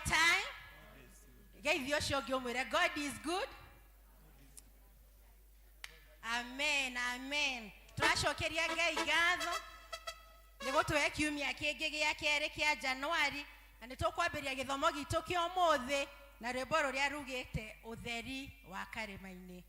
time. God is good. Amen, amen. Twashokeria Ngai gatho. Nego twekiumia kingi gia kere kia January na nitũkwambĩrĩria gĩthomo gitũ kĩa ũmũthĩ na rwĩmbo rũrĩa rugĩte ũtheri wa karĩma-inĩ.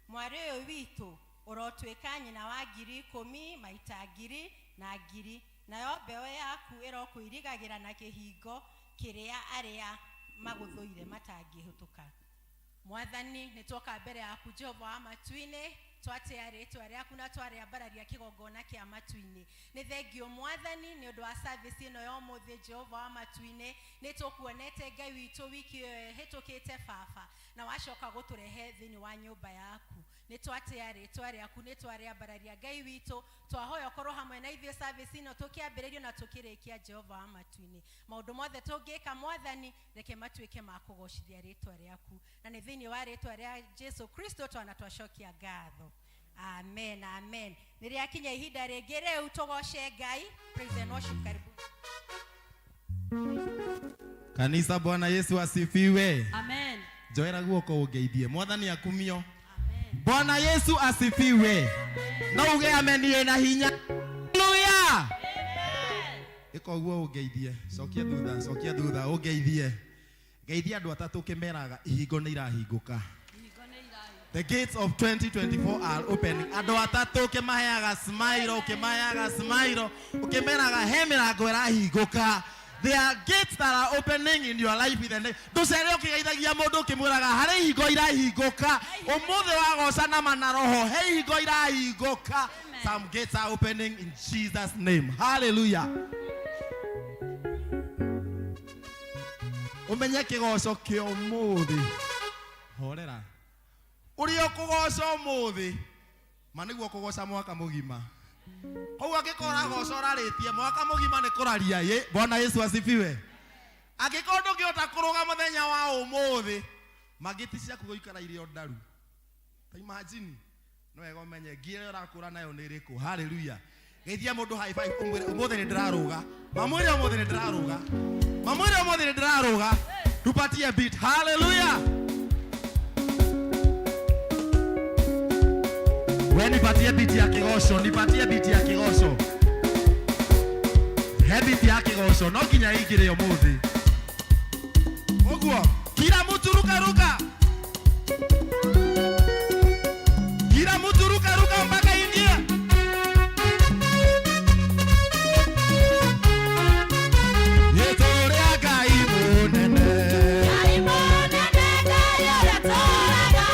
Mwari ũyũ witũ ũrotwĩka nyina wa ngiri 10 maita ngiri na ngiri nayo mbeũ yaku ĩrokwĩrigagĩra na kĩhingo kĩrĩa arĩa magũthũire matangĩhũtũka. Mwathani nĩtwoka mbere yaku Jehova wa matu-inĩ twatea rĩtwa rĩaku na twarĩambararia kĩgongona kĩa matu-inĩ. Nĩ thengio Mwathani nĩ ũndũ wa service ĩno ya ũmũthĩ Jehova wa matu-inĩ. Nĩtũkuonete Ngai witũ wiki hĩtũkĩte baba na wacoka gũtũrehe thĩinĩ wa nyũmba yaku. Nĩtwatea rĩtwa rĩaku nĩtwarĩambararia Ngai witũ twahoya ũkorwo hamwe na ithuĩ service ĩno tũkĩambĩrĩrio na tũkĩrĩkia Jehova wa matu-inĩ. Maũndũ mothe tũngĩka Mwathani reke matuĩke ma kũgocithia rĩtwa rĩaku na nĩ thĩinĩ wa rĩtwa rĩa Jesu Kristo twanatwacokia ngatho. Amen, amen. Nĩrĩakinya ihinda rĩngĩ rĩu tũgoce Ngai. Praise and worship, karibu. Kanisa, Bwana Yesu asifiwe. Amen. Joera guoko ungeithie. Mwathani akumio. Bwana Yesu asifiwe. No uge ameni na hinya. Hallelujah. Iko guo ugeithie. Cokia thutha ugeithie. Geithia andu atatu kimeraga ihingo ni irahingũka. The gates of 2024 are opening. Andu atatu kimaheaga smile, ukimeraga he mirango irahingũka. There are gates that are opening in your life with the name. Ndũcere ũkĩgeithagia mũndũ ũkĩmwĩraga harĩ ihingo irahingũka. Ũmũthĩ wagoca na manaroho he ihingo irahingũka. Some gates are opening in Jesus' name. Hallelujah. Umenye kĩgoco kĩa ũmũthĩ. Horera. Ũrĩa ũkũgoca ũmũthĩ, ma nĩguo ũkũgoca mwaka mũgima. Hau angĩkorwo goca ũrarĩtie mwaka mũgima nĩ kũraria ye. Bwana Yesu asifiwe. Angĩkorwo ndũngĩhota kũrũga mũthenya wa ũmũthĩ, magĩti ciaku gũikara irĩ o ndaru. Ta imagine, no wega ũmenye ngire ũrakũra nayo nĩ ĩrĩkũ. Hallelujah. Geithia mũndũ high five ũmũthĩ nĩ ndĩrarũga. Mamwĩre ũmũthĩ nĩ ndĩrarũga. Mamwĩre ũmũthĩ nĩ ndĩrarũga. Tupatie beat. Hallelujah. We nipatie beat ya kĩgoco, nipatie beat ya kĩgoco. He beat ya kĩgoco, no nginya ingĩre ũmũthĩ. Ũguo, kila mtu ruka ruka. Kila mtu ruka ruka mpaka ingia. Yetorea Ngai mũnene. Ngai mũnene, Ngai ũrĩa tũraga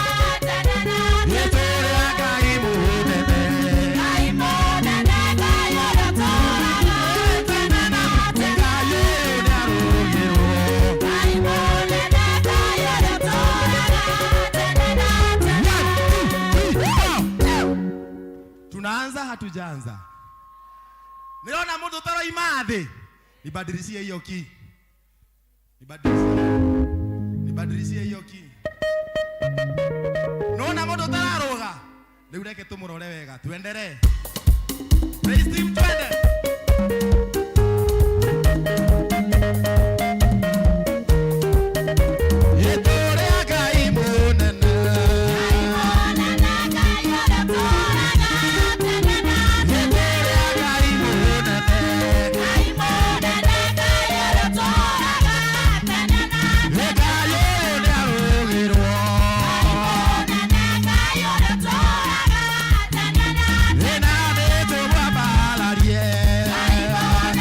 tene na tene. Yetorea Ngai mũnene. Ngai mũnene, Ngai ũrĩa tũraga tene na tene. Ngai ũrĩa arũgĩrwo. Ngai mũnene, Ngai ũrĩa tũraga tene na tene. Tunaanza hatujaanza. Niona mtu taraima thĩ. Nibadilishie hiyo key. Nibadilishie hiyo key. Naona moto tararoga. Rĩu reke tumurore wega. Tuendelee. Praise team twende. Yetorea Ngai mũnene. Ngai mũnene, Ngai ũrĩa tũraga tene na tene. Yetorea Ngai mũnene. Ngai mũnene, Ngai ũrĩa tũraga tene na tene. Ngai ũrĩa arũgĩrwo. Ngai mũnene, Ngai ũrĩa tũraga tene na tene. Na nĩtũmwambararie. Ngai mũnene,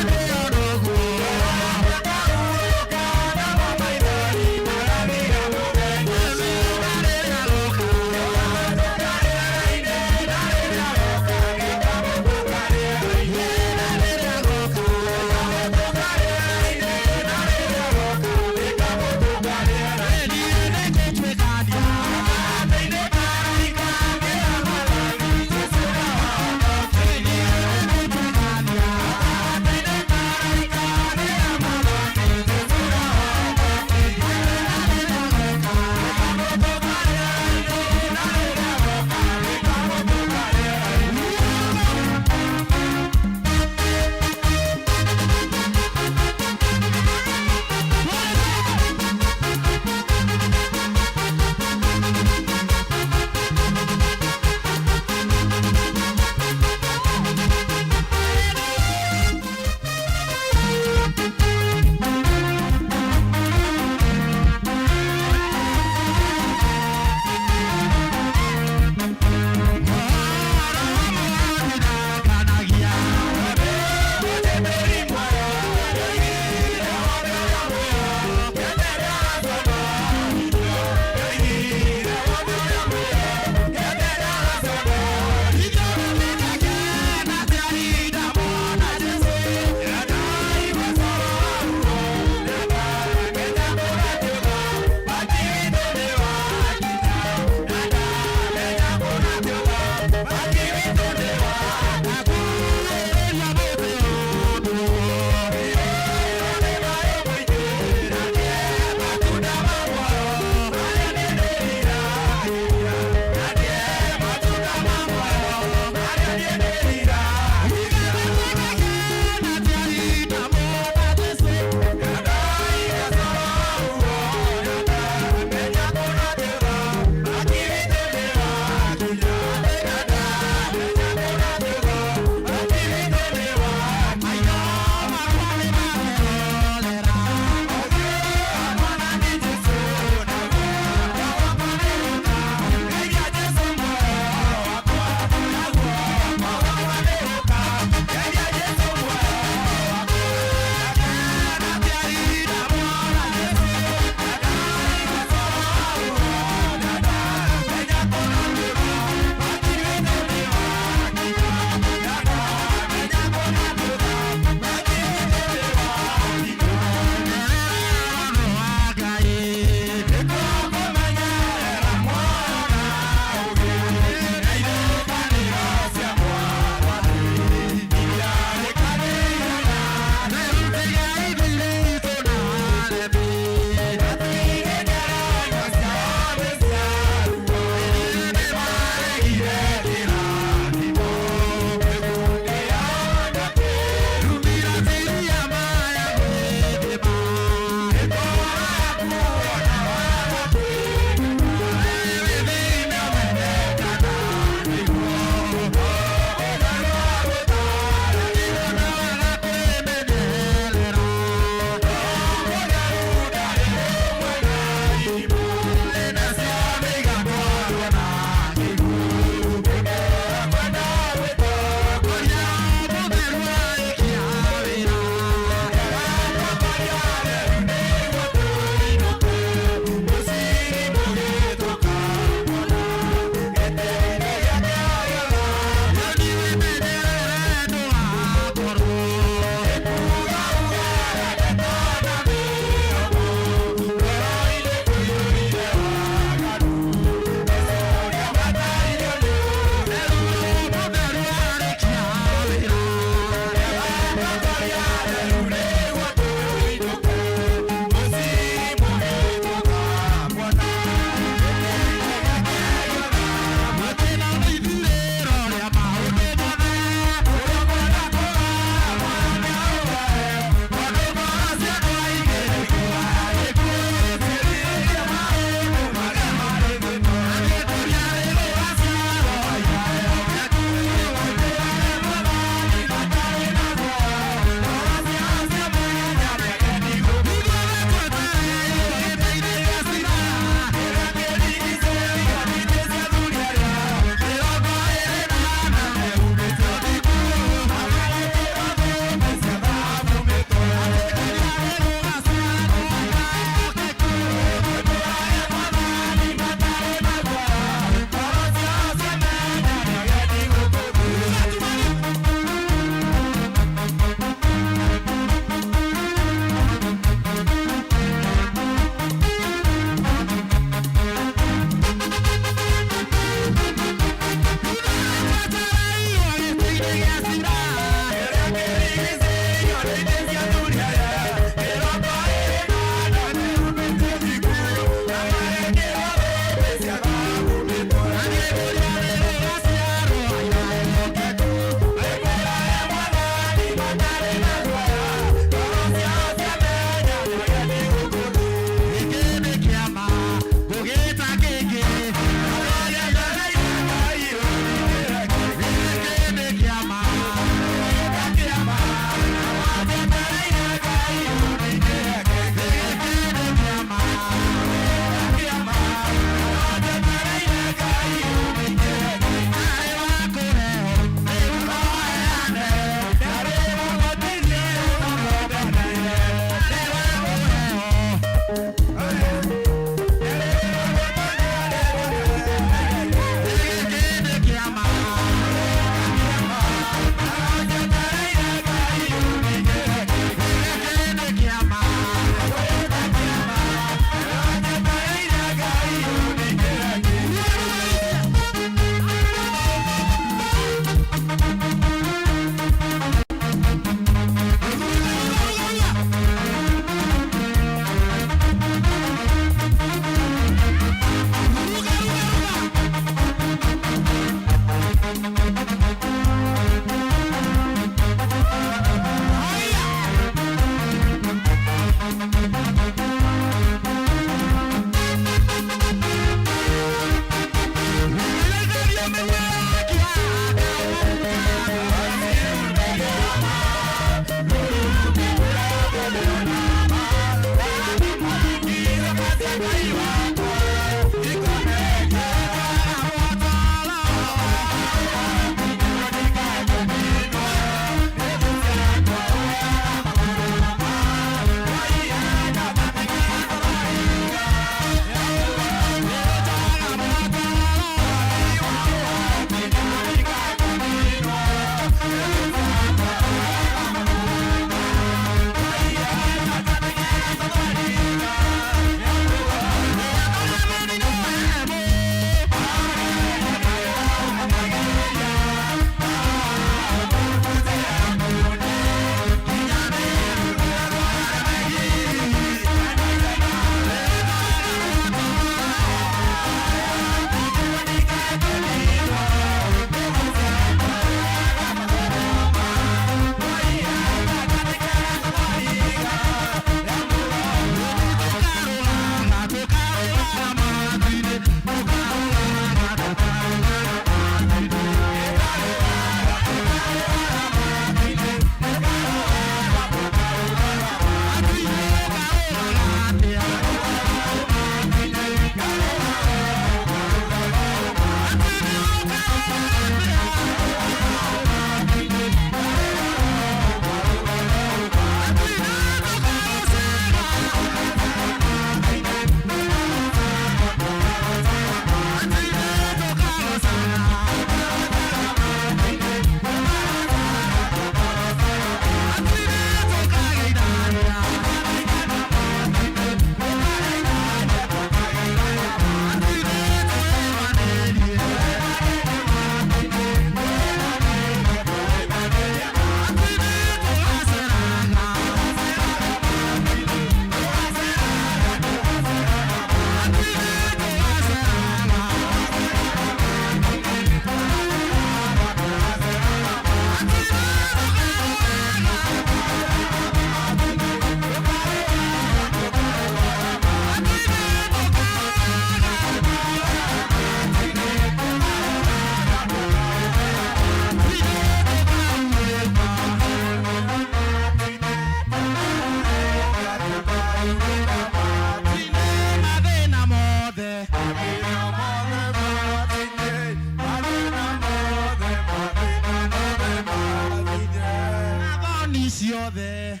thoni ciothe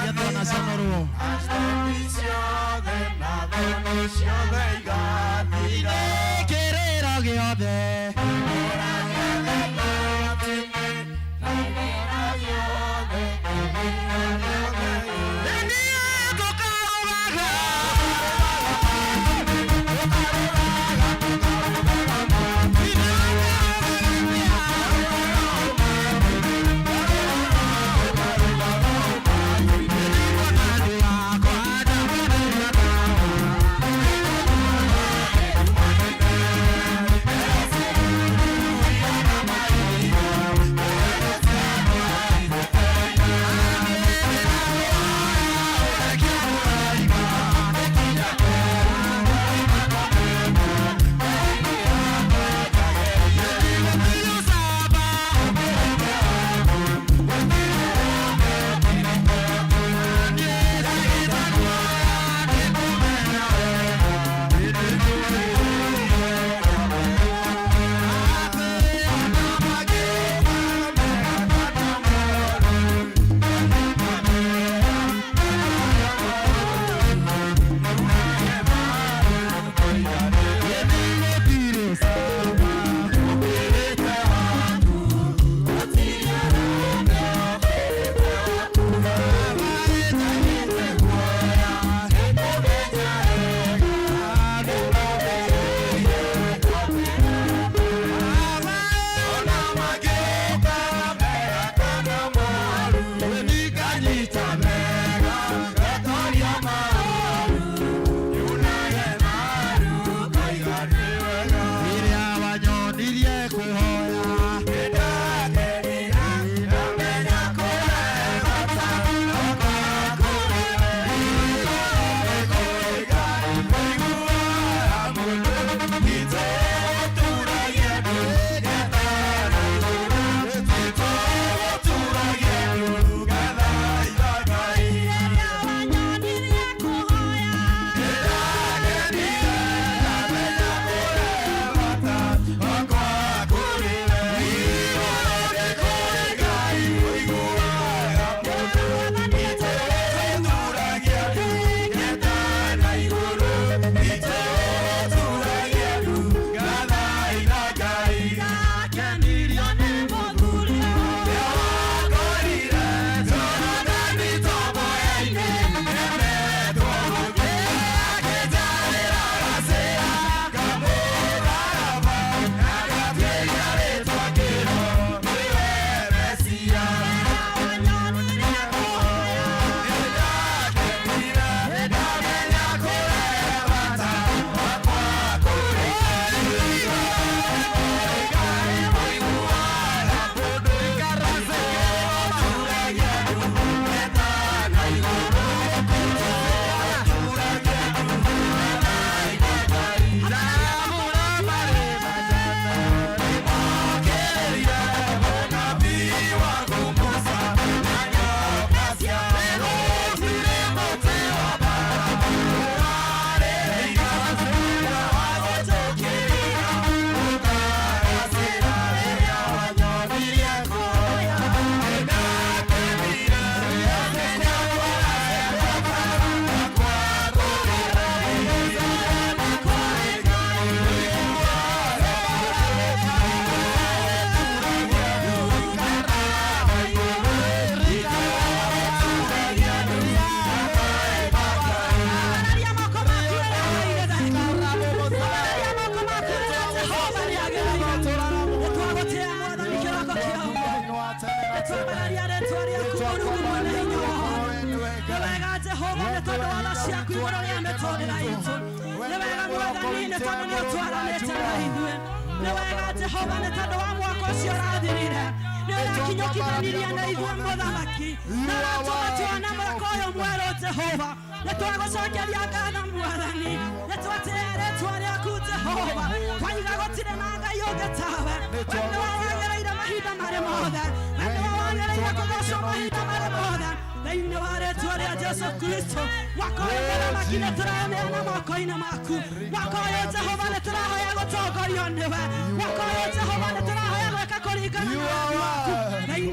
gĩatwana conorwo kĩrĩro gĩothe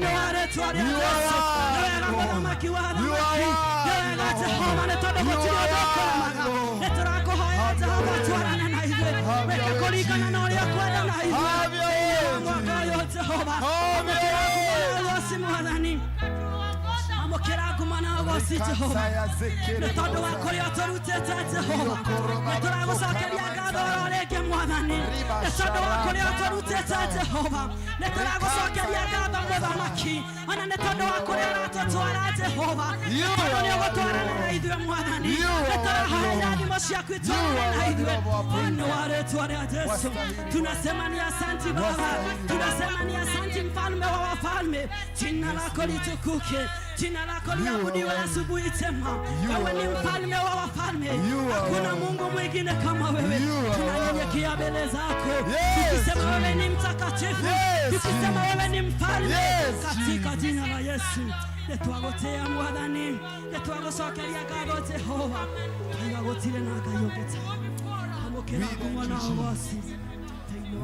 You are Tunasema ni asante Baba, tunasema ni asante mfalme wa wafalme, jina lako litukuke, jina lako liabudiwe asubuhi njema. Wewe ni mfalme wa wafalme, hakuna Mungu mwingine kama wewe. Tunanyenyekea mbele zako, tukisema wewe ni mtakatifu, tukisema wewe ni mfalme, katika jina la Yesu. Netwagotea mwathani, netwagocokeria ngatho Jehova, twagotire na ngayogota amukira kumwana wasi.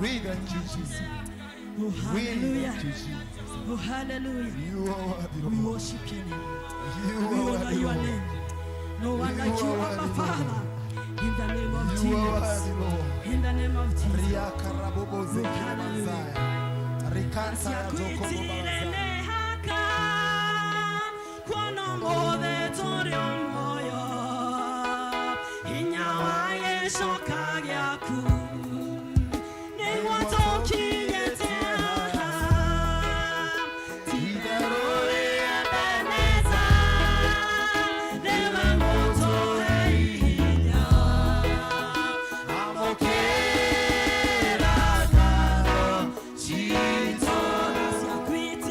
We thank you, Jesus. Oh, hallelujah. We thank you, Jesus. Oh, hallelujah. You are worthy, We Lord. worship your name. You We are honor worthy, your Lord. name. No one like you, Abba Father. In the name of You are worthy, Jesus. Lord. In the name of Jesus. Riaka rabobo zeki manzaya. Rikansa ya toko babazaya. Sweet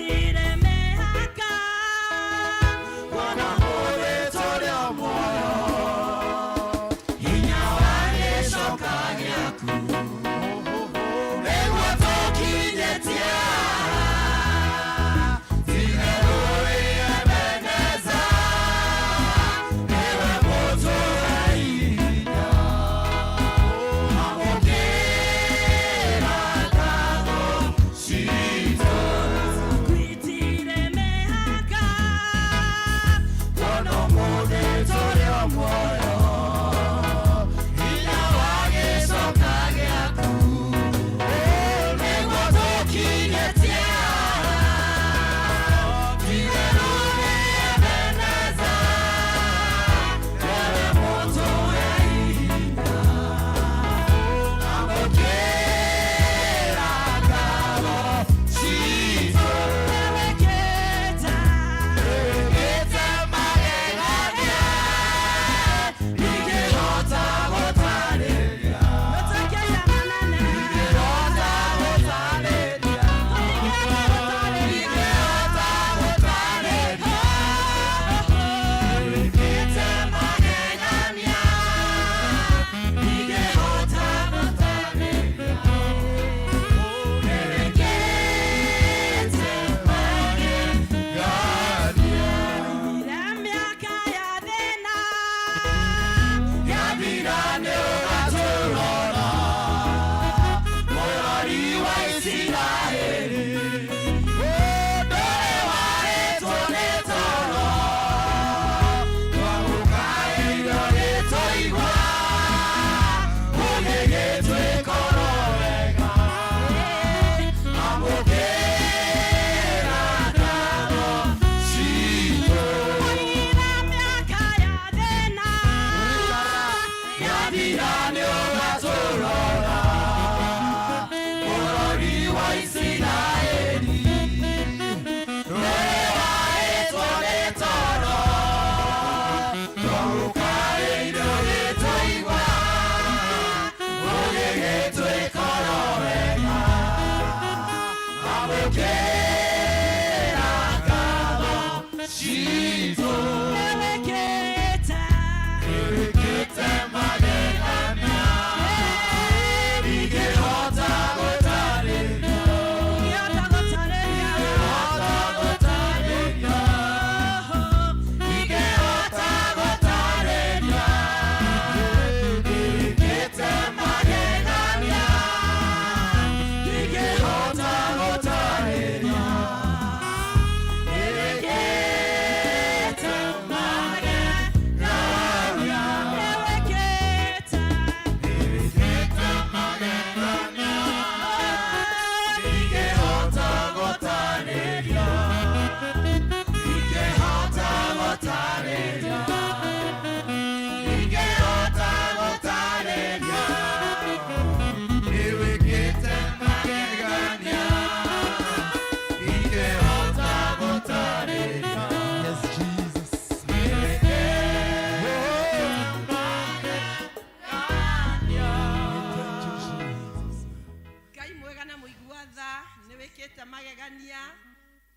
magegania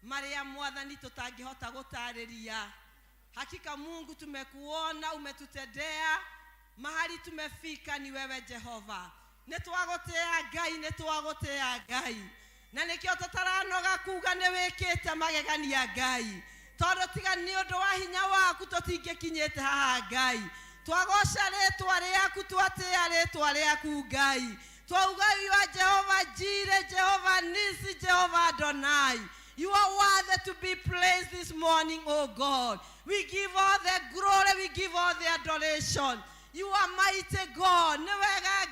maria mwathani tutangihota gutariria. Hakika Mungu tumekuona, umetutendea, mahali tumefika ni wewe Jehova. Nitwagotea Ngai, na nikio tutaranoga kuga ni wikite magegania Ngai, tondu tiga ni undu wa hinya waku tutingikinyite haha Ngai. Twagoca ritwa riaku, twatia ritwa riaku Ngai, twauga wa Jehova Jire, Jehova Nisi, Jehova Adonai. You are worthy to be praised this morning, oh God. We give all the glory, we give all the adoration. You are mighty God. Newega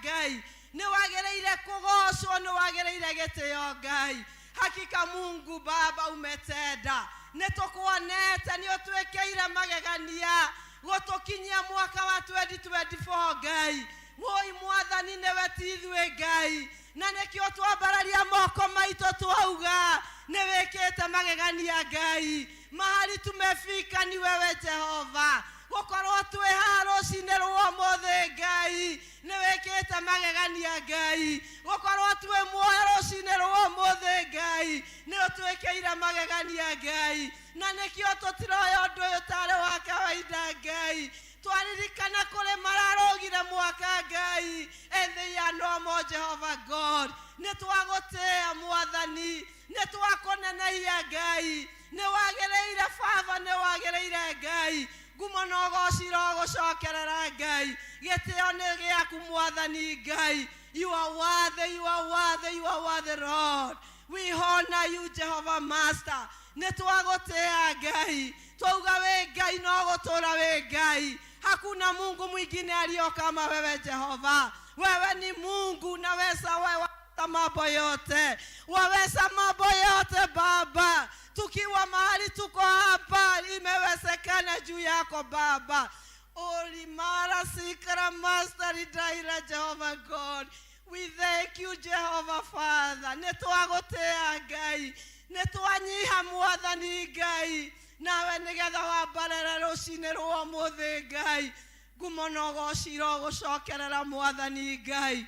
Ngai. Newagereire kugocwo, newagereire gitio Ngai. Hakika Mungu Baba umetenda. Nitukuonete ni utwekeire magegania gutukinyia mwaka wa 2024 Ngai. Woi mwathani newe tithwe Ngai. Na nikio twambararia moko maito twauga niwikite magegania Ngai. Mahali tumefika ni wewe Jehova. Gukorwo twi haha rucine rwa mothe Ngai, niwikite magegania Ngai. Gukorwo twi muoyo rucine rwa mothe Ngai, ni utwikeire magegania Ngai. Na nikio tutiroya undu uyu tari wa kawaida Ngai. Twaririkana kule mararogire mwaka Ngai, and they are no more Jehovah God. Nitwagotea mwathani, nitwakoneneia Ngai. Niwagereire Baba, niwagereire Ngai. Gumonogo shirogo shokerera Ngai. Gitio ni giaku mwathani Ngai. You are worthy, you are worthy, you are worthy, Lord. We honor you, Jehovah Master. Nitwagotea Ngai. Twauga we Ngai no gutura we Ngai. Hakuna Mungu mwingine aliyo kama wewe Jehova. Wewe ni Mungu, naweza wewe mambo yote. Waweza mambo yote Baba. Tukiwa mahali tuko hapa imewezekana juu yako Baba. Olimara sikara master idaira Jehovah God. We thank you Jehovah Father. Netwagotea Ngai. Netwanyiha mwathani Ngai. Nawe nigetha wambarere rucine rwa muthe Ngai. Gumonogo shiro gucokerera mwathani Ngai.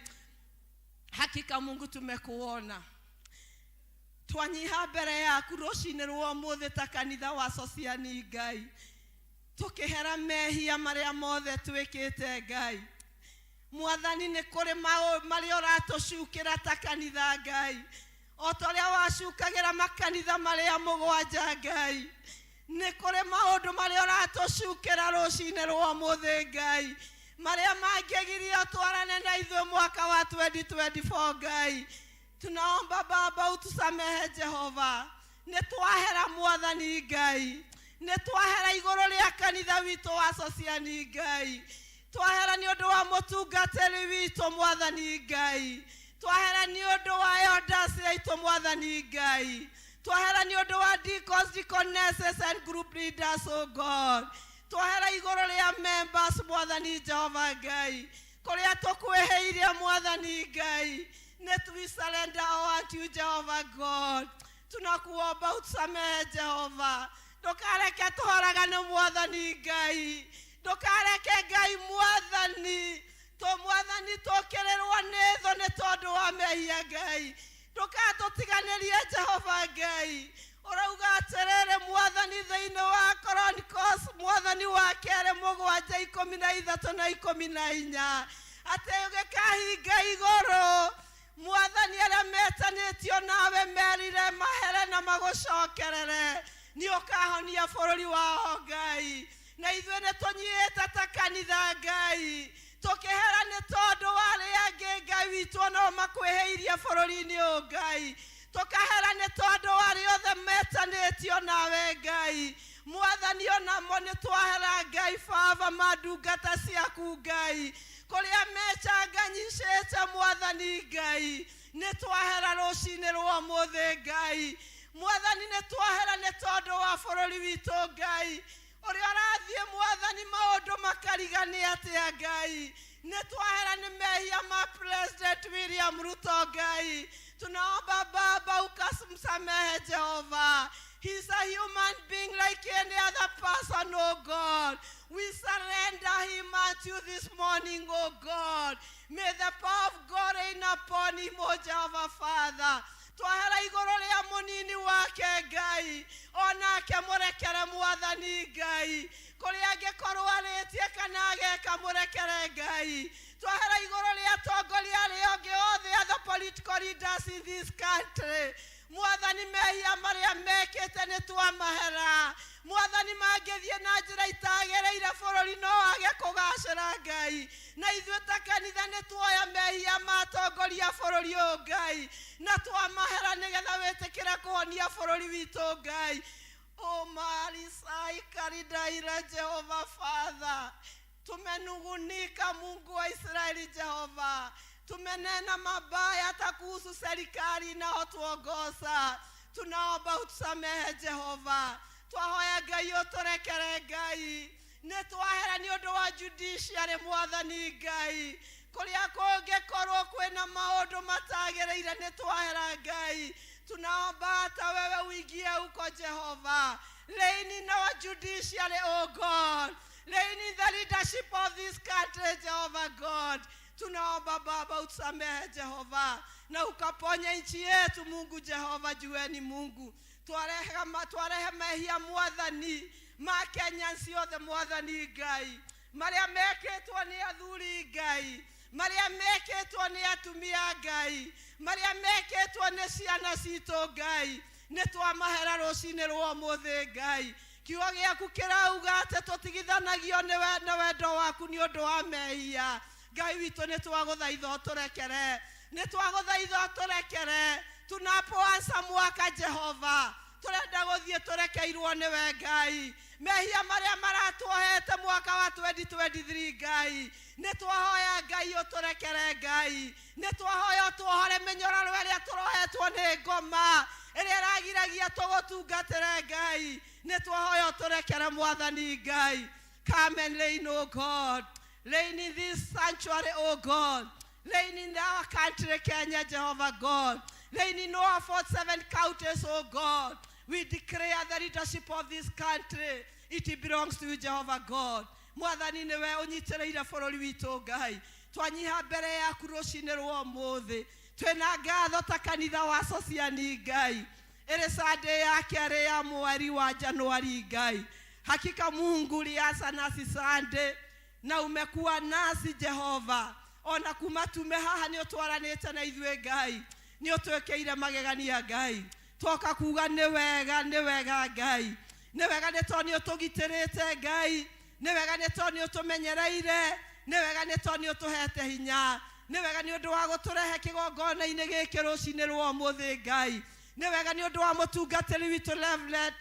Hakika Mungu tumekuona. Twanyiha mbere yaku rucine rwa muthe ta kanitha wa sociani Ngai. Tukihera mehia maria mothe twikite Ngai. Mwathani ni kuri mari uratucukira ta kanitha Ngai. Otoria wacukagira makanitha maria mugwanja Ngai. Ni kuri maundu maria uratucukira rucine rwa muthe Ngai. Maria mangegiria twarane na ithuĩ mwaka wa 2024 Ngai. Tunaomba Baba utusamehe Jehova. Nitwahera mwathani Ngai. Nitwahera iguru ria kanitha witu wa sociani Ngai. Twahera ni undu wa mutungatiri witu mwathani Ngai. Twahera ni undu wa elders aitu mwathani Ngai. Twahera ni undu wa deacons, deaconesses and group leaders, oh God. Twahera iguru ria members mwathani Jehova Ngai. Kuria tukwiheirie mwathani Ngai. We surrender all to you Jehovah God. Tunakuomba utusamehe Jehova. Ndukareke tuhoragane mwathani Ngai. Ndukareke Ngai mwathani. To mwathani tukirirwo ni tho ni tondu wa mehia Ngai. Ndukatutiganirie Jehova Ngai. Urauga atirire mwathani thiini wa Chronicles mwathani wa 2:13-14 ati ugikahinga iguru mwathani aria metanitio nawe merire mahere na magucokerere ni ukahonia bururi wao Ngai. Na ithuĩ nĩ tũnyiĩte ta kanitha Ngai. Tukihera ni tondu wa aria angi Ngai witũ no makwĩhĩirie bururi-inĩ ũyũ Ngai. Tukahera ni tondu wa aria othe metanĩtio nawe Ngai. Mwathani onamo nĩ twahera Ngai Baba mandungata ciaku Ngai. Kuria mechanganyicĩte mwathani Ngai. Nĩ twahera rucine rwa muthe Ngai. Mwathani nĩ twahera ni tondu wa bururi witũ Ngai. Uria arathie mwathani maundu makarigani atia Ngai. Nĩ twahera ni mehia ma President William Ruto Ngai. Tunaomba Baba ukamsamehe Jehova. He's a human being like any other person, oh God. We surrender him unto you this morning, oh God. May the power of God reign upon him, oh Jehovah Father. twahera igoro ria munini wake Ngai onake murekere mwathani Ngai kuria angikorwo aritie kana ageka murekere Ngai twahera igoro ria tongoria ria onge othe the political leaders in this country mwathani mehia maria mekete ni twamahera mwathani mangithie na njira itagereire bururi no age kugacira Ngai na ithuĩ ta kanitha nĩ tuoya mehia matongoria bururi ũyũ Ngai na twamahera nĩgetha wĩtĩkĩre kũhonia bururi witũ Ngai o marisai karidaira Jehova Father tumenugunika Mungu wa Israeli Jehova tumenena mabaya hata kuhusu serikali inayotuongoza tunaomba utusamehe Jehova twahoya Ngai uturekere Ngai ne twahera ni ũndũ wa judiciary mwathani Ngai kuria kũngĩkorwo kwĩna maũndũ matagereire nĩ twahera Ngai tunaomba hata wewe uingie huko Jehova reign in our judiciary oh God reign in the leadership of this country Jehovah God tunaomba Baba utusamehe Jehova na ukaponye nchi yetu Mungu Jehova jueni Mungu twarehe mehia mwathani ma Kenya ciothe mwathani Ngai maria meketwo ni athuri Ngai maria meketwo ni atumia Ngai maria meketwo ni ciana citũ Ngai nĩ twamahera rũcinĩ rwa ũmũthĩ Ngai kiugo gĩaku kĩrauga atĩ tũtigithanagio nĩ wendo waku nĩ ũndũ wa mehia Ngai witũ nĩ twagũthaitha ũtũrekere nĩ twagũthaitha ũtũrekere tunapoanza mwaka Jehova turenda gũthiĩ tũrekeirwo nĩwe Ngai mehia maria maratuohete mwaka wa 2023 Ngai nĩ twahoya Ngai ũtũrekere Ngai nĩ twahoya ũtũohore mĩnyororo ĩrĩa tũrohetwo nĩ ngoma ĩrĩa ĩragiragia tũgũtungatĩre Ngai nĩ twahoya ũtũrekere mwathani Ngai come and reign oh God reign in this sanctuary oh God reign in our country Kenya Jehovah God reign in our 47 counties oh God we declare the leadership of this country it belongs to you Jehovah God mwathani niwe unyitĩrĩire bũrũri witũ Ngai twanyiha mbere yaku rũcinĩ rwa ũmũthĩ twĩna ngatho ta kanitha wa sociani Ngai ĩrĩ Sunday ya kerĩ ya mweri wa Januari Ngai hakika Mungu ulianza nasi Sunday na umekuwa nasi Jehova ona kuma tume haha nĩ ũtwaranĩte na ithuĩ Ngai nĩ ũtwĩkĩire magegania Ngai twoka kuga nĩ wega Ngai nĩ wega nĩ tondũ nĩ ũtũgitĩrĩte Ngai nĩ wega nĩ tondũ nĩ ũtũmenyereire nĩ wega nĩ tondũ nĩ ũtũhete hinya nĩ wega nĩ ũndũ wa gũtũrehe kĩgongona-inĩ gĩkĩ rũcinĩ rwa ũmũthĩ Ngai nĩ wega nĩ ũndũ wa mũtungatĩri witũ Reverend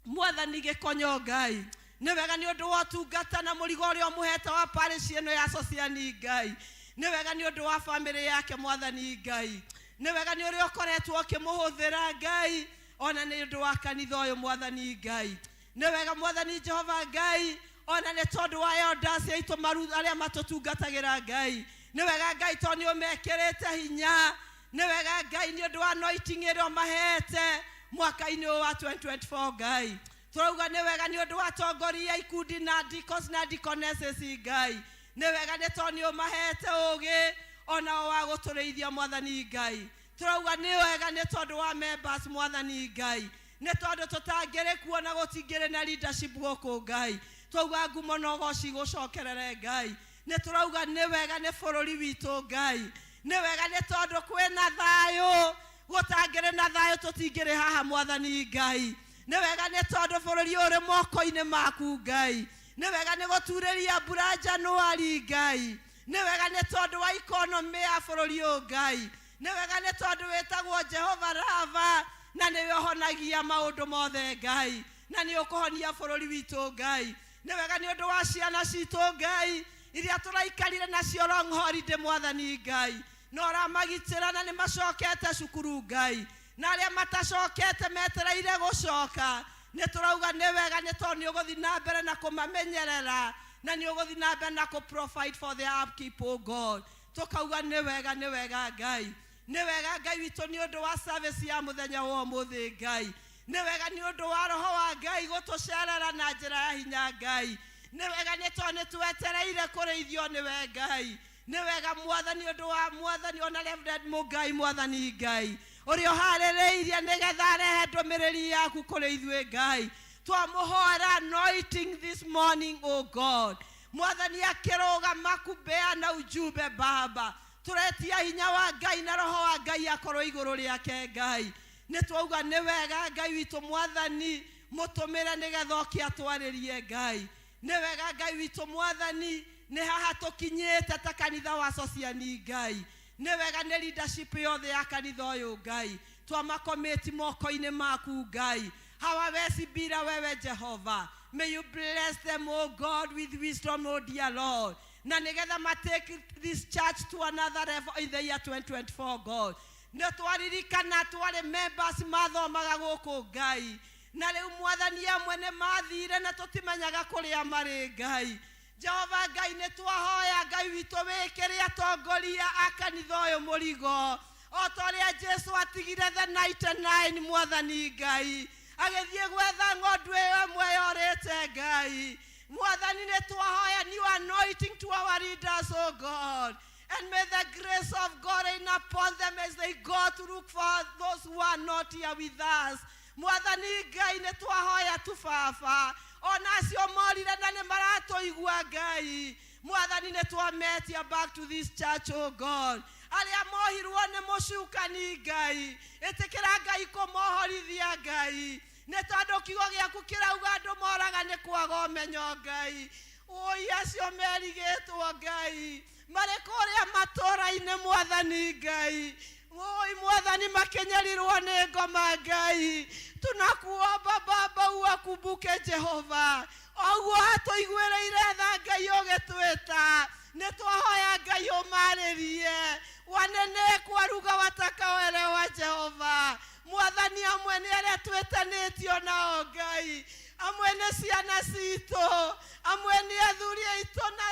mwathani Gĩkonyo Ngai nĩ wega nĩ ũndũ wa ũtungata na mũrigo ũrĩa ũmũhete wa parish ĩno ya sociani Ngai nĩ wega nĩ ũndũ wa family yake mwathani Ngai nĩ wega nĩ ũrĩa ũkoretwo ũkĩmũhũthĩra Ngai ona nĩ ũndũ wa kanitha ũyũ mwathani Ngai nĩ wega mwathani Jehova Ngai ona nĩ tondũ wa elders aitũ arĩa matũtungatagĩra Ngai nĩ wega Ngai tondũ nĩ ũmekĩrĩte hinya nĩ wega Ngai nĩ ũndũ wa anointing ĩrĩa ũmahete mwaka-inĩ wa 2024 Ngai turauga nĩ wega nĩ ũndũ wa tongoria ikundi na deacons na deaconesses Ngai nĩ wega nĩ tondũ nĩ ũmahete ũgĩ ona wa gũtũrĩithia mwathani Ngai turauga nĩ wega nĩ tondũ wa members mwathani Ngai nĩ tondũ tũtangĩrĩ kuona gũtingĩrĩ na leadership gũkũ Ngai twauga ngumo na ũgooci gũcokerere Ngai nĩ turauga nĩ wega nĩ bũrũri witũ Ngai nĩ wega nĩ tondũ kwĩna thayũ gũtangĩrĩ na thayũ tũtingĩrĩ haha mwathani Ngai nĩ wega nĩ tondũ bũrũri ũrĩ moko-inĩ maku Ngai nĩ wega nĩ gũturĩria mbura Januari Ngai nĩ wega nĩ tondũ wa economy ya bũrũri ũyũ Ngai nĩ wega nĩ tondũ wĩtagwo Jehova Rava na nĩ ũhonagia maũndũ mothe Ngai na nĩ ũkũhonia bũrũri witũ Ngai nĩ wega nĩ ũndũ wa ciana citũ Ngai iria tũraikarire nacio long holiday mwathani Ngai na ũramagitĩra na nĩ macokete cukuru Ngai na arĩa matacokete metereire gũcoka nĩ turauga nĩ wega nĩ tondũ nĩ ũgũthiĩ na mbere na kũmamenyerera na nĩ ũgũthiĩ na mbere na provide for their upkeep oh God tukauga nĩ wega Ngai nĩ wega Ngai witũ nĩ ũndũ wa service ya mũthenya wa ũmũthĩ Ngai nĩ wega nĩ ũndũ wa roho wa Ngai gũtũcerera na njĩra ya hinya Ngai nĩ wega nĩ tondũ nĩ twetereire kũrĩithio nĩwe Ngai nĩ wega mwathani ũndũ wa mwathani ona Reverend Mũngai mwathani Ngai Uri oharereirie nigetha arehe ndomereri yaku kuri ithue Ngai. Twamuhoera anointing this morning, oh God. Mwathani akirugama kubeana ujumbe Baba. Turetia hinya wa Ngai na roho wa Ngai akorwo iguru riake Ngai. Nitwauga ni wega Ngai witu Mwathani mutumire nigetha oke atwaririe Ngai. Ni wega Ngai witu Mwathani ni haha tukinyite ta kanitha wa Sociani Ngai. Ni wega ni leadership yothe ya kanitha uyu Ngai. Twamakomiti moko-ini maku Ngai. Hawawezi bila wewe Jehova. May you bless them, oh God, with wisdom, oh dear Lord. Na nigetha take this church to another level in the year 2024, God. Na twaririkana tware members mathomaga guku Ngai. Na riu Mwathani amwe ni mathire na tutimenyaga kuria mari Ngai. Jehova Ngai ni twahoya Ngai witu wikire atongoria akanitha uyu murigo. O toria Jesu atigire the 99 Mwathani Ngai. Agethie gwetha ng'ondu ĩyo ĩmwe yorĩte Ngai. Mwathani nĩ twahoya new anointing to our leaders, oh God. And may the grace of God reign upon them as they go to look for those who are not here with us. Mwathani Ngai nĩ twahoya tu Baba. Ona acio morire na nĩ maratũigua Ngai. Mwathani nĩ twametia back to this church, oh God. Aria mohirwo nĩ mũcukani Ngai. Ĩtĩkĩra Ngai kũmohorithia Ngai. Nĩ tondũ kiugo gĩaku kĩrauga andũ moraga nĩ kwaga ũmenyo Ngai. Oi acio merigĩtwo Ngai. Marĩ kũrĩa matũũra-inĩ Mwathani Ngai. Oi Mwathani makenyerirwo nĩ ngoma Ngai. Tunakuomba Baba uwakumbuke Jehova. Oguo atũiguĩrĩire tha Ngai ũgĩtwĩta. Nĩ twahoya Ngai ũmarĩrie. Wanene kwaruga watakaoelewa Jehova. Mwathani amwe nĩ arĩa twĩtanĩtio nao Ngai. Amwe nĩ ciana citũ. Amwe nĩ athuri aitũ na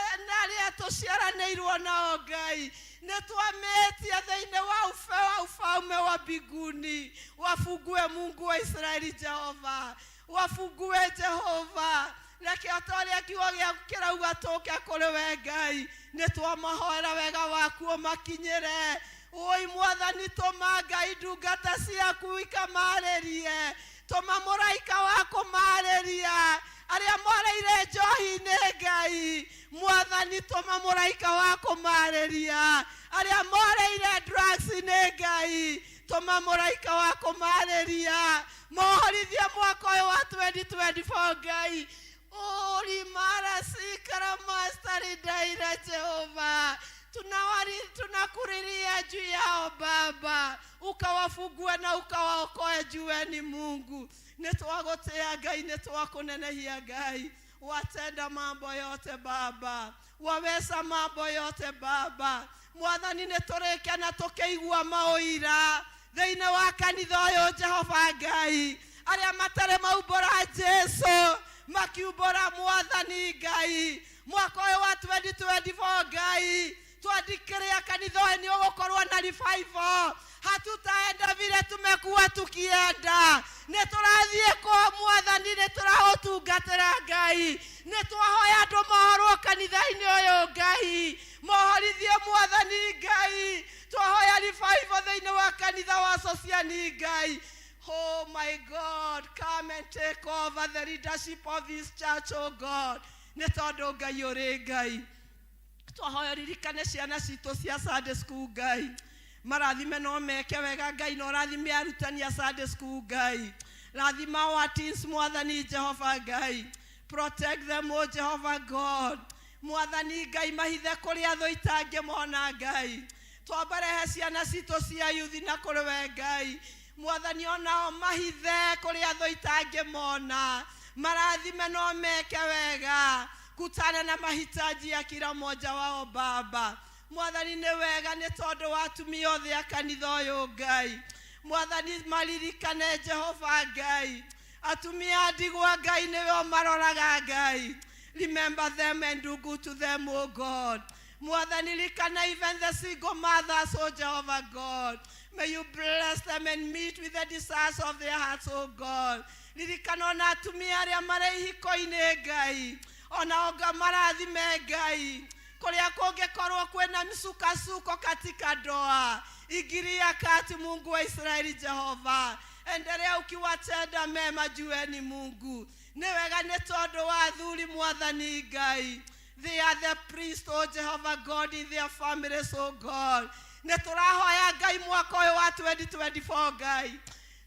arĩa tũciaranĩirwo nao Ngai. Nĩ twametia thĩinĩ wa ufalme wa mbinguni. Wafungue Mungu wa Israeli Jehova. Wafungue Jehova. Reke otoria kiugo gĩaku kĩrauga tũke kũrĩ we Ngai. Nĩ twamahoera wega waku ũmakinyĩre. Oi Mwathani tũma Ngai ndungata ciaku ikamarĩrie. Tũma mũraika waku marĩria. Arĩa moreire njohi-inĩ Ngai. Mwathani tũma mũraika waku marĩria. Arĩa moreire drugs-inĩ Ngai. Tũma mũraika waku marĩria. Mohorithie mwaka ũyũ wa 2024 Ngai. Ori mara sikara mastari daira Jehova. Tunakuriria juu yao Baba. Ukawafungue na ukawaokoe jueni Mungu. Nitwagotea Ngai, nitwakunenehia Ngai. Watenda mambo yote Baba. Waweza mambo yote Baba. Mwathani nĩtũrĩkia na tũkĩigua maũira thĩinĩ wa kanitha ũyũ Jehova Ngai. Arĩa matarĩ maumbũra Jesu makiumbũra Mwathani Ngai. Mwaka ũyũ wa 2024 Ngai. Twandikĩrĩra kanitha ũyũ nĩ ũgũkorwo na revival. Hatutaenda vile tumekuwa tukienda. Nĩtũrathiĩ kwa Mwathani, nĩtũraũtungatĩra Ngai. Nĩtwahoya andũ mohorwo kanitha-inĩ ũyũ Ngai. Mohorithie Mwathani Ngai. Twahoya revival thĩinĩ wa kanitha wa Sociani Ngai. Oh my God, come and take over the leadership of this church, oh God. Nĩ tondũ Ngai ũrĩ Ngai. Twahoya ririkane ciana citũ cia Sunday school Ngai. Marathime no meke wega Ngai, no rathime arutani a Sunday school Ngai. Rathima our teens Mwathani Jehova Ngai. Protect them, oh Jehovah God. Mwathani Ngai mahithe kũrĩa thũ itangĩmona Ngai. Twabarehe ciana citũ cia youth na kũrĩ we Ngai. Mwathani onao mahithe kũrĩa thũ itangĩmona. Marathime no meke wega. Kutana na mahitaji ya kila mmoja wao Baba. Mwathani nĩ wega nĩ tondũ wa atumia othe a kanitha ũyũ Ngai. Mwathani maririkane Jehova Ngai. Atumia ndigwa Ngai nĩwe ũmaroraga Ngai. Remember them and do good to them, oh God. Mwathani ririkana even the single mothers, oh Jehovah God. May you bless them and meet with the desires of their hearts, oh God. Ririkana ona atumia arĩa marĩ ihiko-inĩ Ngai. Ona onga marathime Ngai. Kuria kungekorwo kwina msukasuko katika ndoa, ingiria kati Mungu wa Israeli Jehova. Endelea ukiwatenda mema, jueni Mungu ni wega ni tondu wa athuri mwathani Ngai. They are the priest, oh Jehovah God, in their families, oh God. Neturahoya Ngai mwaka uyu wa 2024 Ngai.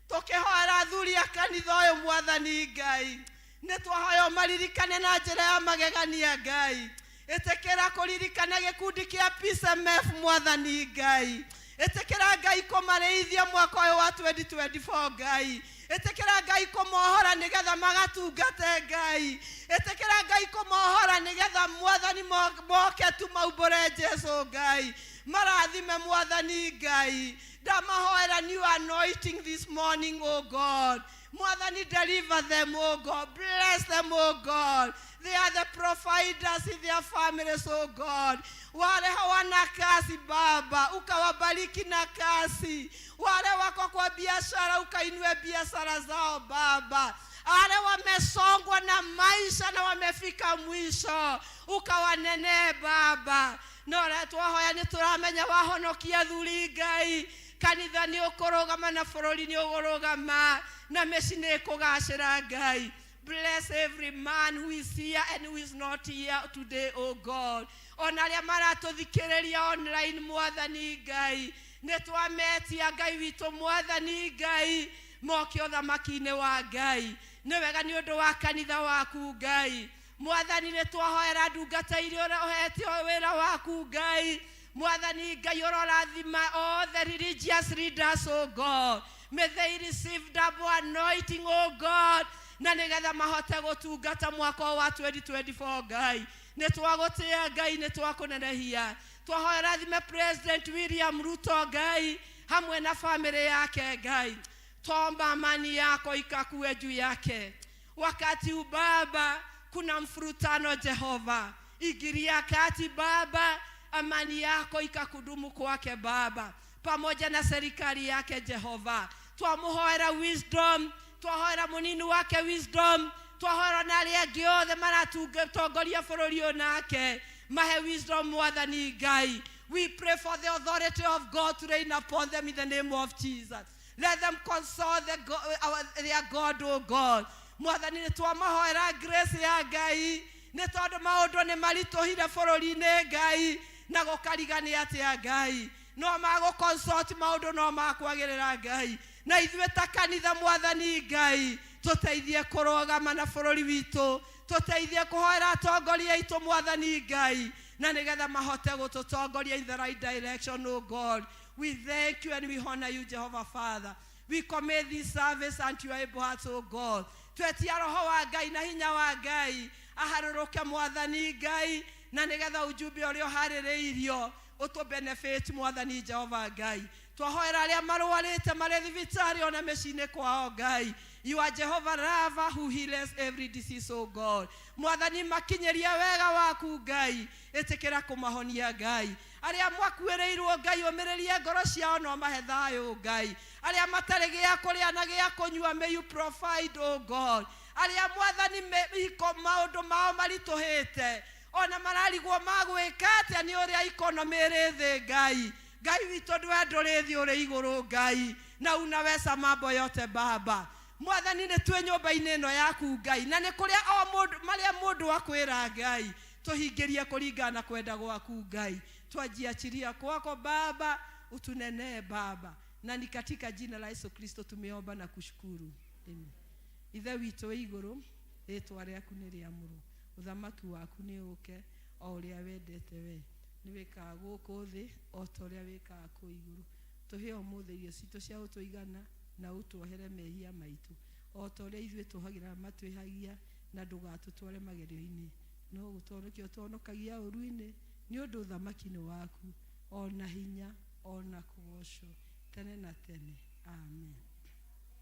Tukihoera athuri a kanitha uyu mwathani Ngai. Netwahoya maririkane na njira ya magegania Ngai. Etekera kuririkana gikundi kia P.C.E.A mwathani Ngai. Etekera Ngai kumareithia mwaka uyu wa 2024 Ngai. Etekera Ngai kumohora nigetha magatungate Ngai. Etekera Ngai kumohora nigetha mwathani moke tu maumbure Jesu Ngai. Marathime mwathani Ngai. Ndamahoera new anointing this morning, oh God. Mwathani, deliver them, oh God. Bless them, oh God. They are the providers in their families, oh God. Wale hawana kazi Baba, ukawabariki na kazi. Wale wako kwa biashara, ukainue biashara zao Baba. Wale wamesongwa na maisha na wamefika mwisho, ukawanene Baba. Nora twahoya ni turamenya wahonokia athuri Ngai. Kanitha ni ukorogama na bururi ni ugorogama na meci ni kugacira Ngai. Bless every man who is here and who is not here today, oh God. Onaria maratuthikiriria online mwathani Ngai. Netwametia Ngai witu mwathani Ngai. Moke uthamaki-ini wa Ngai. Ni wega ni undu wa kanitha waku Ngai. Mwathani netwahoera ndungata iria uhetio wira waku Ngai. Mwathani Ngai urorathima all the religious leaders, oh God. May they receive double anointing, oh God. Na nigetha mahote gutungata mwaka wa 2024 Ngai. Netwagutia Ngai, netwakunenehia. Twahoera thime President William Ruto Ngai, hamwe na family yake Ngai. Tomba amani yako ikakue juu yake. Wakati Baba kuna mfurutano Jehova, ingiria kati Baba, amani yako ikakudumu kwake Baba, pamoja na serikali yake Jehova. Twamuhoera wisdom, twahoera munini wake wisdom, twahoera nali agiothe maratutongoria bururi onake, mahe wisdom mwathani Ngai. We pray for the authority of God to reign upon them in the name of Jesus. Let them consult their God, oh God. Mwathani nitwamahoera grace ya Ngai, ni tondu maundu ni marituhire bururi-ini Ngai, na gukarigania atia Ngai. No mago consult maundu no makwagirira Ngai. Na ithuĩ ta kanitha mwathani Ngai, tuteithie kurogama na bururi witu, tuteithie kuhoera atongoria aitu mwathani Ngai, na nigetha mahote gututongoria in the right direction, oh God. We thank you and we honor you, Jehovah Father. We commit this service unto your able hearts, oh God. Twetia roho wa Ngai na hinya wa Ngai aharuruke mwathani Ngai, na nigetha ujumbe urio haririirio utu benefit mwathani Jehova Ngai. Twahoera aria marwarite mari thibitari ona mecine kwao Ngai. You are Jehovah Rapha who heals every disease, oh God. Mwathani makinyeria wega waku Ngai, etekera kumahonia Ngai. Aria mwakuireirwo Ngai umirerie ngoro ciao no mahe thayo Ngai. Aria matari gia kuria na gia kunyua, may you provide, oh God. Aria mwathani iko maundu mao marituhite, ona mararigwo magwikate ni uria economy ri thi Ngai. Ngai witu ndwe thi uri iguru Ngai, na unaweza mambo yote Baba. Mwathani ni twe nyumba-ini ino yaku Ngai, na ni kuria o mundu maria mundu akwira Ngai, tuhingirie kuringana kwenda gwaku Ngai. Twajiachilia kwako Baba, utunenee Baba, na ni katika jina la Yesu Kristo tumeomba na kushukuru. Amen. Ithe witu iguru, ritwa riaku ni riamuru, uthamaki waku ni uke, o uria wendete we. Ni wikaga guku thi o ta uria wikaga ku iguru. Tuhe umuthi irio citu cia utuigana, na utuohere mehia maitu, o ta uria ithuĩ tuhagira matwihagia, na ndugatutware magerio-ini, no gutonokia utonokagia ũru-ini, ni undu uthamaki-ni waku, ona hinya ona kugocwo tene na tene. Amen.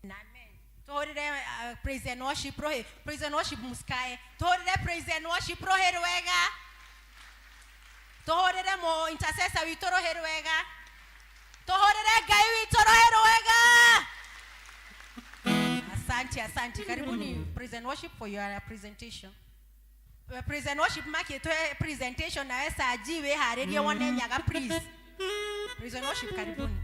Amen. Torire praise and worship rohe, praise and worship muskae. Torire praise and worship rohe ruega. Torire mo intercessor wi toro heruega. Torire Ngai wi toro heruega. Asante, asante. Karibuni praise and worship for your presentation. Praise and worship market presentation na esa jiwe harerie wone nyaga please. Praise and worship karibuni.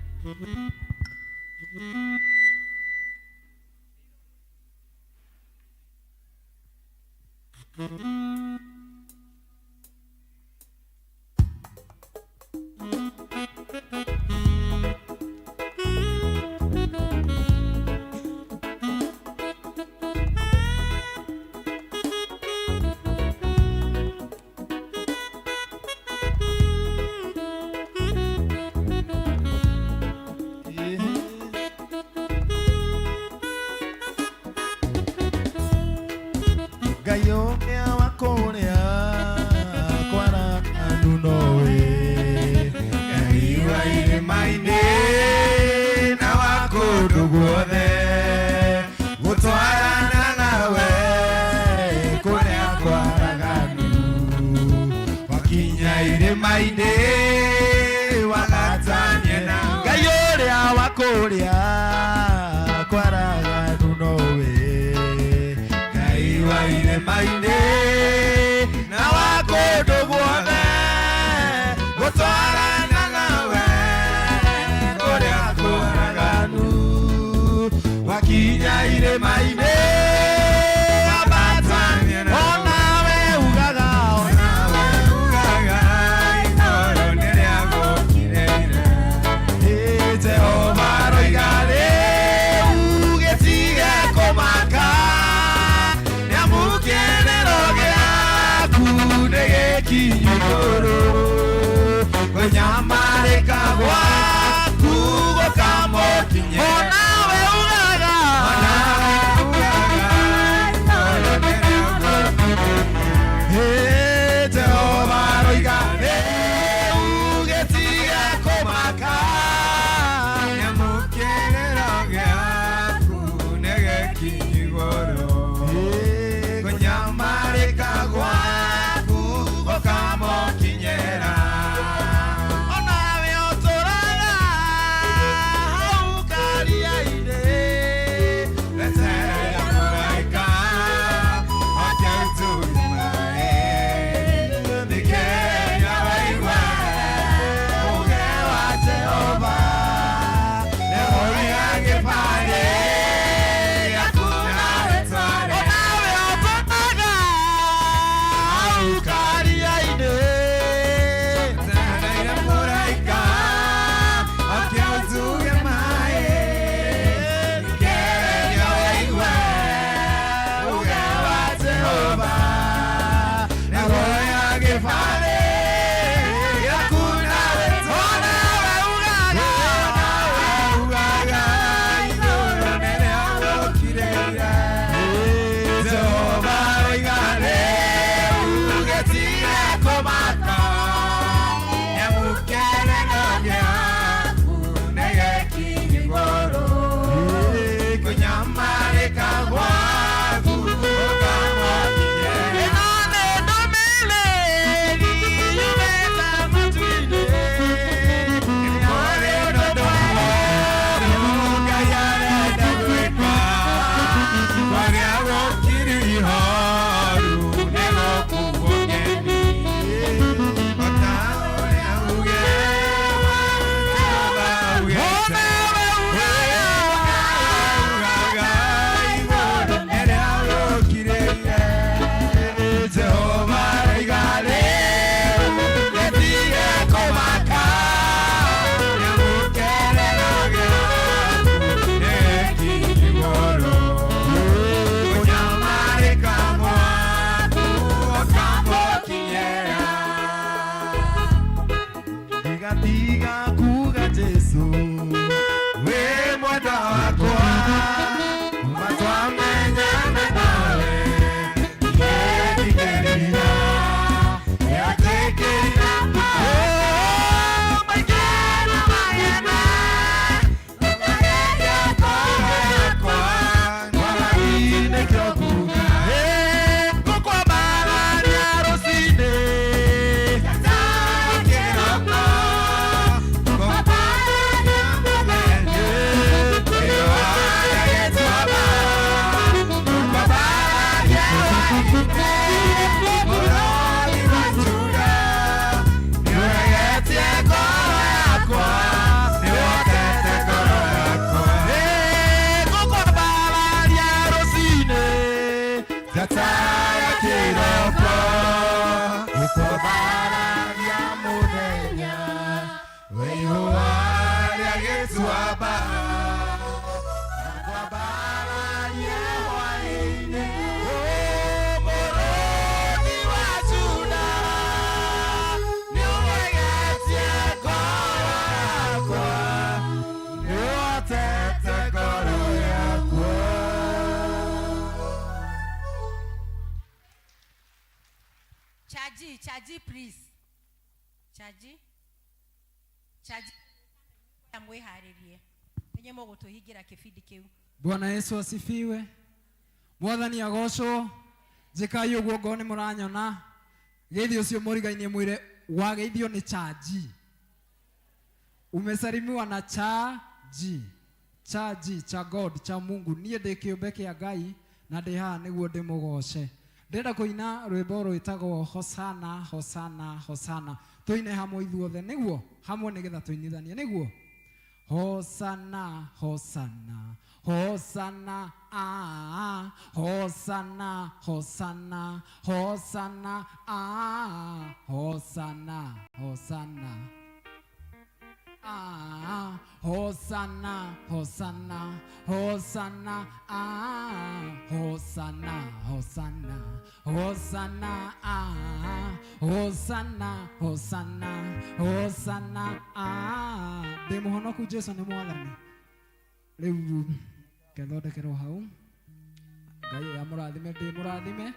Yakuna Chaji please. Chaji amwiharirie enye mogutuhingira kibindi kiu. Bwana Yesu asifiwe. Mwathani agocwo. Jikai uguo ngone muranyona. Geithio ucio murigaini mwire wageithio ni chaji. Umesalimiwa na chaji. Chaji cha God cha Mungu. Niĩ ndĩ kĩũmbe kĩa Ngai na ndĩ haha nĩguo ndĩmũgoce. Ndĩrenda kũina rwĩmbo rwĩtagwo Hosana Hosana Hosana. Tũine hamwe ithuothe nĩguo hamwe nĩgetha tũinithanie nĩguo. Hosana Hosana Hosana Hosana Hosana Hosana Hosana Hosana Hosana Hosana Hosana Hosana Hosana Hosana Hosana Hosana Hosana Demohonoku Jesu ni mwathani. Riu kethondekerwo hau Ngai amurathime ndi murathime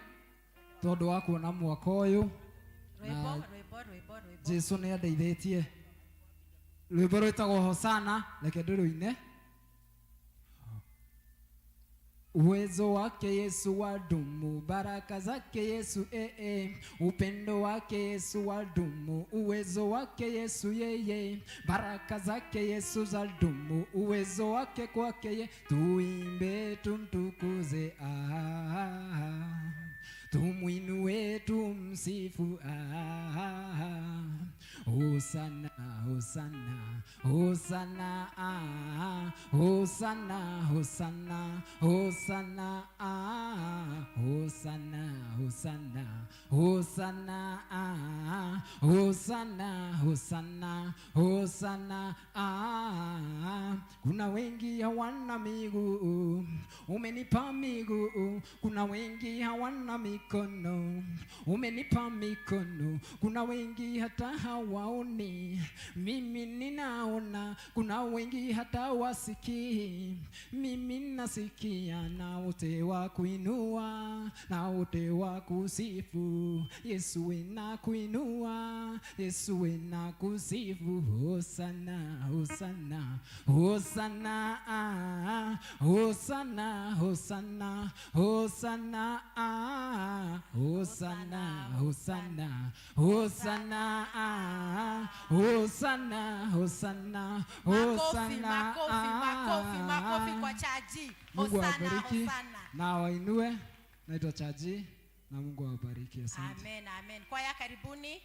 tondu wa kuona mwaka uyu Rwimbo. Jesu ni andeithĩtie. Rwimbo rwĩtagwo Hosana, reke ndĩrũine. Uwezo wake Yesu wadumu, baraka zake Yesu upendo wake Yesu wadumu, uwezo wake Yesu yeye, baraka zake Yesu zadumu, uwezo wake kwake tuimbe tumtukuze tumwinue tumsifu Hosana Hosana Hosana Hosana Hosana Hosana Hosana Hosana Hosana Hosana Hosana Kuna wengi hawana miguu, umenipa miguu. Kuna wengi hawana mikono, umenipa mikono. Kuna wengi hata hawaoni, mimi ninaona. Kuna wengi hata wasikii, mimi nasikia. Na wote wa kuinua, na wote wa kusifu. Yesu na kuinua, Yesu na kusifu. Hosana Hosana Hosana Hosana Hosana Hosana Hosana Hosana Hosana Hosana Hosana Hosana Makofi kwa Chaji. Mungu Hosana awabariki Hosana. na wainue. Naitwa Chaji na Mungu awabariki. Asante. Amen, amen. Kwaya karibuni.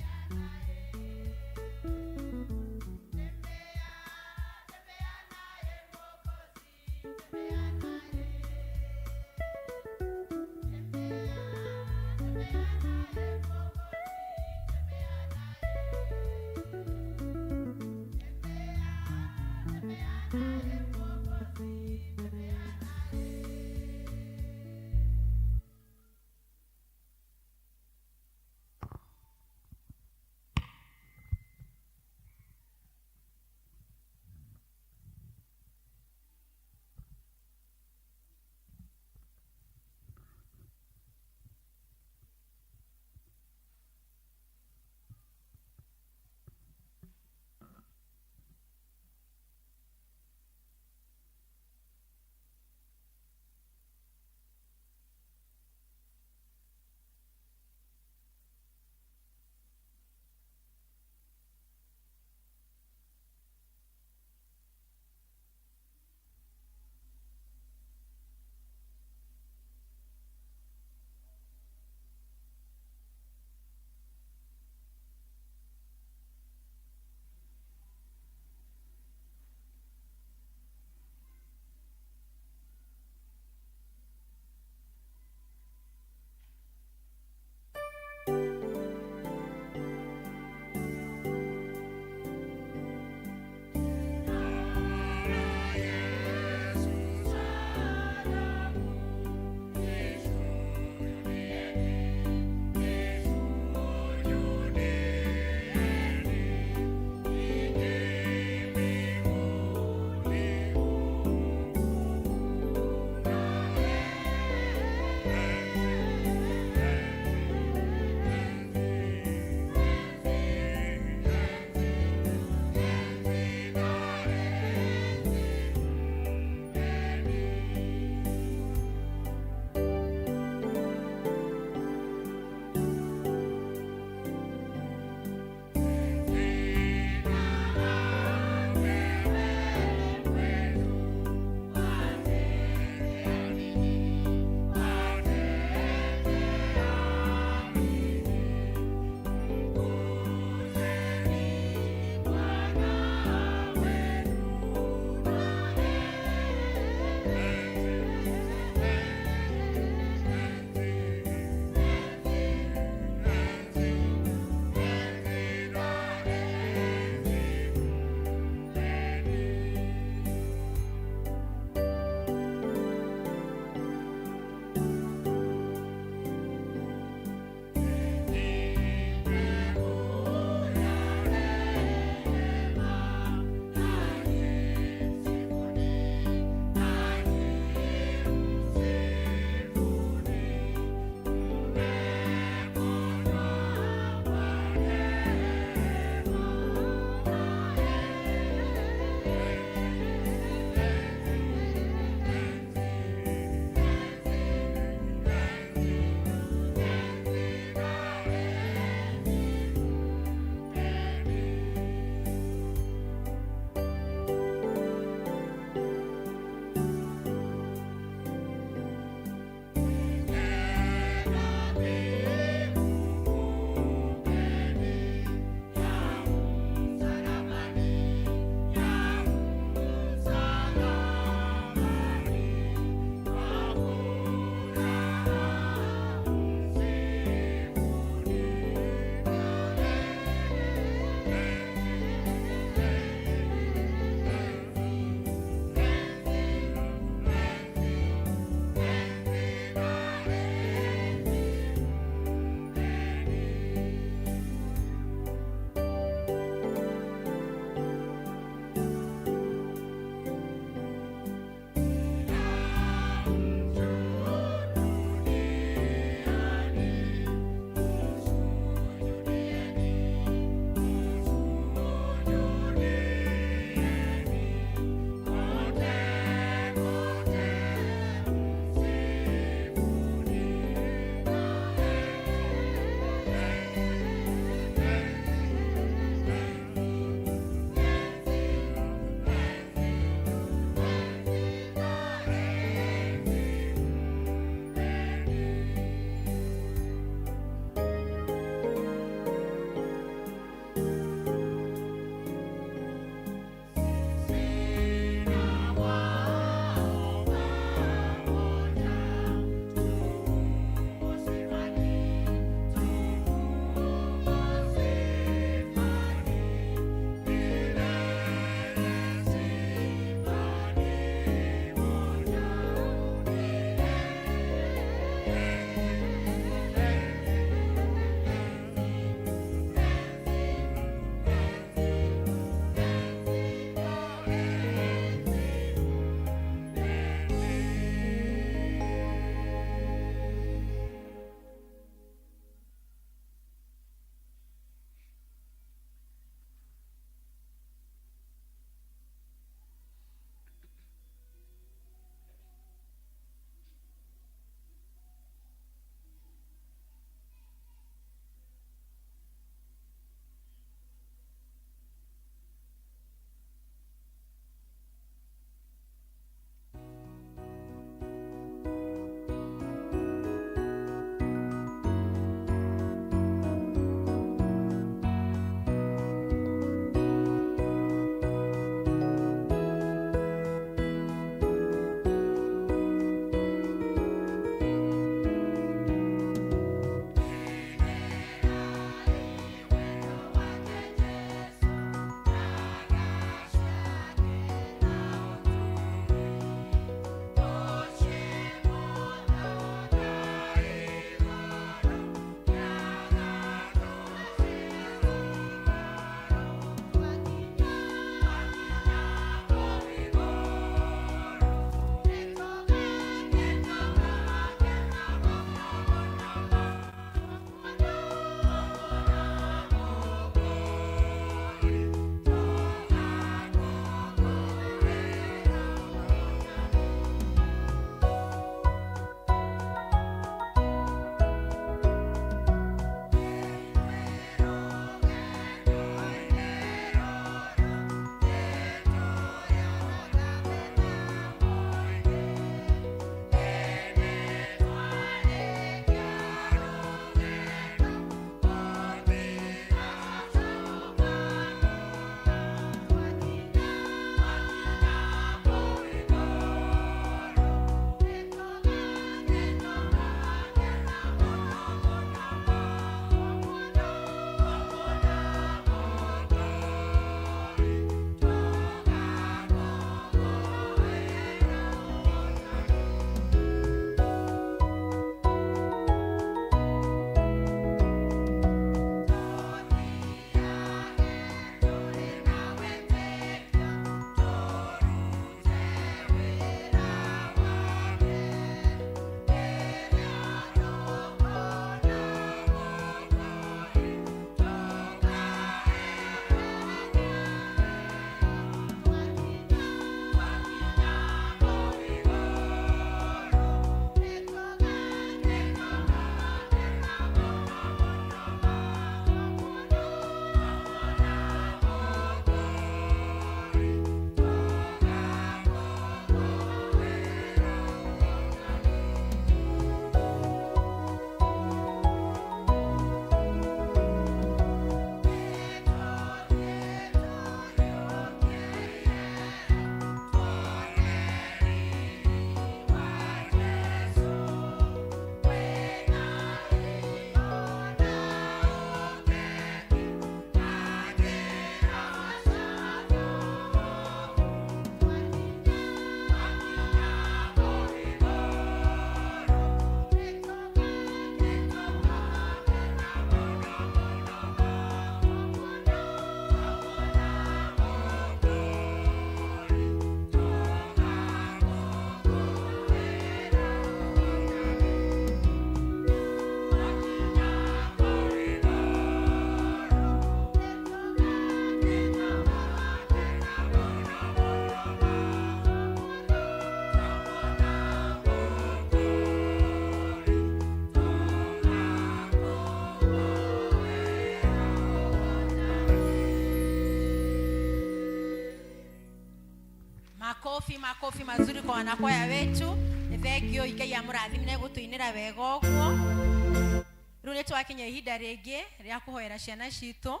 Makofi mazuri kwa wanakwaya wetu. Ni thengio igai ya murathimire gutuinira wega uguo. Riu ni twakinya ihinda ringi ria kuhoera ciana citu.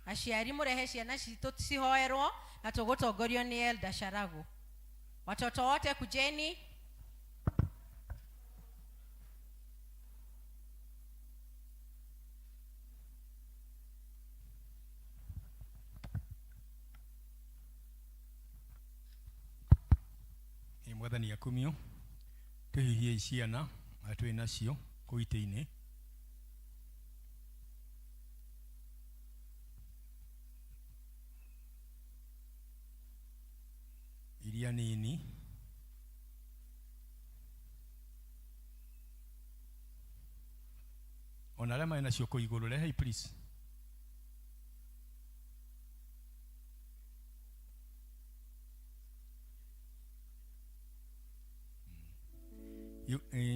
Aciari murehe ciana citu cihoerwo na tugutongorio ni Elder Sharago. Watoto wote kujeni. Mwathani akumio tuhihie ciana atwe nacio kuite-ini iria nini ona rema nacio kuiguru rehe please.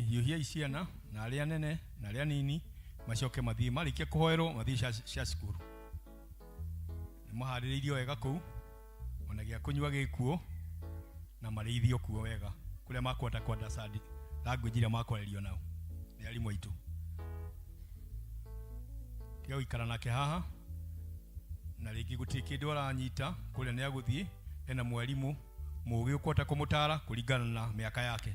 Yuhia isiana na aria nene na aria nini macoke mathie marikie kuhoerwo mathie cia cukuru. Mahaririirio wega kuu ona gia kunywa gikuo na marithio kuo wega kuria makwenda kwenda sadi language iria makwarerio nao ni arimu aitu. Kio ikara nake haha na ringi gutie kindu aranyita kuria ni aguthie ena mwalimu mugi ukwota kumutara kuringana na miaka yake.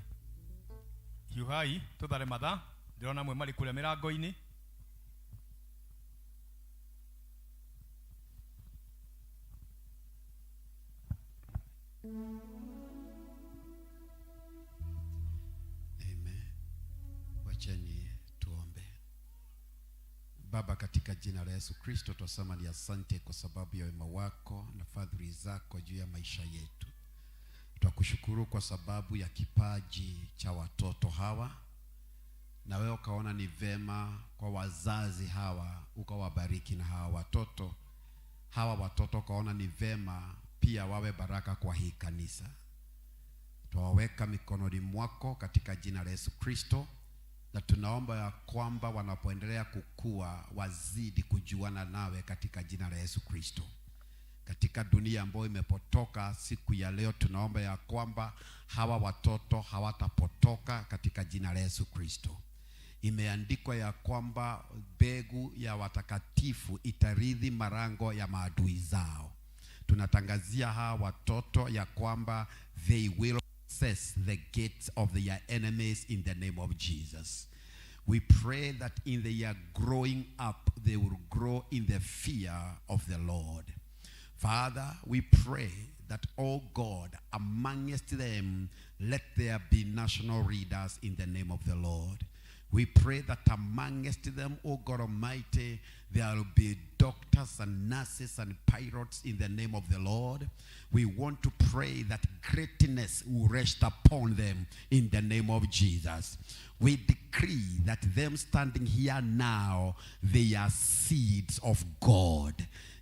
Yuhai tuthare matha ndirona mwe mari kuria mirango-ini. Amen. Wacheni tuombe. Baba, katika jina la Yesu Kristo twasema ni asante kwa sababu ya wema wako na fadhili zako juu ya maisha yetu. Twakushukuru kwa sababu ya kipaji cha watoto hawa, na wewe ukaona ni vema kwa wazazi hawa ukawabariki na hawa watoto ukaona ni vema pia wawe baraka kwa hii kanisa. Twaweka mikononi mwako katika jina la Yesu Kristo, na tunaomba ya kwamba wanapoendelea kukua wazidi kujuana nawe katika jina la Yesu Kristo. Katika dunia ambayo imepotoka siku ya leo, tunaomba ya kwamba hawa watoto hawatapotoka katika jina la Yesu Kristo. Imeandikwa ya kwamba mbegu ya watakatifu itarithi marango ya maadui zao. Tunatangazia hawa watoto ya kwamba they will access the gates of their enemies in the name of Jesus. We pray that in their growing up they will grow in the fear of the Lord. Father, we pray that, oh God, amongst them, let there be national readers in the name of the Lord. We pray that amongst them, oh God Almighty, there will be doctors and nurses and pilots in the name of the Lord. We want to pray that greatness will rest upon them in the name of Jesus. We decree that them standing here now, they are seeds of God.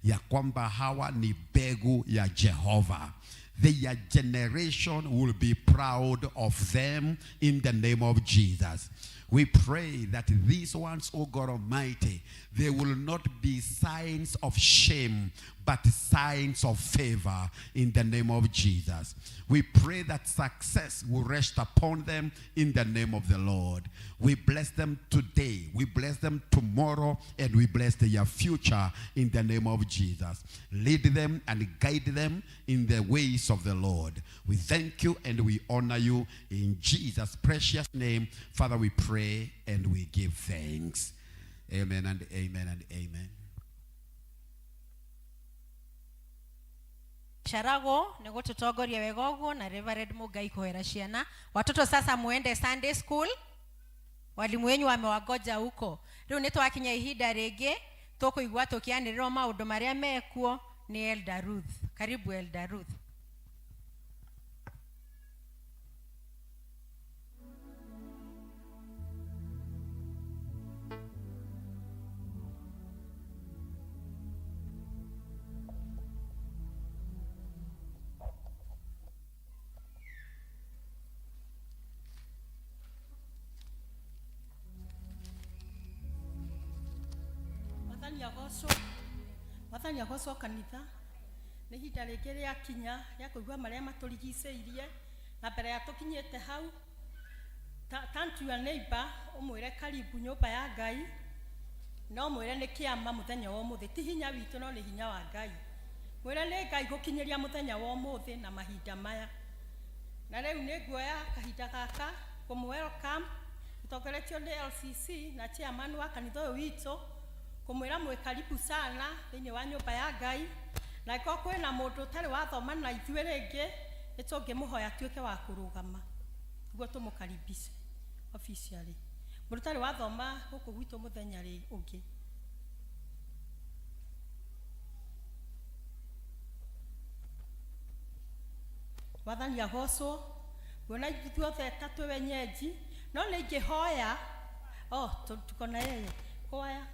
Ya kwamba hawa ni mbegu ya Jehova. Their generation will be proud of them in the name of Jesus. We pray that these ones, oh God Almighty, they will not be signs of shame, but signs of favor in the name of Jesus. We pray that success will rest upon them in the name of the Lord. We bless them today, we bless them tomorrow, and we bless their future in the name of Jesus. Lead them and guide them in the ways of the Lord. We thank you and we honor you in Jesus' precious name. Father, we pray and we give thanks. Amen and amen and amen. Sharago nego tutongoria wega uguo na Reverend Mugai kuhera ciana. Watoto sasa muende Sunday school. Walimu wenyu wamewagoja huko. Riu ni twakinya ihinda ringi tukuigua tukianirira maundu maria mekuo ni Elder Ruth. Karibu Elder Ruth. Wathani agoso kanitha nĩ hinda rĩngĩ rĩa kinya rĩa kũigua marĩa matũrigicĩirie, na mbere ya tũkinyĩte hau turn to your neighbor ũmwĩre karibu nyũmba ya Ngai, no mwĩre nĩ kĩama mũthenya wa ũmũthĩ, ti hinya witũ no nĩ hinya wa Ngai. Mwĩre nĩ Ngai gũkinyĩria mũthenya wa ũmũthĩ na mahinda maya. Na rĩu nĩ nguoya kahinda gaka kũmwelcome mũtongoretio nĩ LCC na chairman wa kanitha ũyũ witũ, kũmwĩra mwĩ karibu sana thĩinĩ wa nyũmba ya Ngai, na ko kwĩna mũndũ ũtarĩ wathoma na ithuĩ rĩngĩ nĩ tũngĩmũhoya tuĩke wa kũrũgama nĩguo tũmũkaribishe officially. Mũndũ ũtarĩ wathoma gũkũ gwitũ mũthenya ũngĩ. Wathani agocwo, kuona ithuothe tatũ wenyeji, no nĩ ingĩhoya, tuko na yeye, kwaya.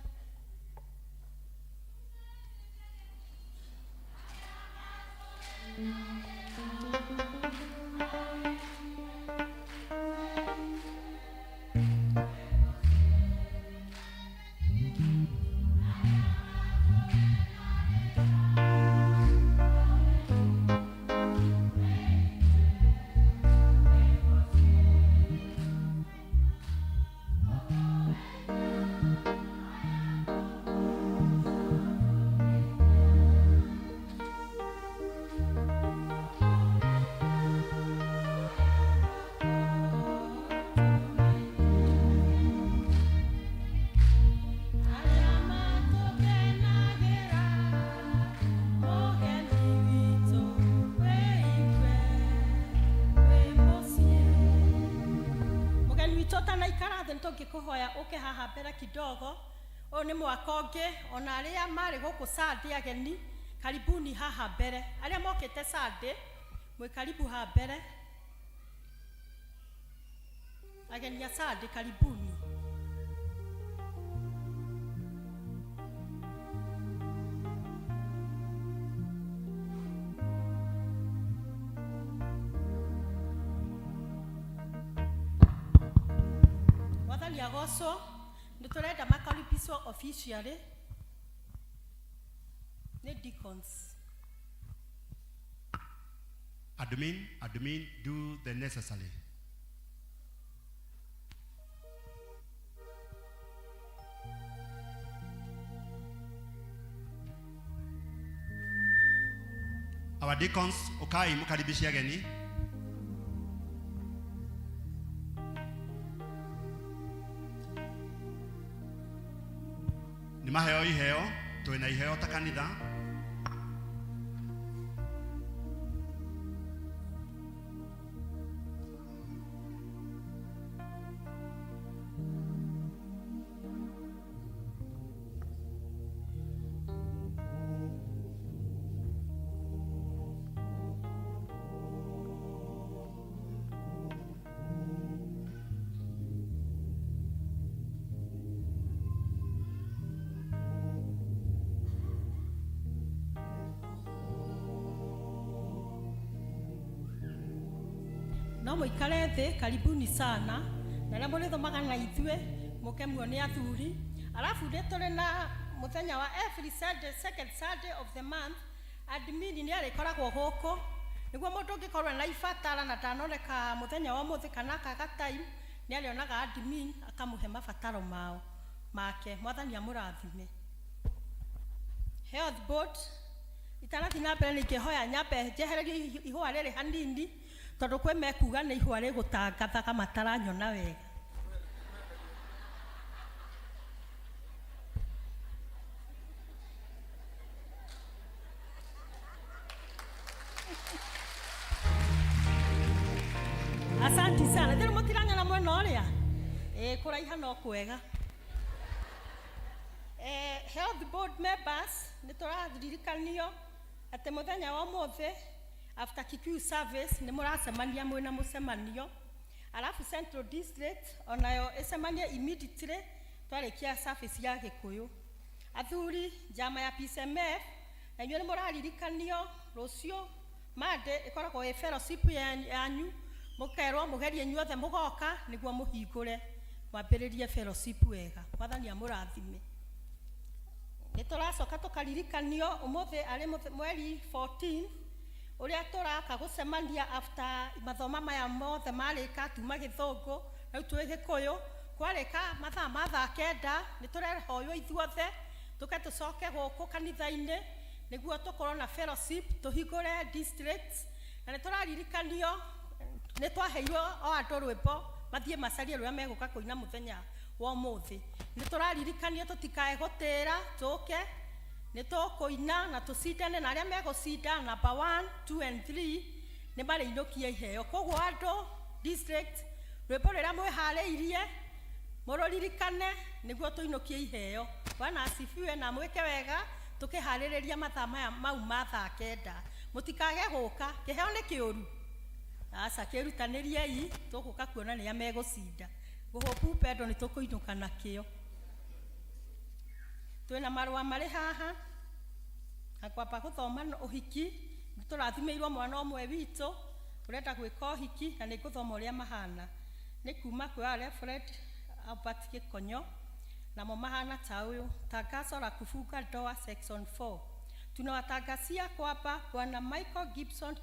Tũngĩkũhoya ũke haha mbere kidogo. Ũyũ nĩ mwaka ũngĩ, ona arĩa marĩ gũkũ Sunday ageni, karibuni haha mbere. Arĩa mokĩte Sunday, mwĩ karibu haha mbere. Ageni ya Sunday, karibuni. Agocwo nĩ tũrenda makaribishwo officially nĩ deacons. Admin, do the necessary. Our deacons, ukai mukaribishi ageni. Ni maheo iheo, tuena iheo ta kanitha. No mũikare thĩ, karibuni sana. Na rĩmwe mũrĩthomaga na ithuĩ, mũke muone athuri. Alafu nĩ tũrĩ na mũthenya wa every Sunday, second Sunday of the month, admin nĩ arĩkoragwo gũkũ. Nĩguo mũndũ ũngĩkorwo na ibatara na ndanoneka mũthenya wa ũmũthĩ kana kaga time, nĩ arĩonaga admin akamũhe mabataro mao make. Mwathani amũrathime. Health board, itanathi na mbere nĩ ingĩhoya nyambe njehererie ihũa rĩrĩ hanini, tondũ kwĩ mekuga nĩ ihũa rĩgũtangatha kama mataranyona wega. Asanti sana. Ndĩrĩ mũtiranyona mwena ũrĩa? Kũraiha no kwega. Health board members nĩ tũrathirikanio atĩ mũthenya wa ũmũthĩ after Kikuyu Service nĩ mũracemania mwĩna mũcemanio. Alafu Central District onayo ĩcemanie immediately twarĩkia service ya Gĩkũyũ. Athuri njama ya P.C.E.A na inyuĩ nĩ mũraririkanio rũciũ Monday ĩkoragwo ĩ fellowship yanyu, mũkerwo mũgerie inyuothe mũgoka nĩguo mũhingũre mwambĩrĩrie fellowship wega. Mwathani amũrathime. nituracoka tukaririkanio umuthi ari mweri 14 uria turaka gucemania after mathoma maya mothe marika tuma Githungu na twi Gikuyu kwarika mathaa kenda niturehoywo ithuothe tucoke guku kanitha-ini niguo tukorwo na fellowship tuhingure districts na nituraririkanio nitwaheirwo o andu rwimbo mathie macarie ruria meguka kuina muthenya wa muthi nituraririkanio tutikae gutira tuke nitukuina na tucindane na aria megucinda number 1 2 and 3 ni mariinokia iheo koguo andu district rwimbo ruria mwihariirie mururirikane niguo tuinokie iheo. Bwana asifiwe na mwike wega tukiharireria mathaa maya mau mathaa kenda mutikage guka kiheo ni kiuru asa kirutaniriei tuguka kuona ni amegucinda guhopu pendo ni tukuinuka nakio. Twina marua mari haha akwapa guthoma uhiki turathimirwo mwana omwe witu urenda gwika uhiki na ni guthoma uria mahana ni kuma kwa Reverend Albert Gikonyo na mahana ta uyu tangazo la kufunga ndoa section 4. Tunawatangazia kwamba Bwana Michael Gibson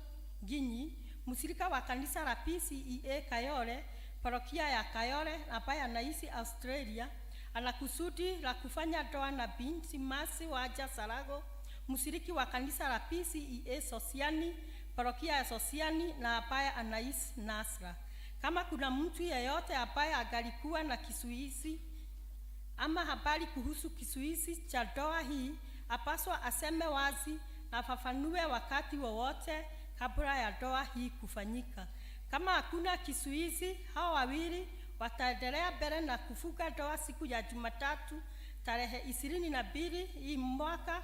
Ginyi, mshirika wa kanisa la P.C.E.A Kayole, parokia ya Kayole ambaye anaishi Australia, ana kusudi la kufanya ndoa na binti Masi Waja Sarago, mshiriki wa kanisa la P.C.E.A Sosiani, parokia ya Sosiani na ambaye anaishi Nasra. Kama kuna mtu yeyote ambaye angalikuwa na kisuizi ama habari kuhusu kisuizi cha ndoa hii, apaswa aseme wazi na afafanue wakati wowote kabla ya ndoa hii kufanyika. Kama hakuna kisuizi, hao wawili wataendelea mbele na kufunga ndoa siku ya Jumatatu tarehe 22 hii mwaka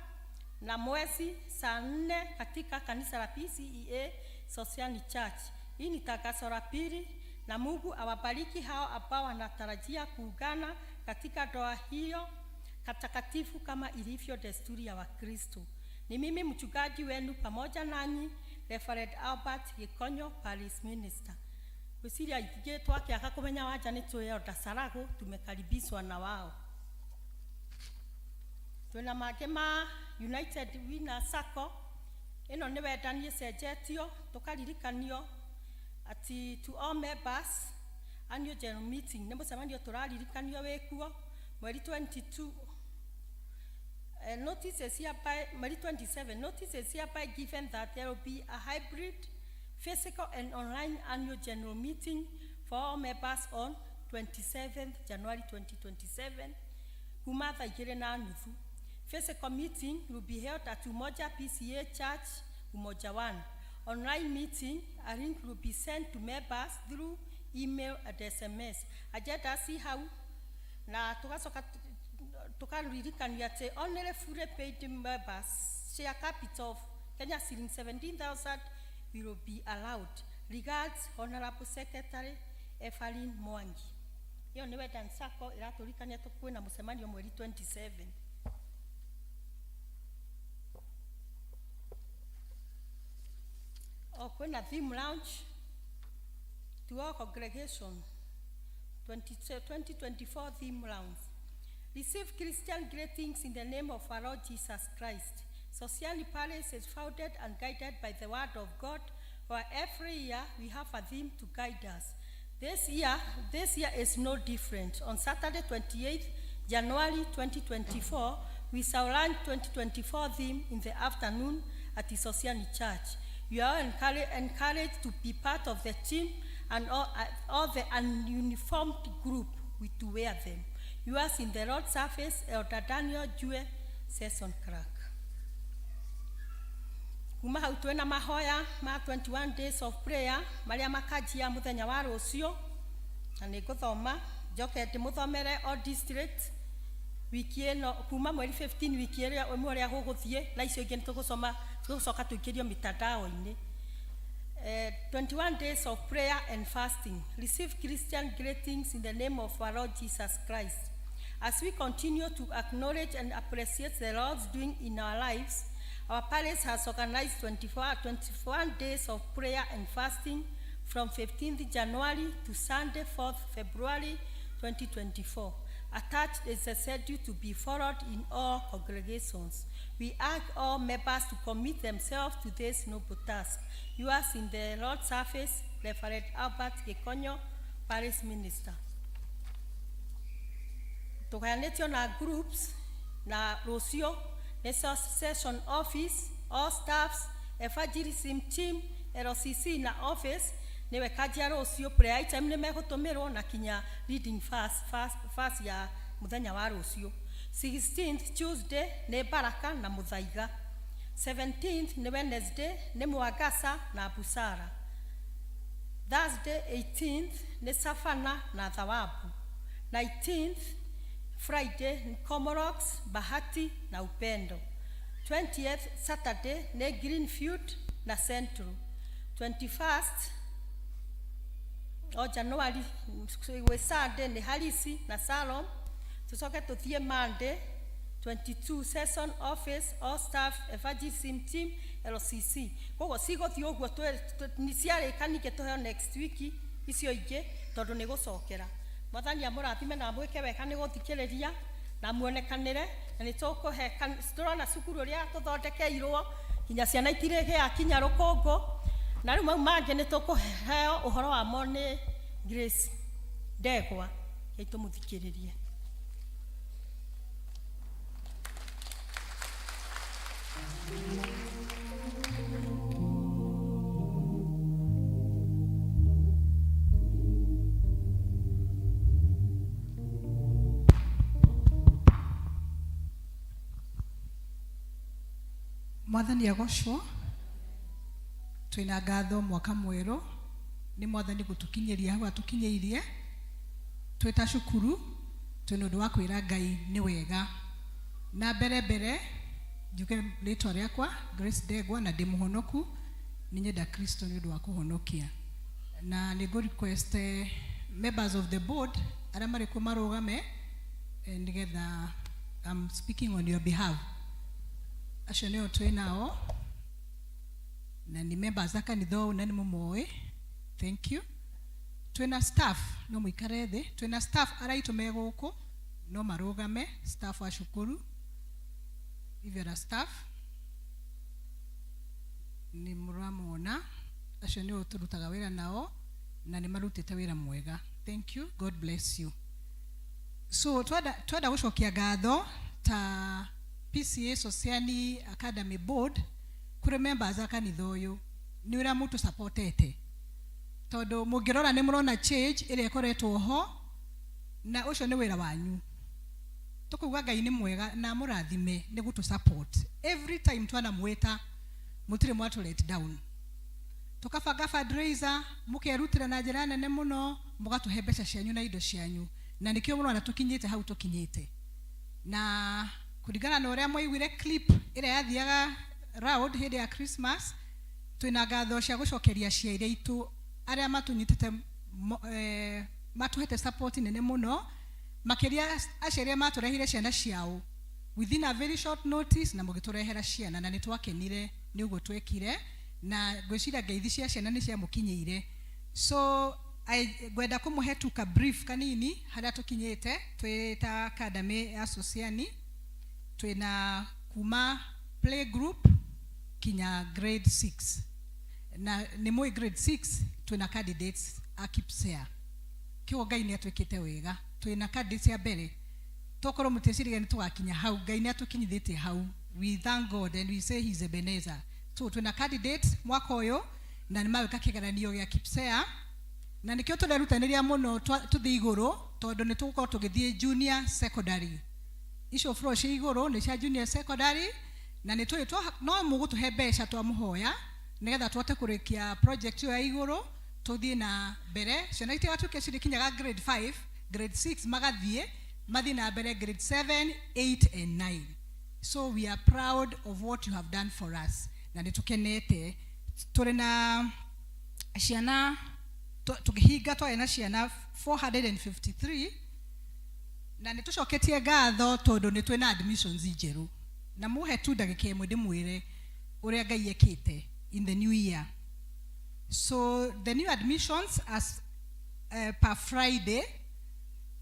na mwezi saa 4 katika kanisa la P.C.E.A Social Church. Hii ni tangazo la pili na Mungu awabariki hao ambao wanatarajia kuungana katika ndoa hiyo takatifu kama ilivyo desturi ya Wakristo. Ni mimi mchungaji wenu pamoja nanyi Reverend Albert Gikonyo Parish Minister. Wisiria itige twake akakumenya waja ni tuyo dasarago tumekaribishwa na wao. Tuna magema United Winner Sacco ino ni wendanie cenjetio tukaririkanio ati to all members annual general meeting ni mucemanio turaririkanio wekuo mweri 22 notices hereby mweri 27 notices hereby given that there will be a hybrid physical and online annual general meeting for all members on 27th January 2027 kuma thaa 2:30. Physical meeting will be held at Umoja P.C.E.A Church Umoja 1. Online meeting, a link will be sent to members through email and SMS. Agenda see how na tukaririkania te only fully paid members share capital of Kenya shillings 17,000 will be allowed. Regards Honorable Secretary Evelyn Mwangi. Hiyo ni weda nsako iraturikania tukuwe na musemanio mweri 27. Kwena theme launch to our congregation 2024 theme launch. Receive Christian greetings in the name of our Lord Jesus Christ. Socially Palace is founded and guided by the word of God, where every year we have a theme to guide us. This year is no different. On Saturday 28th January 2024, we shall launch 2024 theme in the afternoon at the Society Church. You are encouraged to be part of the team and all the ununiformed group to wear them. Yours in the Lord service, Elder Daniel Jue, Session Crack. Kuma hau twena mahoya ma 21 days of prayer, maria makajia muthenya wa rucio, na niguthoma, njoke ndimuthomere all district. Wiki eno kuma mweri 15 wiki ria umwe ria guguthie na icio ingi nitugucoma tugucoka tuikirio mitandao-ini. 21 days of prayer and fasting. Receive Christian greetings in the name of our Lord Jesus Christ. As we continue to acknowledge and appreciate the Lord's doing in our lives, our parish has organized 21 days of prayer and fasting from 15th January to Sunday 4th February 2024. attached is a schedule to be followed in all congregations. We urge all members to commit themselves to this noble task. Yours in the Lord's service, Reverend Albert Gikonyo, Parish Minister. Tugayanĩtio na groups na rũciũ nĩ session office, all staffs, evangelism team, LCC na office niwe kajia rũciũ prayer item nĩ megũtũmĩrwo na kinya reading fast ya mũthenya wa rũciũ. 16th Tuesday nĩ baraka na mũthaiga. 17th nĩ Wednesday nĩ mwangasa na busara. Thursday 18th nĩ safana na thawabu. 19th Friday ni Comorox, Bahati na Upendo. 20th Saturday ni Greenfield na Central. 21st January we Sunday ni Halisi na Salom. Tusoke tuthie Monday 22 session office, all staff, evangelism team, LCC. Kogo sigo thioguo ni ciarĩkanĩke tuheo next week icio ingĩ tondu nĩ gũcokera. Mwathani amũrathime na mwĩke wega nĩ gũthikĩrĩria na muonekanĩre na nĩ tũkũhe turona cukuru ũrĩa tũthondekeirwo kinya ciana itirĩgĩa kinya rũkũngũ na rĩu mau mangĩ nĩ tũkũheo ũhoro wamo nĩ Grace Ndegwa tũmũthikĩrĩrie. Mwathani agocwo twina ngatho mwaka mwerũ nĩ Mwathani gũtũkinyĩria hau atukinyĩirie twĩta cukuru twĩna ũndũ wa kwĩra Ngai nĩ wega na mbere njuke rĩtwa rĩakwa Grace Ndegwa na ndĩ mũhonoku nĩ nyenda Kristo nĩ ũndũ wa kũhonokia na nĩ go request members of the board arĩa marĩ kuo marũgame nĩgetha I'm speaking on your behalf. Acio nĩo twĩ nao na nĩ members a kanitha ũũ na nĩ mũmoĩ. Thank you. Twĩna staff no mũikare thĩ. Twĩna staff araitũ me gũkũ no marũgame, staff wa cukuru. Ivera staff nĩ mũramona. Acio nĩo tũrutaga wĩra nao na nĩ marutĩte wĩra mwega. Thank you. God bless you. So twenda gũcokia ngatho ta P.C.E.A Sociani Academy Board kuri members a kanitha ũyũ nĩ ũrĩa mũtũ supportete tondũ mũngĩrora nĩ mũrona change ĩrĩa ĩkoretwo ho na ũcio nĩ wĩra wanyu. Tũkuuga Ngai nĩ mwega na mũrathime nĩ gũtũ support every time twanamwĩta mũtirĩ mwatũ let down. Tukabanga fundraiser mũkerutĩra na njĩra nene mũno mũgatũhe mbeca cianyu na indo cianyu na nĩkĩo mũrona tũkinyĩte hau tũkinyĩte na kuringana na ũrĩa mwaiguire clip ĩrĩa yathiaga round hĩndĩ ya Christmas twĩna ngatho cia gũcokeria ciaire itũ arĩa matũnyitĩte matũhete support nene mũno makĩria aciari matũrehire ciana ciao within a very short notice na mũgĩtũrehera ciana na nĩ twakenire nĩ ũguo twekire na ngwĩciria ngeithi cia ciana nĩ ciamũkinyĩire. So ngwenda kũmũhe tu ka brief kanini harĩa tũkinyĩte twĩta academy ya Sociani twina kuma play group kinya grade 6 na nĩ mũi grade 6 twina candidates a P.C.E.A kĩo Ngai nĩ atwĩkĩte wega twina candidates ya mbere tokorwo mũteciriga nĩ tũgakinya hau Ngai nĩ atũkinyithĩtie hau. We thank God and we say he's Ebenezer. So twina candidates mwaka ũyũ na nĩ mawĩka kĩgeranio gĩa P.C.E.A na nĩkĩo tũrerutanĩria mũno tũthiĩ igũrũ tondũ nĩ tũgũkorwo tũgĩthiĩ junior secondary. Icio floor cia igũrũ nĩ cia junior secondary na nĩ twĩtwo no mũgũtũhe mbeca twamũhoya nĩgetha tũhote kũrĩkia project ĩyo ya igũrũ tũthiĩ na mbere. Ciana itigatuĩke cirĩkinyaga grade 5 grade 6 mathiĩ na mbere grade 7 8 and 9. So we are proud of what you have done for us na nĩ tũkenete. Tũrĩ na ciana tũkĩhinga twarĩ na ciana 453 na nĩ tũcoketie ngatho tondũ nĩ twĩna admissions njerũ na mũhe tu ndagĩka ĩmwe ndĩmwĩre ũrĩa Ngai ekĩte in the new year. So the new admissions as per Friday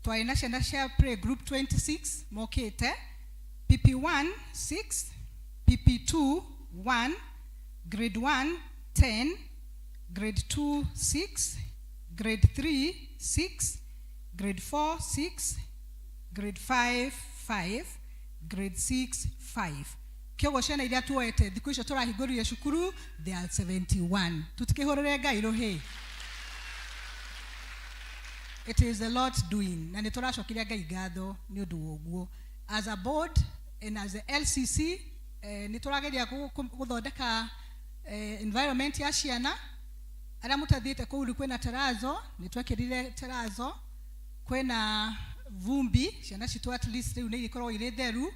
twaina ciana cia play group 26 mokite. PP1 6, PP2 1, grade 1 10, grade 2 6, grade 3 6, grade 4 6, grade 5 5, grade 6 5. Kyogo ciana iria tuoete thiku icio turahingũrire cukuru, they are 71. Tutikihorere Ngai rohe. It is the Lord's doing. Na nituracokiria Ngai ngatho ni undu woguo. As a board and as a LCC, niturageria guthondeka environment ya ciana. Ara mutathiite kuu kwina terazo, nitwekirire terazo. Kwina vumbi, ciana citu at least riu ni ikorwo ire theru.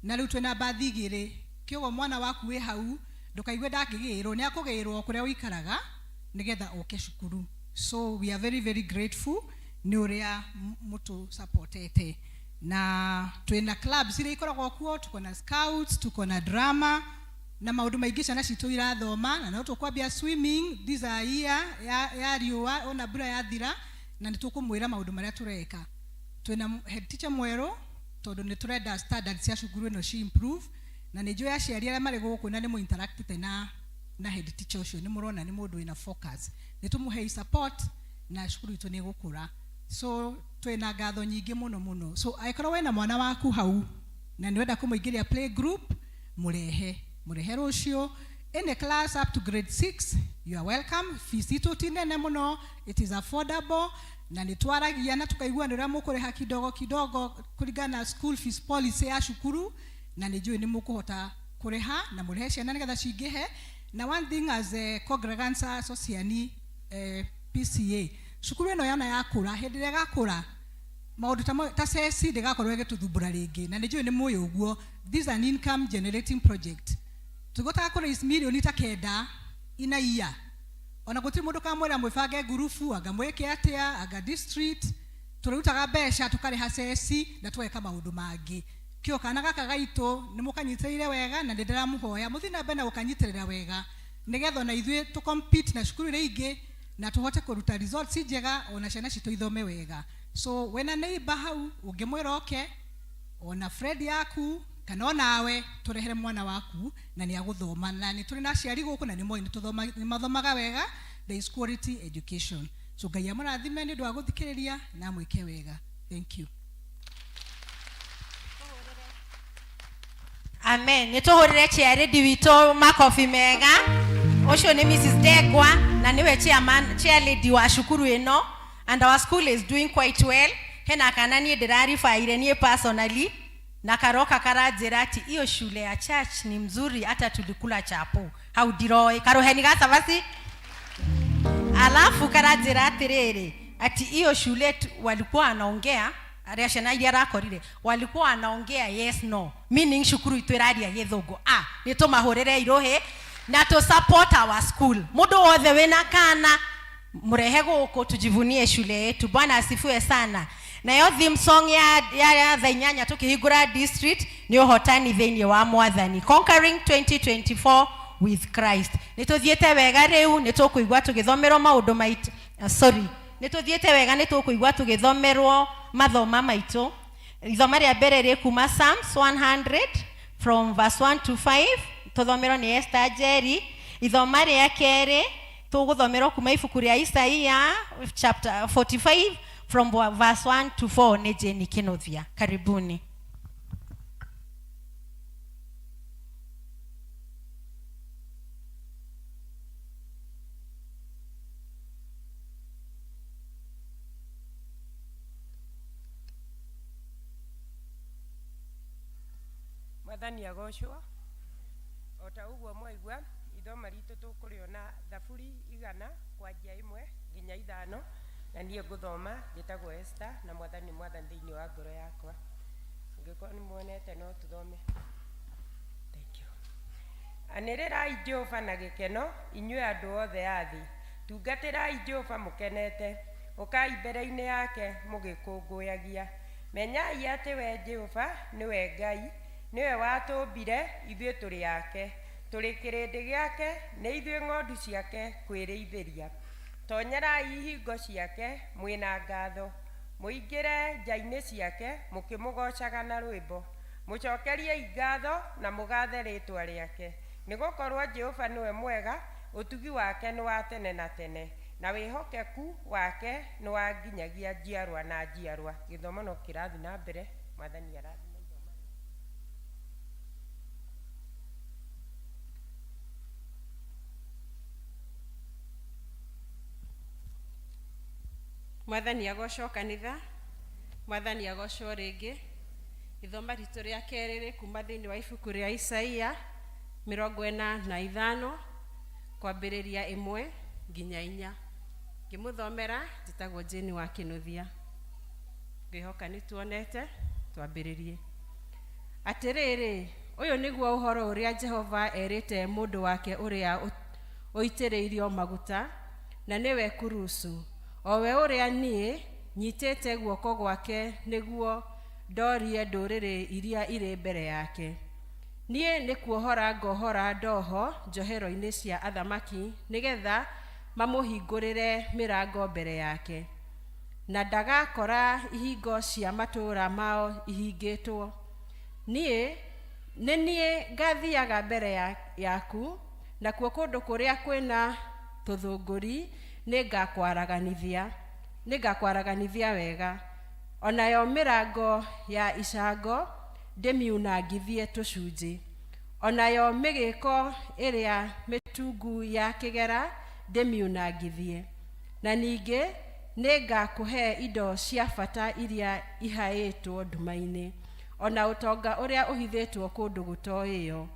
Na riu twina bathi igiri. Kyogo mwana waku we hau, ndukaigue ndakigirwo, ni akugirwo kuria wikaraga nigetha oke cukuru. So we are very very grateful ni uria mutu supportete. Na twina clubs ile ikoragwo kuo, tuko na scouts, tuko na drama na maundu maingi ciana citu irathoma, na no tukwambia swimming these are year ya riua ona bura ya thira, na nitukumwira maundu maria tureka. Twina head teacher mwero tondu ni turenda standards cia cukuru ino ci improve, na ni njui aciari aria mari guku na ni mu interact na head teacher ucio ni murona ni mundu ina focus, ni tumuhe support na cukuru itu ni gukura. So twina ngatho nyingi muno. So aikoro wena mwana waku hau na ni wenda kumuingiria play group, murehe rucio in a class up to grade 6, you are welcome. Fees itu tinene muno, it is affordable, na nitwaragia na tukaigua ndira mukureha kidogo kuringana school fees policy ya cukuru, na nijui ni mukuhota kureha na murehe ciana nigetha cingihe. Na one thing as a Congregational Society P.C.E.A, cukuru ino yana yakura, hindi ria gakura maundu ta sesi ndigakorwo igituthumbura ringi, na nijui ni muyo uguo. This is an income generating project. Tugotaka kura is million ita kenda ina iya. Ona gutiri mundu kamwira mwibange gurufu aga mweke atia aga district turutaga besha tukareha sesi na tweka maundu mangi. Kyo kana gaka gaito ni mukanyitire wega, na ndira muhoya muthina bena ukanyitirira wega nigetha na ithuĩ to compete na cukuru ringi na tuhote kuruta results njega ona ciana citu ithome wega. So wena neighbor hau ungimwira oke ona friend yaku kana nawe turehere mwana waku na ni aguthoma, na ni turi na aciari guku na ni moi nituthoma ni mathomaga wega. There is quality education. So Ngai amurathime ni ndu aguthikiriria na mwike wega. Thank you. Amen. Nituhurire chiaredi wito makofi mega. Osho ni Mrs. Degwa na niwe chairlady wa shukuru ino, and our school is doing quite well. Hena kana ni dirari faire ni personally na karoka karajira ati hiyo shule ya church ni mzuri, hata tulikula chapo how diroi karoheni gasa basi. Alafu karajira atirere ati hiyo shule walikuwa wanaongea ariashana iria rakorire, walikuwa wanaongea yes no, meaning shukuru itwiraria githugu nitumahurire irohe na to support our school. Mundu wothe wena kana murehe guku tujivunie shule yetu. Bwana asifiwe sana. Na yo theme song ya thainyanya tukihigura district ni uhotani theni wa mwathani, conquering 2024 with Christ. Nituthiete wega riu nitukuigwa tugithomerwo maundu maitu nituthiete wega nitukuigwa tugithomerwo mathoma maitu. Ithoma ria mbere ri kuma Psalms 100 from verse 1 to 5 tuthomerwo ni Esther Jerry. Ithoma ria keri tuguthomerwo kuma ibuku ria Isaiah chapter 45 from verse 1 to 4 ni Jeni Kinothia. Karibuni. Mwathani agoshwa ota uguo mwaigua ithoma ritu tukuriona thaburi 100 kwanjia 1 nginya 5, na niĩ nguthoma njĩtagwo Esther na mwathani thĩinĩ wa ngoro yakwa. Ngĩkorwo nĩ muonete no tuthome. Thank you. Anĩrĩrai Jehova na gĩkeno, inyuĩ andũ othe a thĩ, tungatĩrai Jehova mũkenete, ũkai mbere-inĩ yake mũgĩkũngũyagia. Menyai atĩ we Jehova nĩwe Ngai, niwe watũmbire, ithuĩ tũrĩ yake, tũrĩ kĩrĩndĩ gĩake, nĩ ithuĩ ng'ondu ciake kwĩrĩithĩria. Tonyerai ihingo ciake mwĩna ngatho, muingire nja-inĩ ciake mũkĩmũgocaga na rwĩmbo, mũcokerie ngatho na mũgathe rĩtwa rĩake, nĩgũkorwo Jehova nĩwe mwega, ũtugi wake nĩ wa tene na tene, na wĩhokeku wake nĩ wa nginyagia njiarwa na njiarwa. Gĩthomo no kĩrathiĩ na mbere. Mwathani arathime ithomo. Mwathani agocwo kanitha, Mwathani agocwo rĩngĩ. Ithoma ritũ rĩa kerĩ kuma thĩinĩ wa ibuku rĩa P.C.E.A 45 kwambĩrĩria 1 nginya 4. Ngĩmũthomera njĩtagwo Jane wa Kĩnuthia. Ngĩhoka nĩ tuonete, twambĩrĩrie. Atĩrĩrĩ, ũyũ nĩguo ũhoro ũrĩa Jehova erĩte mũndũ wake ũrĩa ũitĩrĩirio maguta, na nĩwe Kurusu, o we ũrĩa niĩ nyitĩte guoko gwake nĩguo ndorie ndũrĩrĩ iria irĩ mbere yake. Niĩ nĩ kuohora ngohora ndoho njohero-inĩ cia athamaki, nĩgetha mamũhingũrĩre mĩrango mbere yake, na ndagakora ihingo cia matũũra mao ihingĩtwo. Nĩ niĩ ngathiaga mbere yaku, nakuo kũndũ kũrĩa kwĩna tũthũngũri nĩngakwaraganithia wega, onayo mĩrango ya icango ndĩmiunangithie tũcunjĩ, onayo mĩgĩko ĩrĩa mĩtungu ya kĩgera ndĩmiunangithie, na ningĩ nĩngakũhe indo cia bata iria ihaĩtwo nduma-inĩ, ona ũtonga ũrĩa ũhithĩtwo kũndũ gũtoĩyo,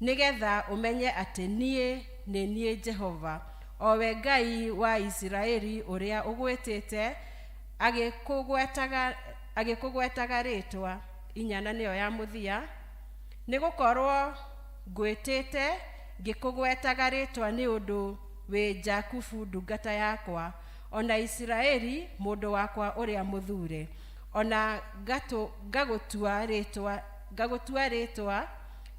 nĩgetha ũmenye atĩ niĩ nĩ niĩ Jehova, o we Ngai wa Isiraeli ũrĩa ũgwĩtĩte agĩkũgwetaga rĩtwa. 4 nĩyo ya mũthia. Nĩgũkorwo ngwĩtĩte ngĩkũgwetaga rĩtwa nĩ ũndũ wĩ Jakubu ndungata yakwa, ona Isiraeli mũndũ wakwa ũrĩa mũthure, ona ngagũtua rĩtwa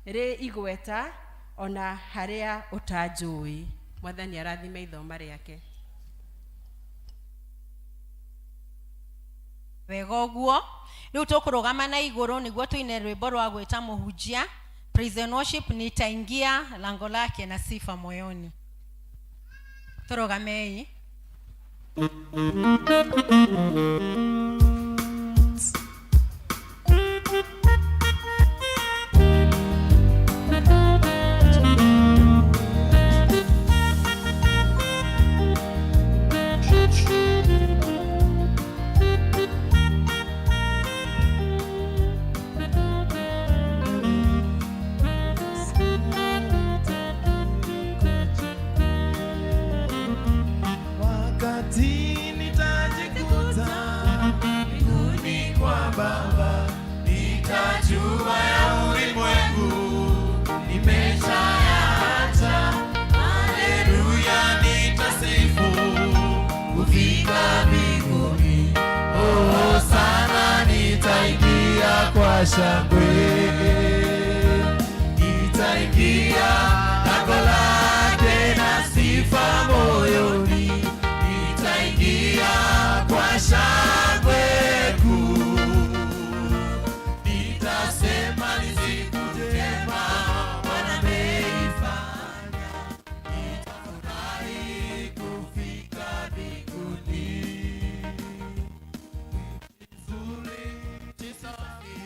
rĩ igweta ona harĩa ũtanjũĩ. Mwathani arathime ithoma rĩake. Wega ũguo, rĩu tũkũrũgama na igũrũ nĩguo tũine rwĩmbo rwa gwĩta mũhunjia. Praise and worship, nitaingia lango lake na sifa moyoni. Tũrũgamei. Shangwe itaingia lango lake na sifa moyoni, itaingia kwa shangwe kuu, nitasema ni siku njema Bwana ameifanya, nitafurahi kufika mbinguni. Nzuri tisafi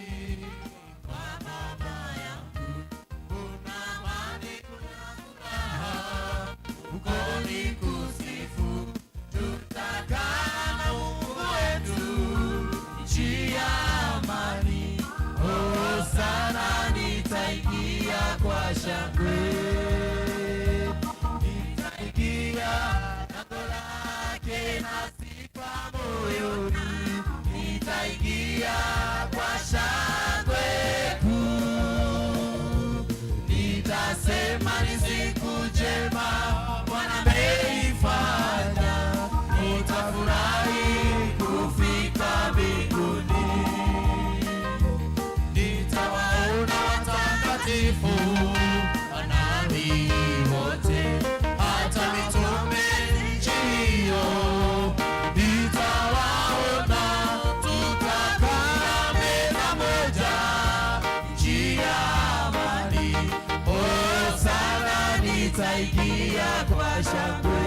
nitaingia kwa shangwe,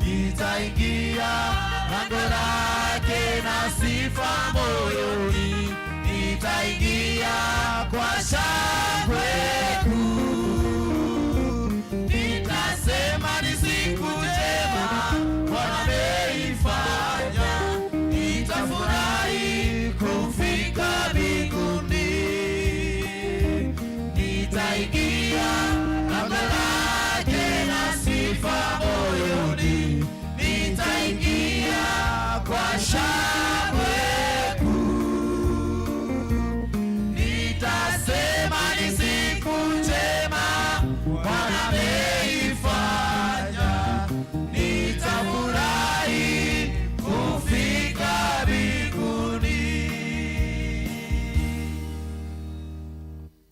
nitaingia lango lake na sifa moyoni, nitaingia kwa shangwe kuu, nitasema ni siku njema Bwana ameifanya, nitafurahi kufika mbinguni, nitaingia lango lake na sifa moyoni, nitaingia kwa shangwe kuu, nitasema ni siku njema Bwana ameifanya, nitafurahi kufika mbinguni.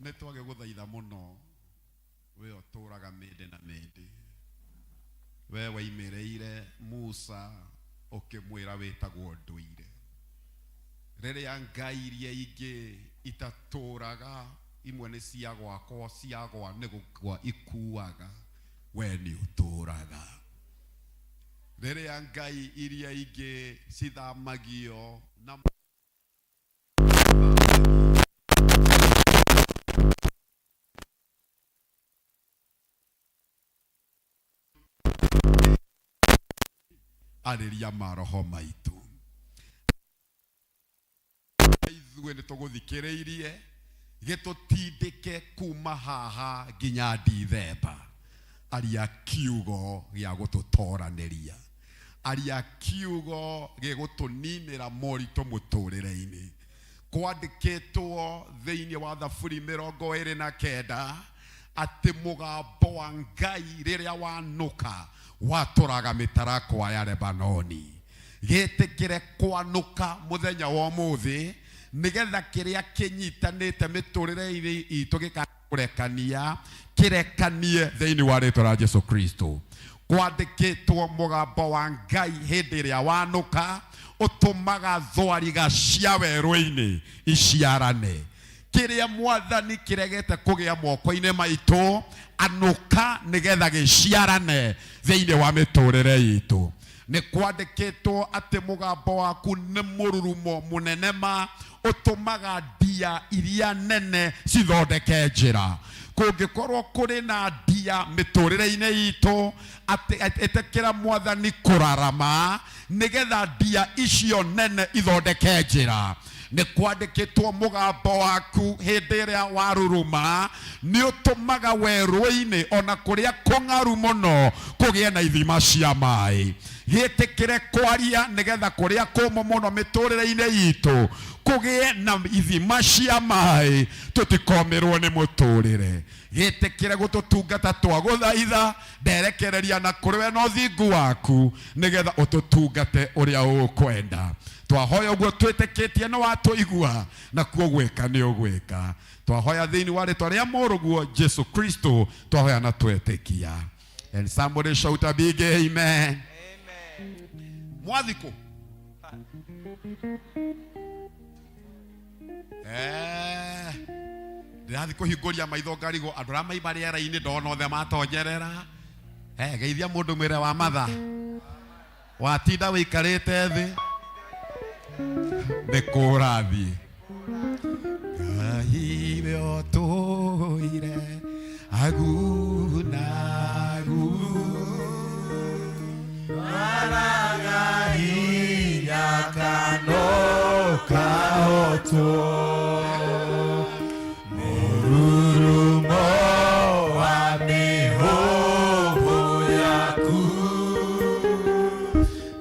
Nitwage guthaitha muno we oturaga mende na mende, we waimereire Musa ukimwira witagwo nduire, riria ngai iria ingi itaturaga, imwe ni cia gwakwa ciagwa ni gukua ikuaga, we ni uturaga. Riria ngai iria ingi cithamagio na ariria maroho maitu, ithuĩ nĩtũgũthikĩrĩirie gĩtũtindĩke kuma haha nginya Dithemba. Aria kiugo gĩa gũtũtoranĩria, aria kiugo gĩgũtũninĩra moritũ mũtũrĩre-inĩ. Kwandĩkĩtwo thĩinĩ wa Thaburi 29 atĩ mũgambo wa Ngai rĩrĩa wanũka watũraga mĩtarakwa ya Lebanoni. Gĩtĩkĩre kwanũka mũthenya wa ũmũthĩ nĩgetha kĩrĩa kĩnyitanĩte mĩtũrĩre-inĩ itũ gĩkakũrekania kĩrekanie thĩinĩ wa rĩĩtwa rĩa Jesu Kristo. Kwandĩkĩtwo mũgambo wa Ngai hĩndĩ ĩrĩa wanũka ũtũmaga thwariga cia werũ-inĩ iciarane. Kĩrĩa Mwathani kĩregete kũgĩa moko-inĩ maitũ anũka nĩgetha gĩciarane thĩinĩ wa mĩtũrĩre itũ. Nĩ kwandĩkĩtwo atĩ mũgambo waku nĩ mũrurumo mũnene ma ũtũmaga ndia iria nene cithondeke njĩra. Kũngĩkorwo kũrĩ na ndia mĩtũrĩre-inĩ itũ, ĩtĩkĩra Mwathani kũrarama nĩgetha ndia icio nene ithondeke njĩra. Nĩ kwandĩkĩtwo mũgambo waku hĩndĩ ĩrĩa waruruma nĩ ũtũmaga werũ-inĩ ona kũrĩa kũng'aru mũno kũgĩe na ithima cia maĩ. Gĩtĩkĩre kwaria nĩgetha kũrĩa kũmũ mũno mĩtũrĩre-inĩ itũ kũgĩe na ithima cia maĩ, tũtikomĩrwo nĩ mũtũrĩre. Gĩtĩkĩre gũtũtungata twagũthaitha, nderekereria na kũrĩ we na ũthingu waku nĩgetha ũtũtungate ũrĩa ũkwenda. Twahoya ũguo twĩtĩkĩtie nĩ watũigua na kuo gwĩka nĩ ũgwĩka. Twahoya thĩinĩ wa rĩĩtwa rĩa mũrũguo Jesu Kristo twahoya na twetĩkia. And somebody shout a big amen. Mwathiko ndĩrathiĩ kũhingũria maitho ngarigo andũ arĩa maima rĩera-inĩ ndona othe matonyerera. Geithia mũndũ mwĩre wa matha watinda wĩikarĩte thĩ nĩ kũrathiĩ. Ngai we otũire agunagu Maraga hinya kano kaoto mururumo wa mihoho yaku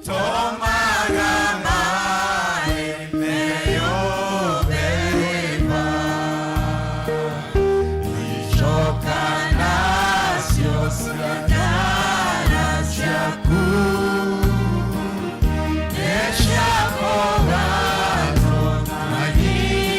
tomaga mai meyo beba ishoka nasio siana siaku Shakora, Nagi.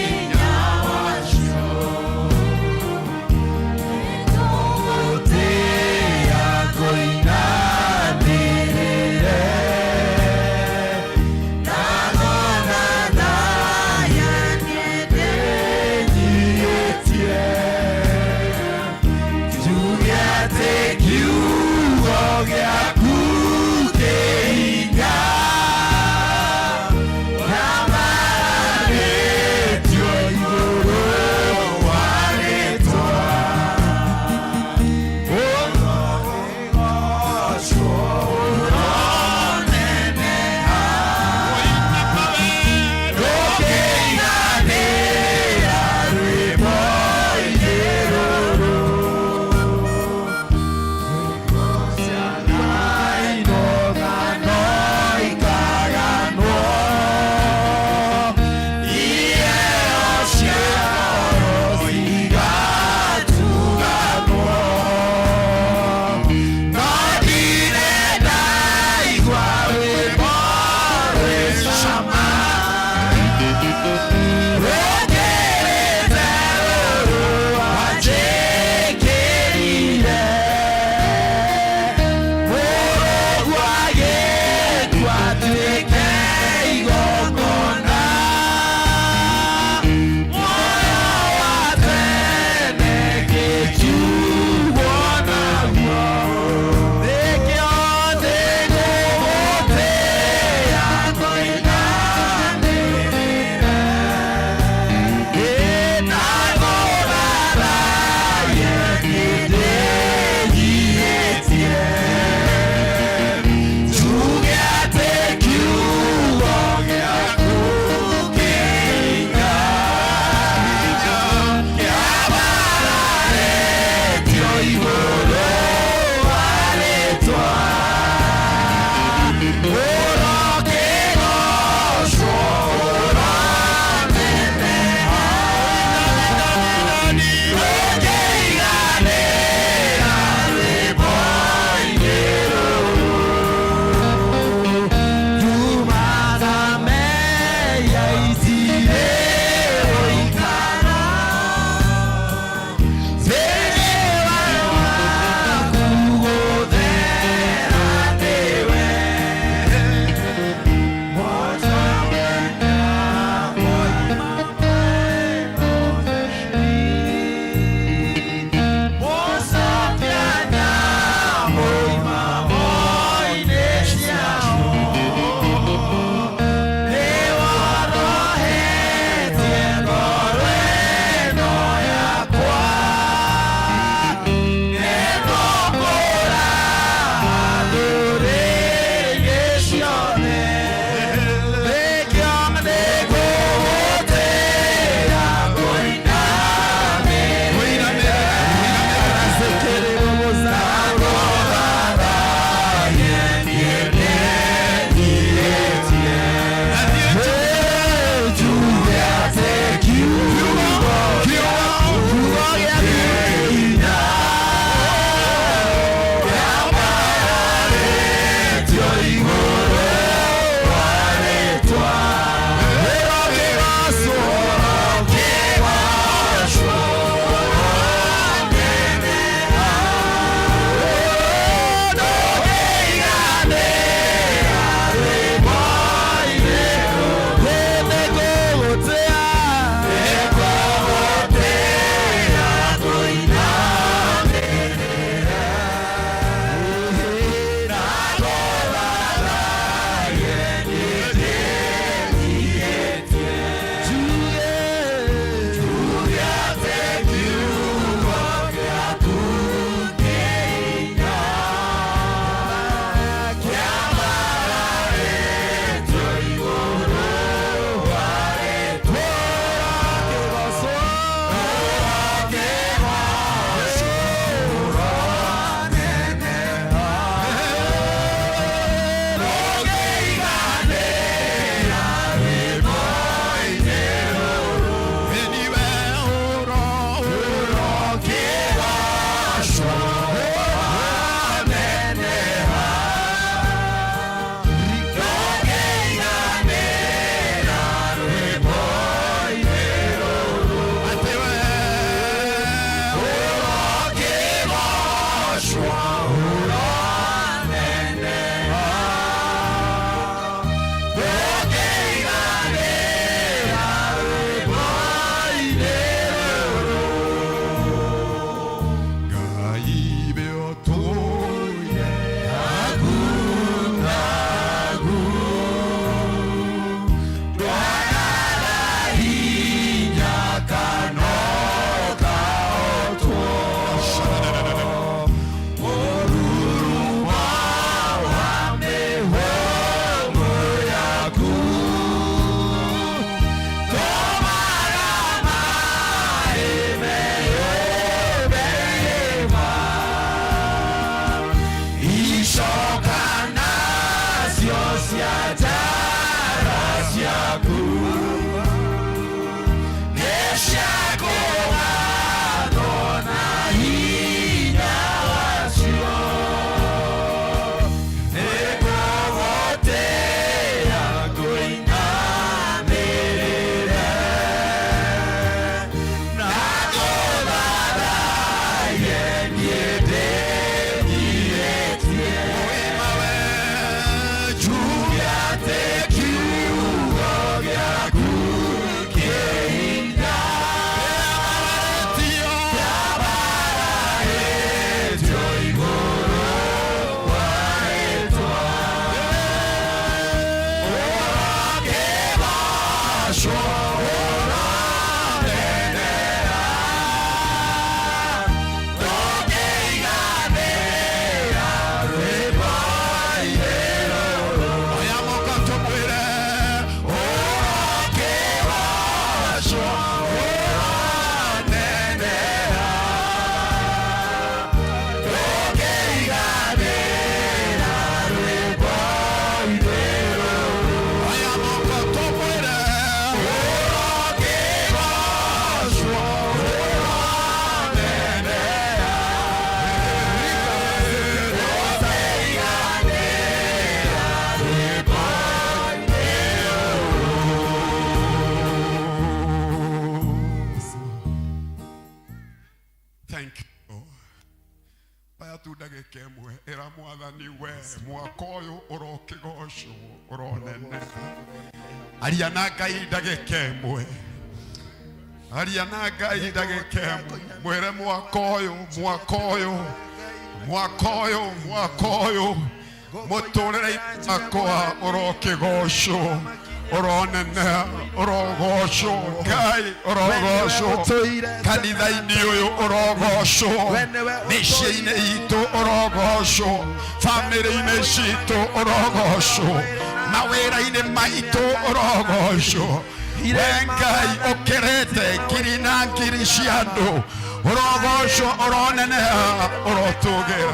Baya tu ndagĩka ĩmwe ĩra Mwathani we mwaka ũyũ ũrokĩgocwo ũronene. Aria na Ngai ndagĩka ĩmwe. Aria na Ngai ndagĩka ĩmwe. Mwĩre mwaka ũyũ mũtũrĩre akwa ũrokĩgocwo ũronene ũrogocwo Ngai ũrogocwo kanitha-inĩ ũyũ ũrogocwo mĩciĩ-inĩ itũ ũrogocwo bamĩrĩ-inĩ citũ ũrogocwo mawĩra-inĩ maitũ ũrogocwo we Ngai ũkĩrĩte ngiri na ngiri cia andũ ũrogocwo ũroneneha ũrotũgĩra.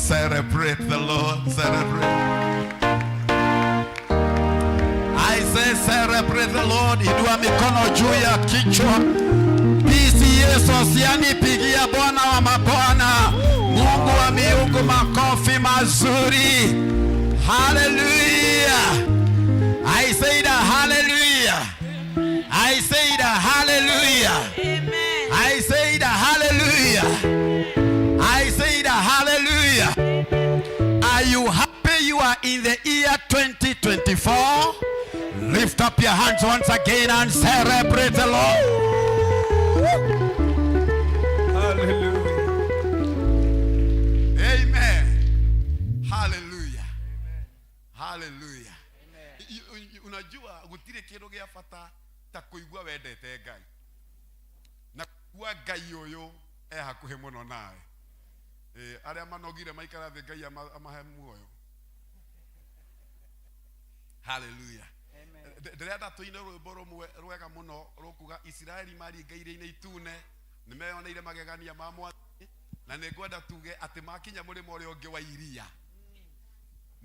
Celebrate the Lord, celebrate. I say celebrate the Lord. Inua mikono juu ya kichwa. P.C.E.A. Sosiani, pigia Bwana wa mabwana, Mungu wa miungu makofi mazuri. Hallelujah. I say that hallelujah. I say that hallelujah. Amen. I say that hallelujah. I say that hallelujah. Are you happy you are in the year 2024? Lift up your hands once again and celebrate the Lord. Hallelujah. Amen. Hallelujah. Hallelujah. Unajua gutire kindu gia bata ta kuigua wendete Ngai. Na kuwa Ngai uyu hakuhe muno nawe. Aria manogire maikara thĩ Ngai amahe muoyo. Hallelujah. Ndirenda tuine rwĩmbo rũmwe rwega mũno rũkuga Isiraeli mari Ngai-inĩ itune nimeyoneire magegania ma Mwathani na nĩngwenda tuge atĩ makinya mũrĩmo ũrĩa ũngĩ wa iria.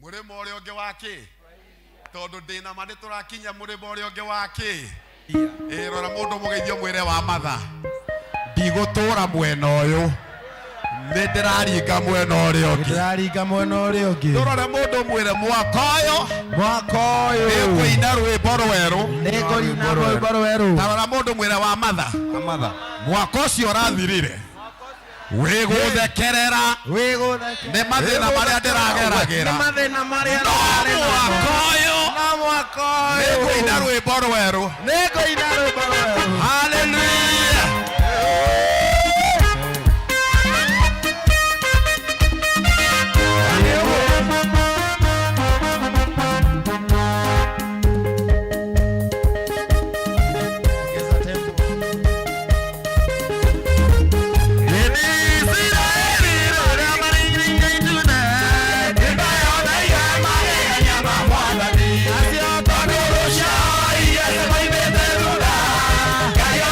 Mũrĩmo ũrĩa ũngĩ wa kĩ? Tondũ ndĩna ma nĩtũrakinya mũrĩmo ũrĩa ũngĩ wa kĩ? Rora mũndũ mũgeithio mwĩre wa matha. Ndigũtũra mwena ũyũ. Ndĩraringa mwena ũrĩa ũngĩ. Tũrore mũndũ mwĩre mwaka ũyũ nĩngũina rwĩmbo rwerũ. Tarora mũndũ mwĩre wa matha. Mwaka ũcio ũrathirire wĩgũthekerera nĩ mathĩna marĩa ndĩrageragĩra. No mwaka ũyũ nĩngũina rwĩmbo rwerũ. Hallelujah. Kaya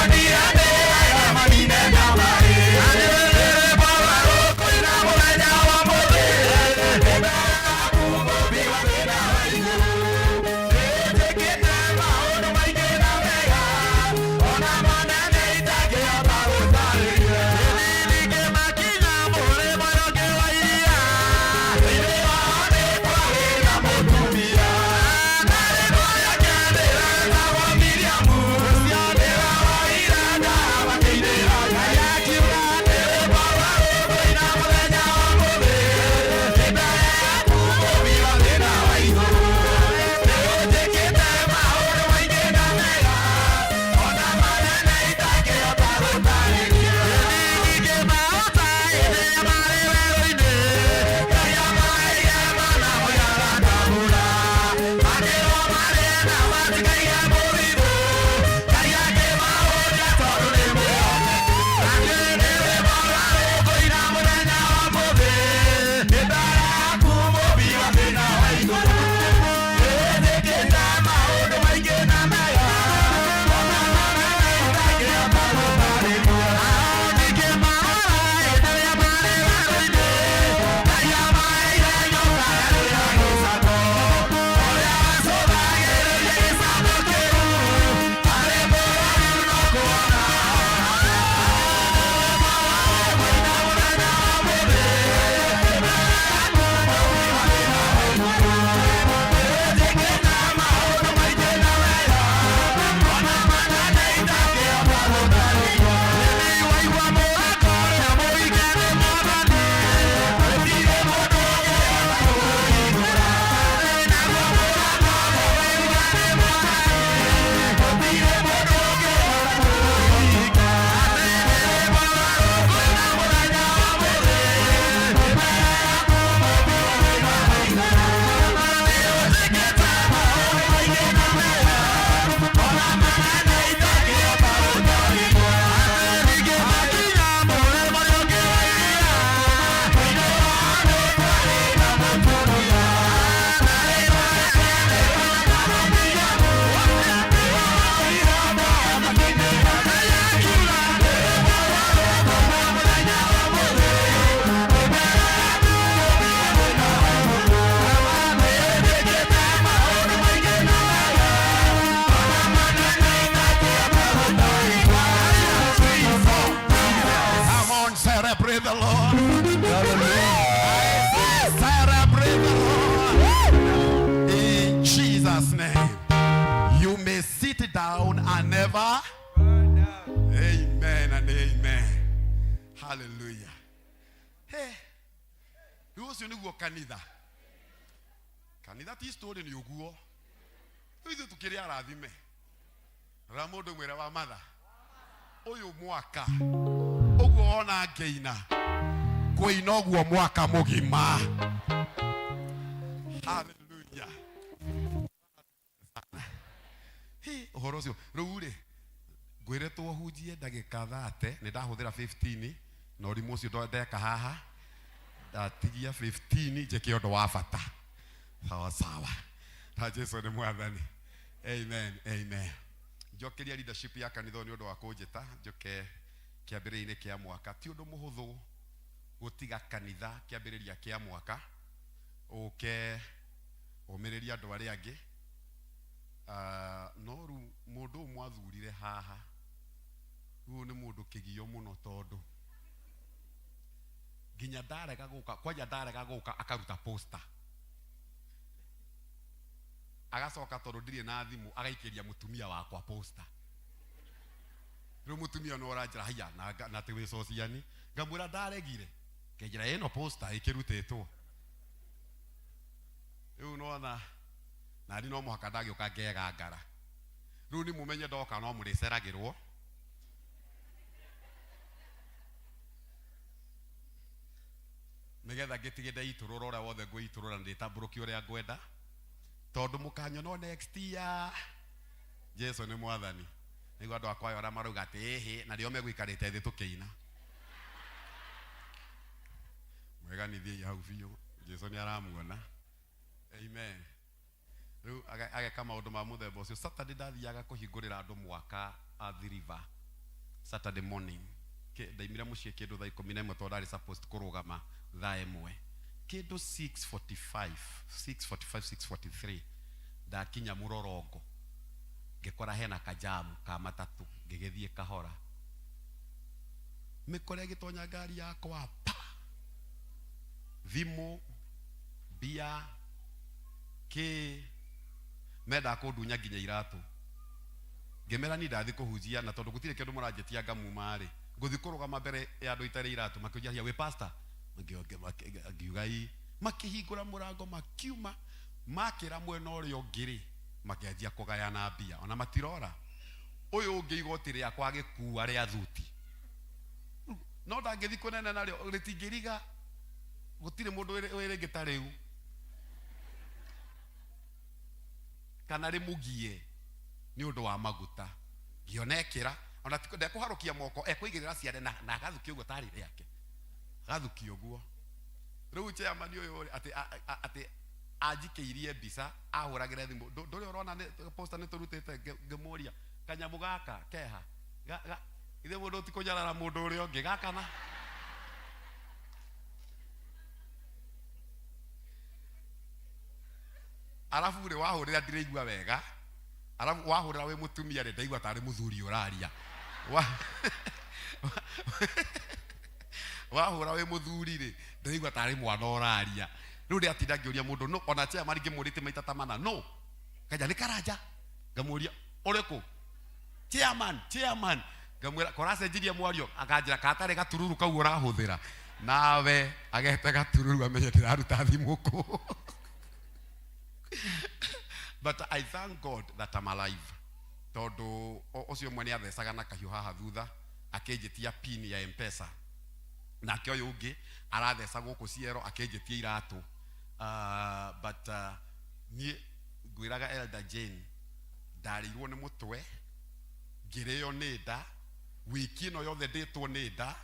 Hallelujah. Hey. Ucio niguo kanitha. Kanitha ti story ni uguo. Ithu tukiri arathime. Ra mundu mwira wa matha. Uyu mwaka. Uguo ona ngeina. Kuina uguo mwaka mugima. Hallelujah. Hey, uhoro ucio. Riu ri ngwire tuhunjie ndagika 30 ni ndahuthira 15 na urimu ucio ndeka haha. Ndatigia 15 njeke undu wa bata. Sawa sawa. Ta Jesu ni mwathani. Amen. Amen. Njokeria leadership ya kanitha ni undu wa kunjita njoke kiambiriria kia mwaka ti undu muhuthu gutiga kanitha kiambiriria kia mwaka uke umiriria andu aria angi no ru mundu mwathurire haha ru ni mundu kigio muno tondu ginya ndarega guka kwanja ndarega guka akaruta poster agacoka tondu ndiri na thimu agaikiria mutumia wakwa poster ru mutumia no ranjira haya na tiwe sociani ngamwira ndaregire kenjira ino poster ikirutetwo riu no na ndi no muhaka ndagioka ngega ngara riu ni mumenye ndoka no muriceragirwo nigetha ngitige ndaiturura uria wothe ngwiturura nditamburuki uria ngwenda tondu mukanyo no next year. Jesu ni mwathani. Niguo andu akwa ora maruga ati ehe na rio megwikarite thi tukiina mwega ni thie hau biu. Jesu ni aramuona. Amen. Riu ageka maundu ma muthemba ucio. Saturday ndathiaga kuhingurira andu mwaka at the river Saturday morning. Ndaimira mucie kindu thaa 11 tondu ndari supposed kurugama thaa 1 kindu 6:45 6:43 ndakinya Murorongo ngikora hena kajamu ka matatu ngigithie kahora mikore gitonya ngari yakwa pa thimu bia ke meda kundunya nginya iratu ngemera ni ndathi kuhujia na tondu gutire kindu muranjetia ngamu mari nguthi kurugama mbere ya andu itare iratu makijia we pastor ngiugai makihingura murango makiuma makira mwena urio ngiri makianjia kugayana mbia ona matirora uyu ungi igoti ria kwa gikuwa ria thuti no ndangithi kunene nario ritingiriga gutire mundu wiri gitariu kana rimugie ni undu wa maguta ngionekira ona tikode kuharukia moko ekuigirira ciare na agathuki uguo tari riake agathuki uguo riu chairman uyu ati ajikeirie mbisa ahuragira thimu nduri urona poster ni turutite ngemuria kanyamu gaka keha ithe mundu tikunyarara mundu uri ongi gakana arafu ri wahurira ndireigua wega arafu wahurira we mutumia ri ndaigua tari muthuri uraria wahura we muthuri ri ndaigua tari mwana uraria riu ri atinda ngioria mundu no ona cha mari ngimurite maita tamana no kaja ni karaja ngamuria ureku chairman ngamwira korase njiria mwario akanjira katare gatururu kau urahuthira nawe agete gatururu amenye ndiraruta thimu ku but I thank God that I'm alive tondu ucio mwene athecaga na kahiu haha thutha akenjitia pin ya M-Pesa na kyo yugi aratheca guku ciero akenjitia iratu but ni ngwiraga Elder Jane ndarirwo ni mutwe ngireyo ni nda wiki no yothe nditwo ni nda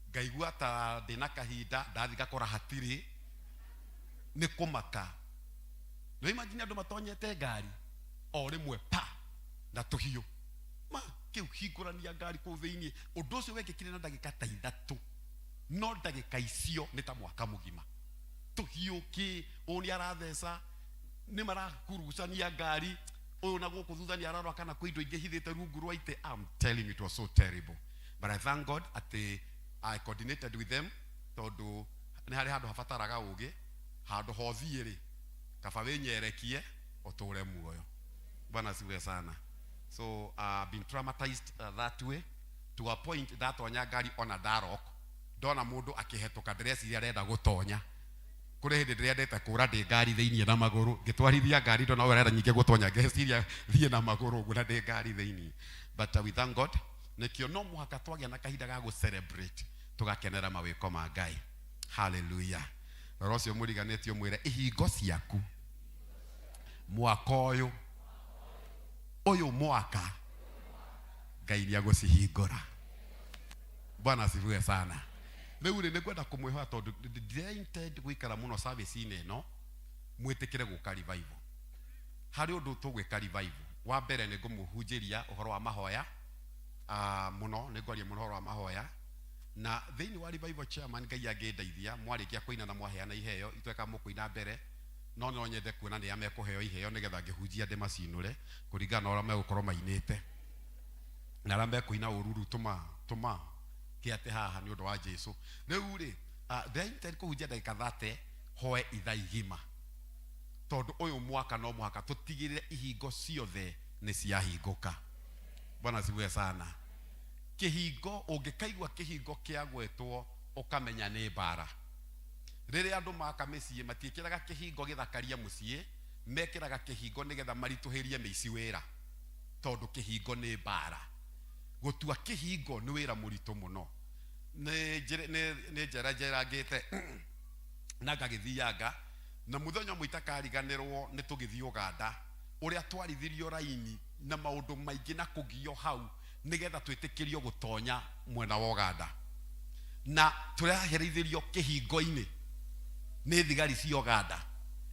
ngaigua ta ndina kahinda ndathiga kora hatiri ni kumaka no imagine andu matonyete ngari o rimwe pa na tuhiu ma kiu hingurania ngari ku thiini undu ucio wekikire na ndagika ta 3 no ndagika icio ni ta mwaka mugima tuhiu ki oni aratheca ni marakurucania ngari uyu na guku thutha ni ararwa kana kwi indo ingi hithite rungu rwa ite. I'm telling you, it was so terrible, but I thank God at I coordinated with them tondu ni hari handu hafataraga ugi handu hothiiri kaba wenyerekie oture muoyo. Bwana siwe sana. So I've been traumatized that way to a point ndatonya ngari ona darok ndona mundu akihetoka ndresi ya renda gutonya kuri hindi ndrendete kura ndi ngari thiini na maguru ngitwarithia ngari ndona urenda nyinge gutonya ngeciria thie na maguru ngura ndi ngari thiini. But we thank God nikio no muhaka twagia na kahinda ga gu celebrate tugakenera mawiko ma Ngai. Hallelujah. Rocio muriganetio mwire ihingo ciaku mwaka uyu mwaka Ngai ni agucihingura. Bwana asifiwe sana. Riu ri nikwenda kumwihoa tondu ndintend gwikara muno service ine no mwitikire guka revival. Hari undu tugwika revival. Wa mbere ni ngumuhunjiria uhoro wa mahoya muno ni ngwaria muno uhoro wa mahoya na thiini wa revival chairman Ngai angindeithia mwarikia kuina na mwaheana iheo itweka mukuina mbere no no nyende kuona ni amekuheo iheo nigetha ngihunjia ndi macinure kuringana na ora megukorwo mainite na rambe kuina ururu tuma kiate haha ni undu wa Jesu. Riu ri ndintend kuhunjia ndagika 30 hoe itha igima tondu uyu mwaka no mwaka tutigirire ihingo ciothe ni ciahinguka. Bwana asifiwe sana. Kihingo ungikaigwa kihingo kiagwetwo ukamenya ni bara. Riri andu maka micii matiikiraga kihingo githakaria mucii mekiraga kihingo nigetha marituhirie mici wira tondu kihingo ni bara. Gutua kihingo ni wira muritu muno. Ni njera ngite na ngagithianga na muthenya muitakariganirwo ni tugithii Uganda uria twarithirio raini na maundu maingi na kugio hau nigetha twitikirio gutonya mwena wa Uganda na turaherithirio kihingo-ini ni thigari cia Uganda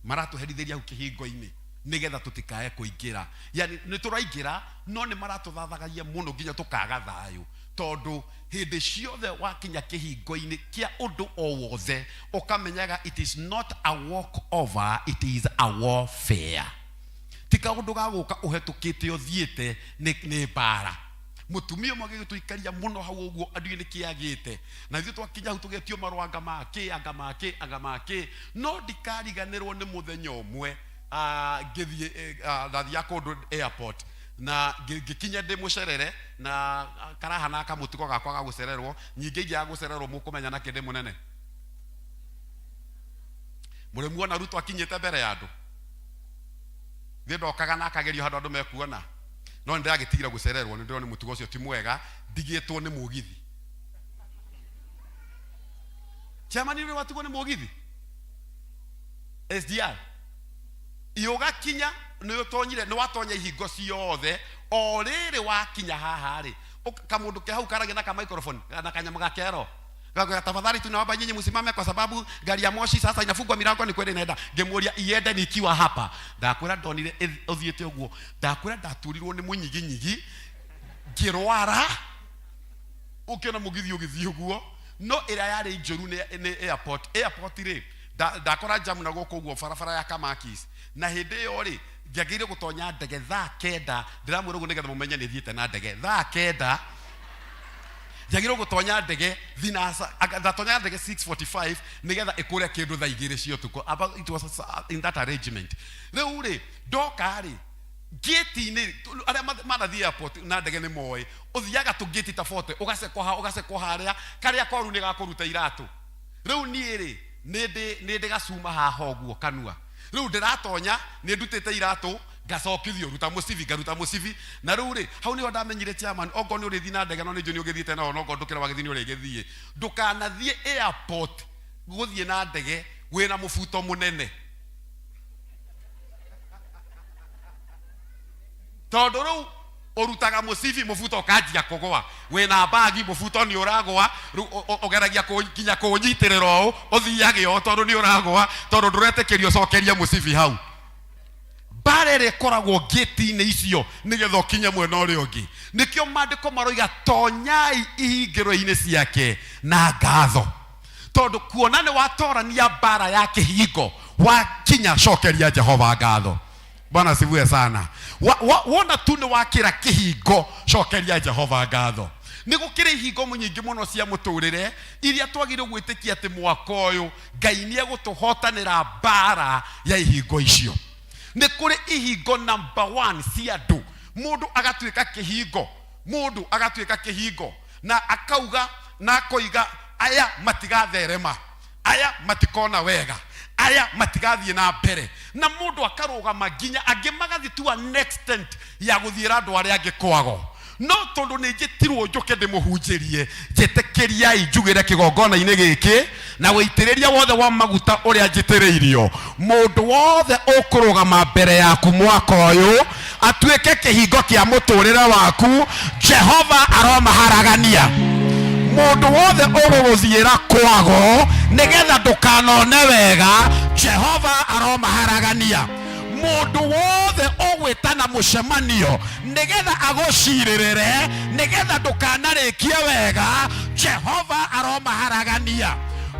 maratuherithiria hau kihingo-ini nigetha tutikae kuingira. Yani ni turaingira no ni maratuthathagagia muno nginya tukaga thayu tondu hindi ciothe wakinya kihingo-ini kia undu o wothe ukamenyaga it is not a walk over, it is a warfare. Tika undu ga guka uhetukite uthiite ni bara. Mutumia mwage tuikaria muno hau uguo andu ni kiagite na ithu twakinya hu tugetio marwanga make no ndikariganirwo ni muthenya umwe ngithie ndathia kundu airport na ngikinya ndi mucerere na karahana kamutiko gakwa ga gucererwo nyinge ingi ya gucererwo mukumenya na kindi munene muri muona ruto akinyete mbere ya andu ndokaga na akagerio handu andu mekuona no ndiragitigire gucererwo ndio ni mutugo ucio ti mwega ndigitwo ni mugithi chamani ni watugo ni mugithi SDR iyoga kinya ni utonyire ni watonya ihingo ciothe o riri wakinya haha ri kamundu ke hau karagia na ka microphone na kanyama gakero gaga tafadhali tunaomba nyinyi msimame kwa sababu gari ya moshi sasa inafungwa milango ni kwenda inaenda ngemuria iende nikiwa hapa ndakwira ndonire uthiete uguo ndakwira ndaturirwo ni munyiginyigi ngirwara ukiona mugithi ugithi uguo no ira yari njoru ni airport ri ndakora jam na goko uguo farafara ya Kamakis na hindi yo ri ngiagire gutonya ndege thaa 9 ndiramwira uguo nigetha mumenye ni thiete na ndege thaa 9 Jagiro gutonya ndege thinasa agatonya ndege 6:45 nigetha ikure kindu tha igire cio tuko it was in that arrangement. Riu ri ndoka ri gate ni aria manathi airport na ndege ni moe uthiaga tu gate ta 40 ugaceko haria karia koru ni gakuruta iratu. Riu ni ri ni gacuma haha uguo kanua. Riu ndiratonya ni ndutite iratu gacokithio ruta musivi na riu ri hau ni ndamenyire chairman ongo ni urithi na ndege no ni njoni ugithiite na ongo ndukira wagithini uri githie ndukanathie airport guthie na ndege wina mufuto munene tondu riu urutaga musivi mufuto kanjia kugwa wina bagi mufuto ni uragwa ogeragia kinya kunyitirira u uthiage o tondu ni uragwa tondu nduretekerio cokeria musivi hau barere koragwo gate-ini icio nigetha kinya mwena uri ungi nikio mandiko maroiga tonyai ihingiro-ini ciake na ngatho tondu kuona ni watorania bara ya kihingo wakinya cokeria Jehova ngatho. Bwana asifiwe sana. Wona tu ni wakira kihingo cokeria Jehova ngatho. Ni gukira ihingo munyingi muno cia muturire iria twagire gwitikia ati mwaka uyu Ngai ni egutuhotanira bara ya ihingo icio. Ni kuri ihingo number 1 cia andu mundu agatuika kihingo na akauga na koiga aya matigatherema, aya matikona wega, aya matigathie na mbere, na mundu akarugama nginya angi magathi to an extent ya guthira andu aria angi kwago. No tondu ni njitirwo njuke ndimuhunjirie, njitĩkĩriai njugire kigongona-inĩ gĩkĩ na wĩitĩrĩria wothe wa maguta ũrĩa njitĩrĩirio. Mũndũ wothe ũkũrũgama mbere yaku mwaka ũyũ atuĩke kĩhingo kĩa mũtũrĩre waku, Jehova aromaharagania. Mundu wothe ũgũgũthiĩra kwago nĩgetha ndũkanone wega, Jehova aromaharagania. Mundu wothe ũgwĩtana mũcemanio nĩgetha agũcirĩrĩre nĩgetha ndũkanarĩkie wega, Jehova aromaharagania.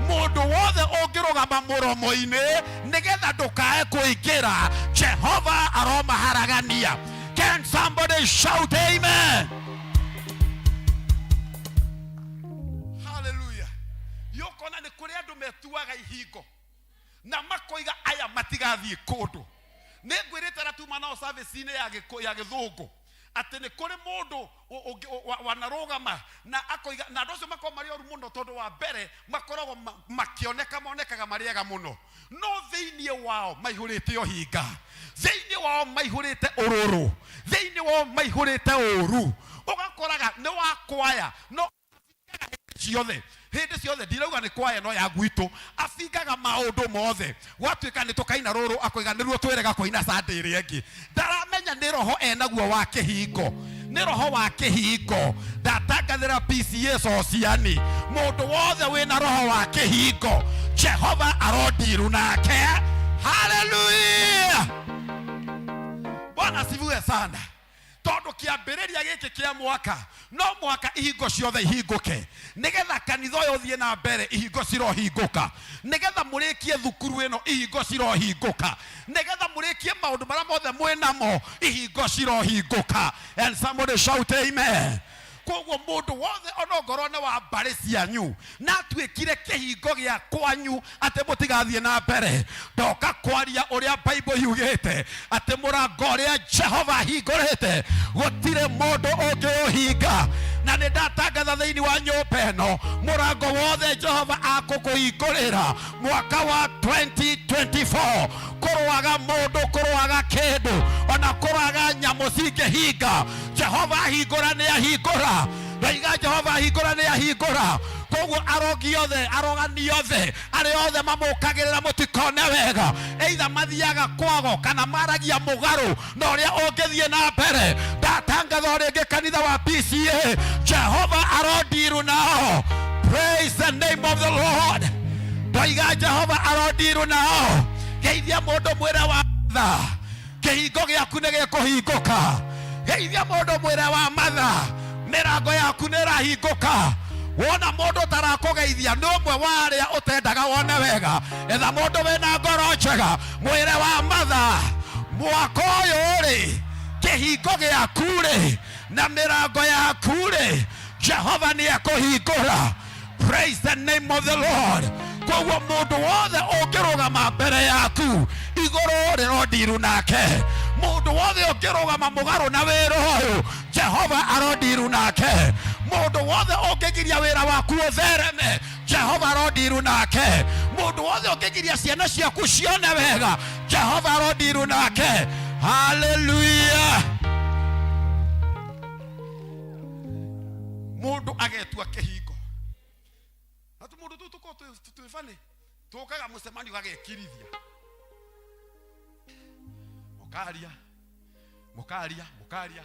Mundu wothe ũngĩrũgama mũromo-inĩ nĩgetha ndũkae kũingĩra, Jehova aromaharagania. Can somebody shout amen? Hallelujah. Yokona nĩ kũrĩ andũ metuaga ihingo na makoiga aya matigathiĩ kũndũ. Nĩngwĩrĩte ratuma nao service-inĩ ya gĩthũngũ atĩ nĩ kũrĩ mũndũ wanarũgama na akoiga, na andũ acio makoragwo marĩ oru mũno tondũ wa mbere makoragwo monekaga marĩ ega mũno, no thĩinĩ wao maihũrĩte ohinga, thĩinĩ wao maihũrĩte ũrũrũ, thĩinĩ wao maihũrĩte ũru. Ũgakoraga nĩ wa kwaya no hĩndĩ ciothe ndirauga nĩ kwaya no ya gwitũ afingaga maũndũ mothe, gwatuĩka nĩ tũkaina rũrũ akoiga nĩruo twĩrega kũina Sunday ĩrĩa ĩngĩ. Ndaramenya nĩ roho enaguo wa kĩhingo, nĩ roho wa kĩhingo. Ndatangathĩra P.C.E.A sociani, mũndũ wothe wĩna roho wa kĩhingo, Jehova arondiru nake. Hallelujah. Bwana asifiwe sana. Tondu kiambĩrĩria gĩkĩ kĩa mwaka no mwaka ihingo ciothe ihingũke, nĩgetha kanitha ũyũ ũthiĩ na mbere ihingo cirohingũka, nĩgetha mũrĩkie thukuru ĩno ihingo cirohingũka, nĩgetha mũrĩkie maũndũ marĩa mothe mwĩnamo ihingo cirohingũka. And somebody shout amen. Koguo mũndũ wothe onongorwo nĩ wa mbarĩ cianyu na atuĩkire kĩhingo gĩa kwanyu atĩ mũtigathiĩ na mbere, ndoka kwaria ũrĩa Bible yugĩte atĩ mũrango ũrĩa Jehova hingũrĩte gũtirĩ mũndũ ũngĩũhinga. Na nĩ ndatangatha thĩinĩ wa nyũmba ĩno, mũrango wothe Jehova akũkũhingũrĩra mwaka wa 2024, kũrũaga mũndũ, kũrũaga kĩndũ, ona kũrũaga nyamũ cingĩhinga, Jehova ahingũra nĩ ahingũra. Ndaiga Jehova ahingũra nĩ ahingũra. Koguo arogi othe, arogani othe, arĩa othe mamũkagĩrĩra mũtikone wega, either mathiaga kwago kana maragia mũgarũ na ũrĩa ũngĩthiĩ na mbere, ndatangatha rĩngĩ kanitha wa P.C.E.A, Jehova arondiru nao. Praise the name of the Lord. Ndaiga Jehova arondiru nao. Geithia mũndũ mwĩre wa matha, kĩhingo gĩaku nĩ gĩkũhingũka. Geithia mũndũ mwĩre wa matha, mĩrango yaku nĩ ĩrahingũka. Wona mũndũ tarakũgeithia nĩ ũmwe wa arĩa ũtendaga wone wega, etha mũndũ wĩna ngoro njega mwĩre wa matha, mwaka ũyũ rĩ, kĩhingo gĩaku rĩ na mĩrango yaku rĩ, Jehova nĩ ekũhingũra. Praise the name of the Lord. Koguo mũndũ wothe ũngĩrũgama mbere yaku, igũrũ rĩrondiru nake. Mũndũ wothe ũngĩrũgama mũgarũ na wĩra ũyũ, Jehova arondiru nake. Mũndũ wothe ũngĩgiria wĩra waku ũthereme, Jehova arondiru nake. Mũndũ wothe ũngĩgiria ciana ciaku cione wega, Jehova arondiru nake. Hallelujah. Mũndũ agetua kĩhingo. Hatu mũndũ tuko twĩbane tũkaga mũcemanio gagekirithia, mũkaria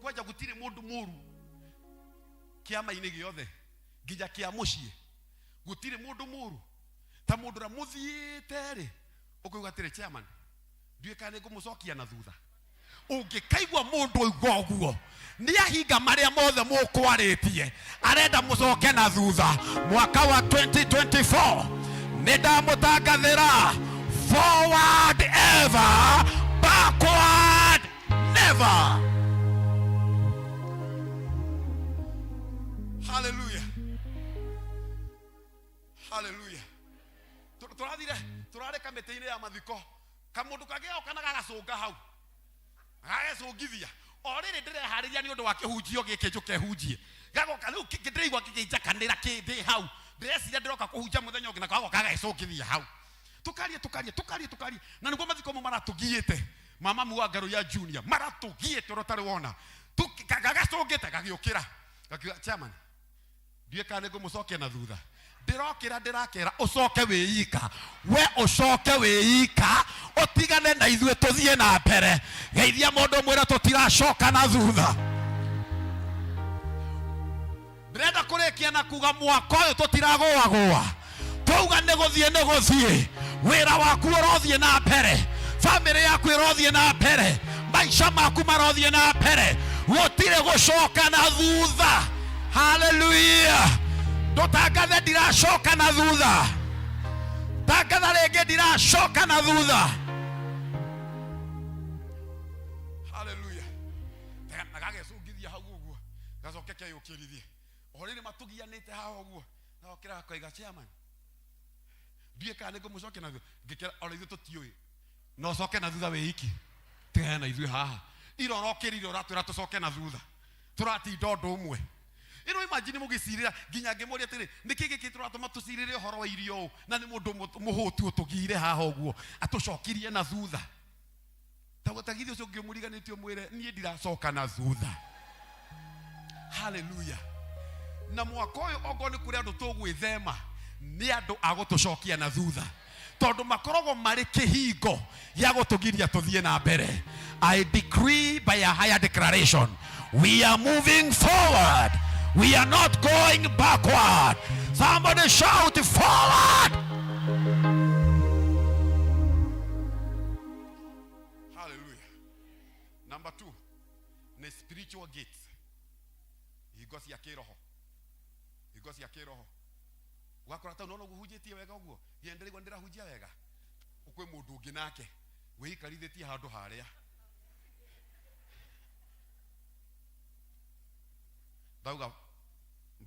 kwanja gũtirĩ mũndũ mũru kĩama-inĩ gĩothe nginya kĩa mũciĩ, gũtirĩ mũndũ mũru ta mũndũ ũrĩa mũthiĩte rĩ ũkauga atĩrĩ chairman nduĩka nĩ ngũmũcokia na thutha. Ũngĩkaigua mũndũ oigua ũguo nĩ ahinga marĩa mothe mũkwarĩtie, arenda mũcoke na thutha. Mwaka wa 2024 nĩ ndamũtangathĩra, forward ever, backward never. Hallelujah. Hallelujah. Tũrarĩ kamĩtĩ-inĩ ya mathiko, kamũndũ kagĩao kana gagacũnga hau gagecũngithia, o rĩrĩ ndĩreharĩria nĩ ũndũ wa kĩhunjio gĩkĩ njũke hunjie, gagoka riu kidreigwa kikijakanira kindi hau ndĩreciria ndĩroka kũhunja mũthenya ũngĩ na gagoka gagecũkithia hau tukarie na nĩguo mathiko maratũgiĩte mama muangaru ya junior maratũgiĩte ũrĩa ũtarĩ wona gagacũngĩte gagĩũkĩra gakiuga chairman ndiĩ kana ngũmũcokia na thutha ndirakera ucoke wĩika we ucoke wĩika utigane na ithuĩ tũthiĩ na mbere geithia mũndũ mwĩra tũtiracoka na thutha ndĩrenda kũrĩkia na kuga mwaka ũyũ tũtiragũagũa twauga nĩ gũthiĩ wĩra waku ũrothiĩ na mbere family yaku ĩrothiĩ na mbere maisha maku marothiĩ na mbere gũtirĩ gũcoka na thutha hallelujah Dotangathe ndiracoka na thutha tangatha rĩngĩ ndiracoka na thutha hallelujah na gagecũngithia hau ũguo gacoke keyũkĩrithie orĩrĩ matũgianĩte haha ũguo gagokĩra gakoiga chairman ndiĩ kana ngũmũcokia na thutha ngĩkĩra ona ithuĩ tũtiũĩ no ũcoke na thutha wĩiki tigana na ithuĩ haha ira ũrokĩrire ũratwĩra tũcoke na thutha tũratinda ũndũ ũmwe ino imagine mugicirira nginya ngimuria atiri niki giki turatuma tucirire horo wa irio na ni mundu muhutu utugire haha uguo atucokirie na thutha tagutagithi ucio ngimuriganitio mwire nie ndiracoka na thutha hallelujah na mwaka uyu ogo ni kuri andu tugwithema ni andu agutucokia na thutha tondu makorogo mari kihingo ya gutugiria tuthie na mbere I decree by a higher declaration we are moving forward. We are not going backward. Somebody shout forward. Hallelujah. Number 2. The spiritual gates. Higosi ya kiroho. Wakora ta unaona guhunjitie wega uguo. Yendere gwandira hujia wega. Ukwe mundu ungi nake. Wĩikarithĩtie handũ harĩa. Dauga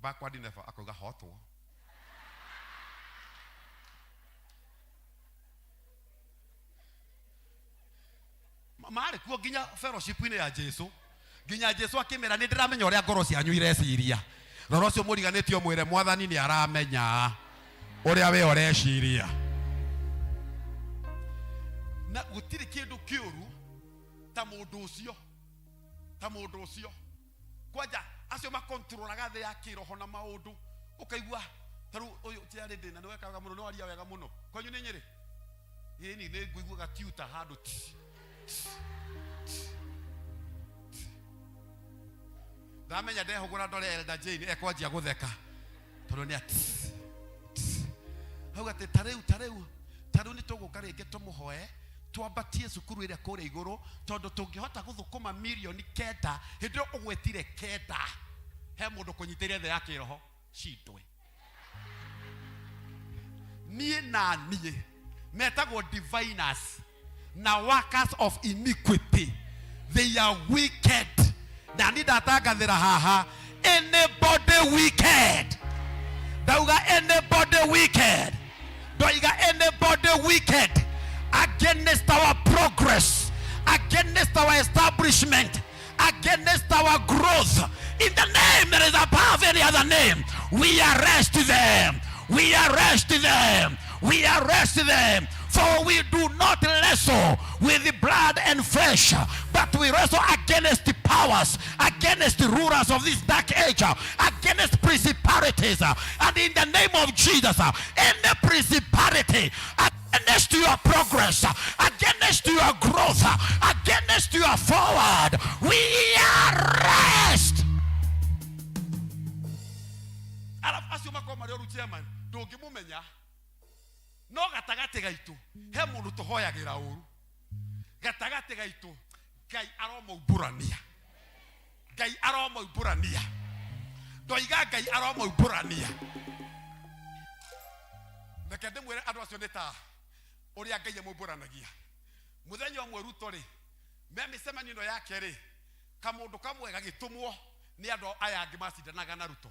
backward never akoga hotwo mari kuo ginya fellowship ine ya Jesu ginya Jesu akimera ni ndiramenya uria ngoro cianyu ireciria roro cio muriganitio mwire mwathani ni aramenya uria we ureciria na gutiri kindu kiuru ta mundu ucio kwaja acio makontrolaga thĩ ya kĩroho na maũndũ ũkaigua taru ũyũ tiarĩ ndĩna nĩ wekaga mũno nĩ waria wega mũno kwanyu nĩ Nyĩrĩ yeni nĩ ngũigua gatiuta handũ ndamenya ndehũgũra ndore Elder Jane ekwanjia gũtheka tondũ nĩ hau atĩ tarĩu nĩ tũgũka rĩngĩ tũmũhoe twambatie cukuru ĩrĩa kũrĩa igũrũ tondũ tũngĩhota gũthũkũma milioni 9 hĩndĩ ũgwetire 9 he mũndũ kũnyitĩria thĩ ya kĩroho citwe niĩ metagwo diviners na workers of iniquity they are wicked na nidatangathĩra haha anybody wicked ndauga anybody wicked ndoiga anybody wicked against our progress, against our establishment, against our growth. In the name that is above any other name, we arrest them. We arrest them. We arrest them. For we do not wrestle with the blood and flesh, but we wrestle against the powers, against the rulers of this dark age, against principalities. And in the name of Jesus, any principality against your progress, against your growth, against your forward, we arrest. No gatagate gaitu he mundu tuhoyagira uru gatagate gaitu Ngai aromoiburania ndoiga Ngai aromoiburania reke ndimwire andu acio nĩ ta ũrĩa Ngai amũburanagia muthenya ũmwe ruto ri me mĩcemanio ĩno yake ri kamundu kamwe gagĩtumwo nĩ andu aya angĩ macindanaga na ruto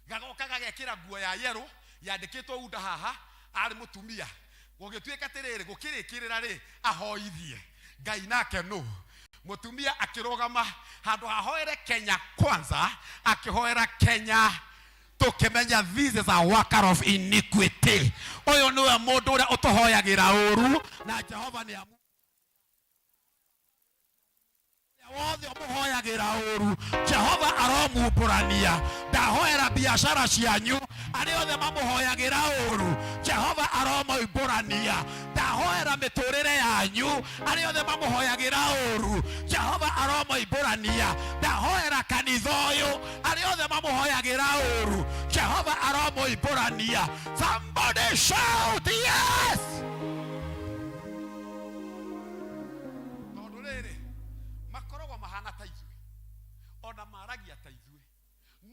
gagoka gagekĩra nguo ya yero yandĩkĩtwo unda haha ari mutumia gũgĩtuĩka atĩrĩrĩ gũkĩrĩkĩrĩra rĩ ahoithie Ngai nake no mutumia akirogama handu hahoere Kenya kwanza akihoera Kenya tukimenya this is a worker of iniquity. Oyo niwe mundu uria utuhoyagira uru na Jehova ni amu wothe umuhoyagira uru Jehova aromumburania ndahoera biashara cianyu ari othe mamuhoyagira uru Jehova aromumburania ndahoera miturire yanyu ari othe mamuhoyagira uru Jehova aromumburania ndahoera kanitha uyu ari othe mamuhoyagira uru Jehova aromumburania. Somebody shout yes. Ona maragia ta ithuĩ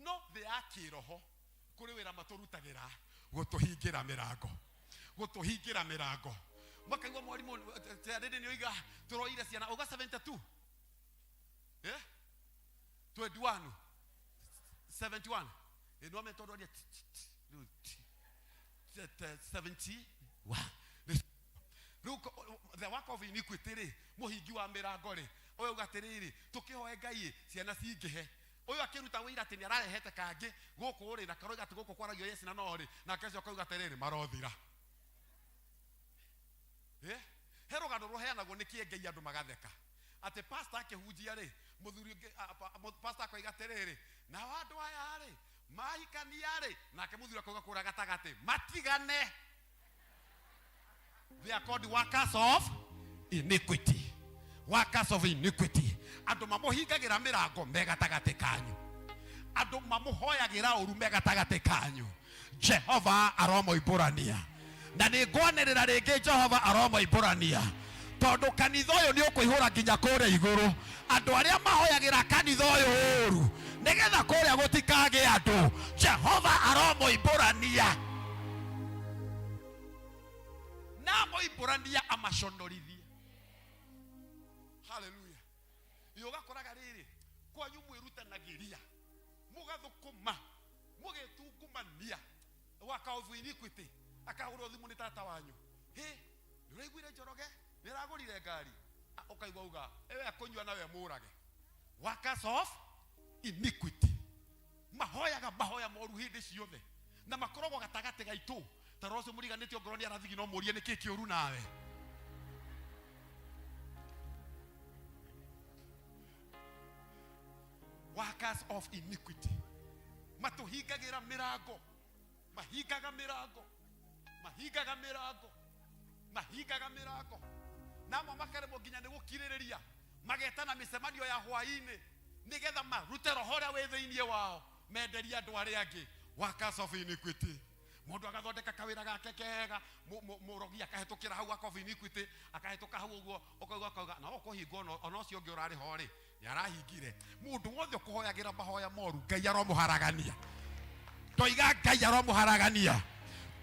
no thĩ ya kĩroho kũrĩ wĩra maturutagira gutuhingira mirango makaigua mwarimũ tĩrĩ nĩ oiga tũroire ciana uga 72 21 71 no me tondũ 71 the work of iniquity rĩ mũhingi wa mirango rĩ oyo gatiriri tukihoe Ngai ciana cingihe oyo akiruta wira ati ni ararehete kangi guku uri na karoiga ati guku kwaragio yes na no ri na kesho kauga atiriri marothira hero gado roheanagwo ni kiengai andu magatheka ati pastor akihunjia ri muthuri pastor akoiga atiriri na wandu aya ri mahikania ri nake muthuri akauga kura gatagati matigane. They are called workers of iniquity. Workers of iniquity. Ando mamuhingagira mirango megatagate kanyu. Ando mamuhoyagira uru megatagate kanyu. Jehova aromoiburania. Na ningwanirira ringi Jehova aromoiburania. Tondu kanitha uyu ni ukuihura nginya kuria iguru. Andu aria mahoyagira kanitha uyu uru nigetha kuria gutikage andu. Jehova aromoiburania. Na moiburania amashondorithia. Hallelujah. Yoga koraga riri kwanyu mwirutanagiria mugathukuma mugetungumania waka of iniquity akahurwo thimu ni tata wanyu niraiguire njoroge niragurire ngari ukaigwa uga ewe akunywa nawe murage. Workers of iniquity mahoyaga mahoya moru hindi ciothe na makoragwo gatagate gaitu taroso muriganitio ngoroni arathigi no murie niki kiuru nawe. Workers of iniquity matuhingagira mirango mahingaga mirango namo makaremo nginya ni gukiririria magetana micemanio ya hwaini nigetha marute roho ria we thiinie wao menderia andu aria angi. Workers of iniquity mundu agathondeka kawira gake kega murogia akahetukira hau work of iniquity akahetuka hau uguo ukauga na ukuhingo ono cio ngi urari ho ri yarahingire mundu wothe kuhoyagira mahoya moru Ngai aromuharagania. Toiga Ngai aromuharagania.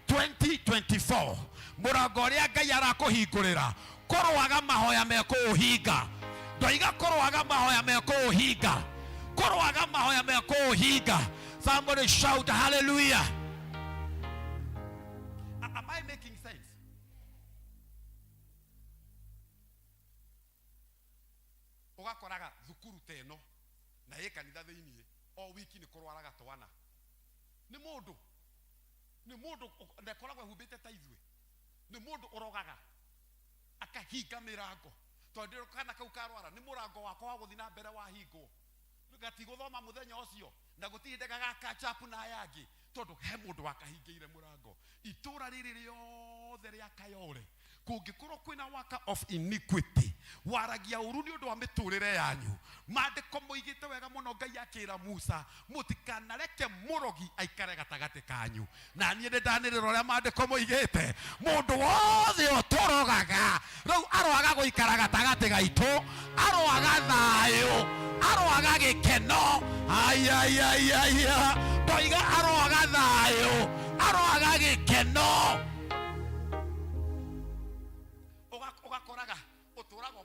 2024 murango uria Ngai arakuhingurira korwaga mahoya mekuhinga. Toiga korwaga mahoya mekuhinga. Korwaga mahoya mekuhinga. Somebody shout hallelujah. Am I making sense? Ugakoraga thukuru teno na yekanitha thiini o wiki ni kurwaraga twana ni mundu ndekoragwo humbite ta ithwe ni mundu urogaga akahinga mirango tondu kana kau karwara ni murango wakwa wa guthi na mbere wa hingo ngati guthoma muthenya ucio na gutindega gaka chapu na yangi tondu he mundu wakahingiire murango. Itura riri riothe ria kayore kungikorwo kwina worker of iniquity waragia uru ni undu wa miturire yanyu. Mandiko moigite wega muno Ngai akira Musa mutikanareke murogi aikare gatagati kanyu. Na nie ndanirira uria mandiko moigite mundu wothe utorogaga riu aroaga guikara gatagati gaitu aroaga thayu aroaga gikeno ayayayaya toiga aroaga thayu aroaga gikeno. Ugakoraga uturaga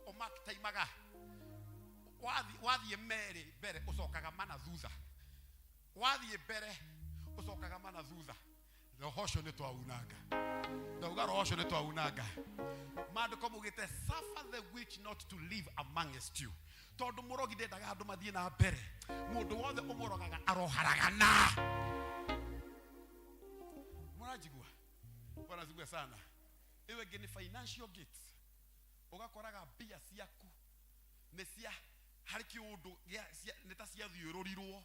omaktaimaga wathie mere mbere ucokaga mana thutha wathie mbere ucokaga mana thutha roho cio ni twaunanga ndauga rocio nĩ twaunanga maandĩko mugĩte suffer the witch not to live amongst you tondũ mũrogi ndendaga andũ mathiĩ na mbere mũndũ wothe ũmũrogaga aroharagana mũranjigua bwana zigwe sana iwe ngĩ nĩ financial gates ugakoraga mbia ciaku nĩ cia harĩ kĩũndũ nĩ ta ciathiũrũrirwo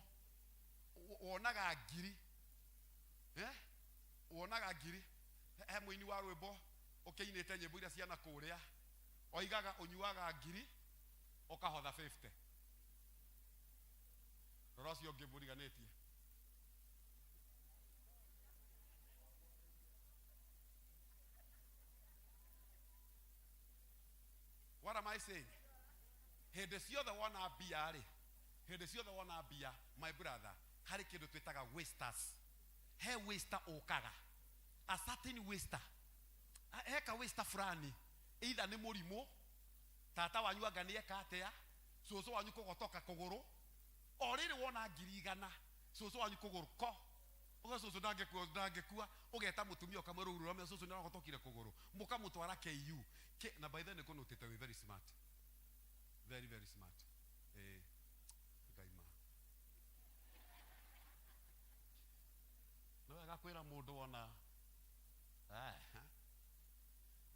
wonaga ngiri wonaga ngiri he mũini wa rwĩmbo ũkĩinĩte nyĩmbo iria ciana kũrĩa oigaga ũnyuaga ngiri ũkahotha 50 rora ũcio ũngĩ mũriganĩtie what am I saying? Hĩndĩ ciothe wona mbia rĩ hĩndĩ ciothe wona mbia my brother harĩ kĩndũ twĩtaga wasters he waster ũkaga a certain waster heka waster fulani either nĩ mũrimũ tata wanyu anga nĩ eka atĩa cũcũ wanyu kũgotoka kũgũrũ o rĩrĩ wona ngiri 100 cũcũ wanyu kũgũrũ ko uga cũcũ ndangĩkua ũgeta mũtumia ũkamũrũrũra mwe cũcũ nĩ aragotokire kũgũrũ mũkamũtwara KU na by then nĩko nũtĩte we very smart very very smart ngaima no agakwĩra mũndũ wona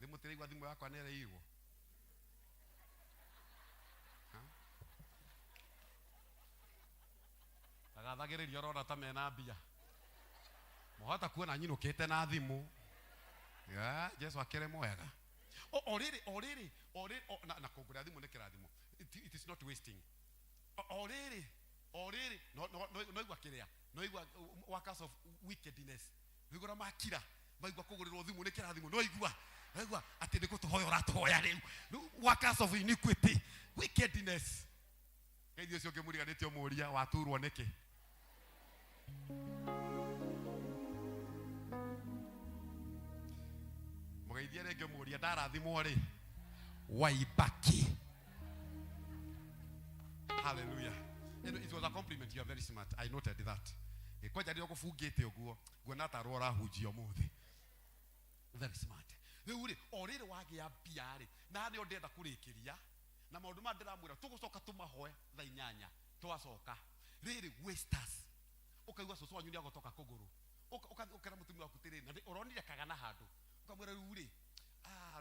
thimũtĩrĩigua thimũ yakwa nĩ ĩrĩirwo agathagĩrĩria ũrona ta mena mbia mũhota kuona nyinũkĩte na thimũ Jesu akĩrĩ mwega o rĩrĩ na kũngũrĩra thimũ nĩ kĩrathimo it is not wasting o rĩrĩ no igua kĩrĩa no igua workers of wickedness no igua makira maigua kũgũrĩrwo thimũ nĩ kĩrathimo no igua atĩ nĩ gũtũhoya ũratũhoya rĩu workers of iniquity wickedness Geithio ũcio ũngĩmũriganĩtie ũmũria waturwo nĩkĩ mũgeithie rĩngĩ mũria ndarathimwo rĩ waibaki hallelujah it was a compliment you are very smart I noted that kwanja rĩo gũbungĩte ũguo nguona ta rũo rahunjia ũmũthĩ very smart rĩu rĩ o rĩrĩ wagĩa mbia rĩ na nĩ ndenda kũrĩkĩria na maũndũ ma ndĩramwĩra tũgũcoka tũmahoe thaa 8 twacoka rĩrĩ wasters ũkaigua cũcũ wanyu nĩ agotoka kũgũrũ ũkera mũtumia waku tĩrĩ na ũronire kagana handũ ũkamwĩra rĩu rĩ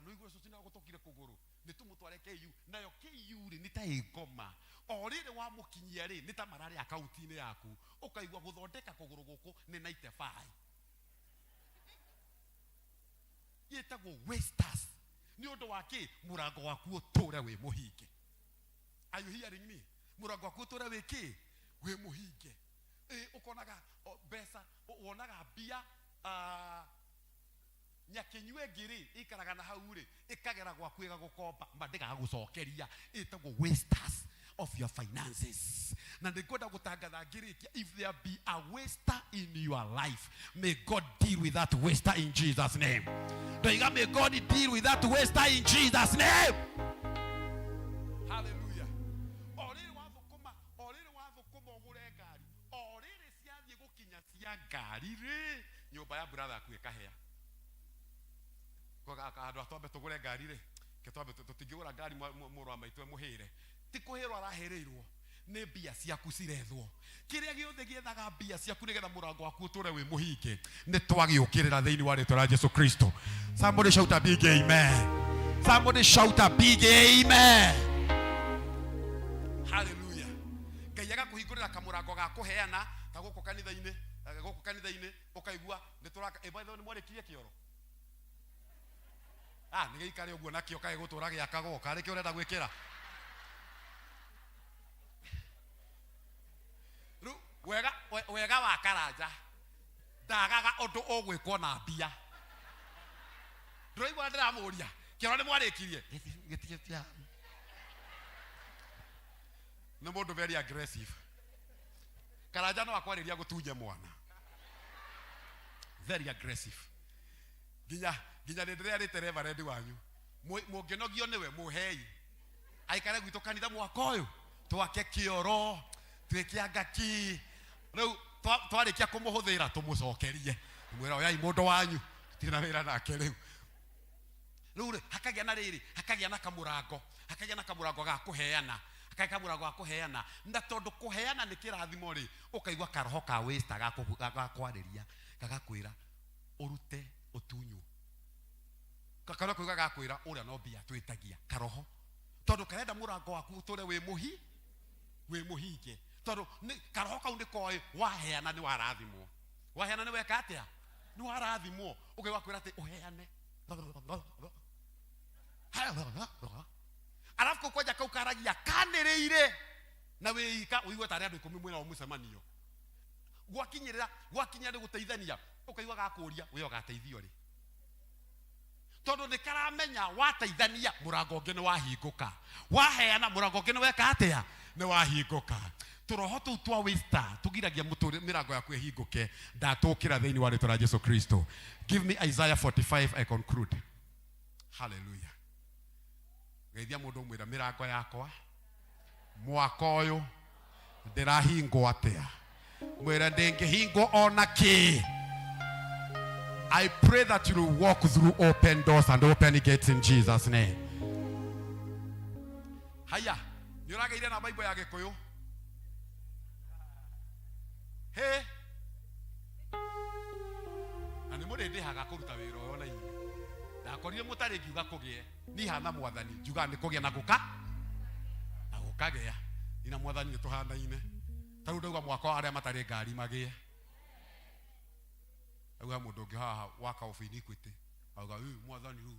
no igua cũcũ nĩ agotokire kũgũrũ nĩ tũmũtware KU nayo KU rĩ nĩ ta ngoma o rĩrĩ wamũkinyia rĩ nĩ ta mararĩ akaunti-inĩ yaku ũkaigua gũthondeka kũgũrũ gũkũ nĩ 95 yetagwo wasters ni ũndũ wa kĩ mũrango waku ũtũre wĩ mũhinge are you hearing me mũrango waku ũtũre wĩ kĩ wĩ mũhinge ũkonaga mbeca wonaga mbia nyakinyue ngiri ikaraga na hau rĩ ikagera gwaku igagũkomba mandĩgaga gũcokeria ĩtagwo wasters of your finances na nĩngwenda gũtangatha ngĩrĩkia if there be a waster in your life may God deal with that waster in Jesus name ndoiga may God deal with that waster in Jesus name hallelujah o rĩrĩ wathũkũma ũgũre ngari o rĩrĩ ciathiĩ gũkinya cia ngari rĩ nyũmba ya brother aku ĩkahĩa andũ atwambe tũgũre ngari rĩ ketwambe tũtingĩgũra ngari mũrũ wa maitũ mũhĩre ti kũhĩrwo arahĩrĩirwo nĩ mbia ciaku cirethwo kĩrĩa gĩothe gĩethaga mbia ciaku nĩgetha mũrango waku ũtũre wĩ mũhinge nĩ twagĩũkĩrĩra thĩinĩ wa rĩtwa rĩa Jesu Kristo somebody shout a big amen somebody shout a big amen hallelujah Ngai agakũhingũrĩra kamũrango ga kũheana ta gũkũ kanitha-inĩ ũkaigua nĩ tũraka nĩ mwarĩkirie kĩoro nĩ gĩikare ũguo nakĩo kaĩ gũtũra gĩakagwo karĩ kĩo ũrenda gwĩkĩra wega wa Karanja ndagaga ũndũ ũgwĩkwo na mbia ndĩraigua ndĩramũria kĩoro nĩ mwarĩkirie gĩtigetia nĩ mũndũ very aggressive Karanja no akwarĩria gũtunye mwana very aggressive nginya nĩ ndĩrerĩte reverend wanyu mũngĩnogio nĩwe mũhei aikare gwitũ kanitha mwaka ũyũ twake kĩoro twĩkĩanga ki rĩu twarĩkia kũmũhũthĩra tũmũcokerie mwĩra oyai mũndũ wanyu tũtirĩ na wĩra nake rĩu Rĩu hakagia na rĩrĩ, hakagia na kamurango ga kũheana, hakagia kamurango ga kũheana. Na tondũ kũheana nĩ kĩrathimo rĩ, ũkaigua karoho ka waste gakwarĩria, gagakwĩra ũrute ũtunywo. Kakana kuiga gakwĩra ũrĩa no mbia twĩtagia karoho. Tondũ karenda mũrango waku ũtũre wĩ mũhinge. Tondũ karoho kau nĩ koĩ waheana nĩ warathimwo. Waheana nĩ weka atĩa? Nĩ warathimwo. Ũkaigua kwĩra atĩ ũheane. Alafu koja kau karagia kanĩrĩire na wĩika ũigua tarĩ andũ 10 mwena wa mũcemanio. Gwakinyĩrĩra nĩ gũteithania. Ũkaigua gakũria we ũgateithio rĩ. Tondũ nĩ karamenya wateithania mũrango ũngĩ nĩ wahingũka. Waheana mũrango ũngĩ nĩ weka atĩa? Nĩ wahingũka. Tũroho tũu twa waster tũgiragia mĩrango yaku ĩhingũke. Ndatũkĩra thĩinĩ wa rĩĩtwa rĩa Jesũ Kristo. Give me Isaiah 45, I conclude. Hallelujah. Geithia mũndũ ũmwĩra mĩrango yakwa mwaka ũyũ ndĩrahingwo atĩa. Mwĩra ndĩngĩhingwo ona kĩ. I pray that you will walk through open doors and open gates in Jesus' name. Haya, nĩ ũrageire na Bible ya Gĩkũyũ? He. Na nĩ mũrĩndĩhaga kũruta wĩra ũyũ na inyuĩ. Ndakorire mũtarĩ ngiuga kũgĩe. Ni hana mwathani, njuga nĩ kũgĩa na gũkagĩa. Ina mwathani nĩ tũhanaine. Tarĩu ndauga mwaka wa arĩa matarĩ ngari magĩe. Auga mũndũ ũngĩ haha waka obiini Equity. Auga mwathani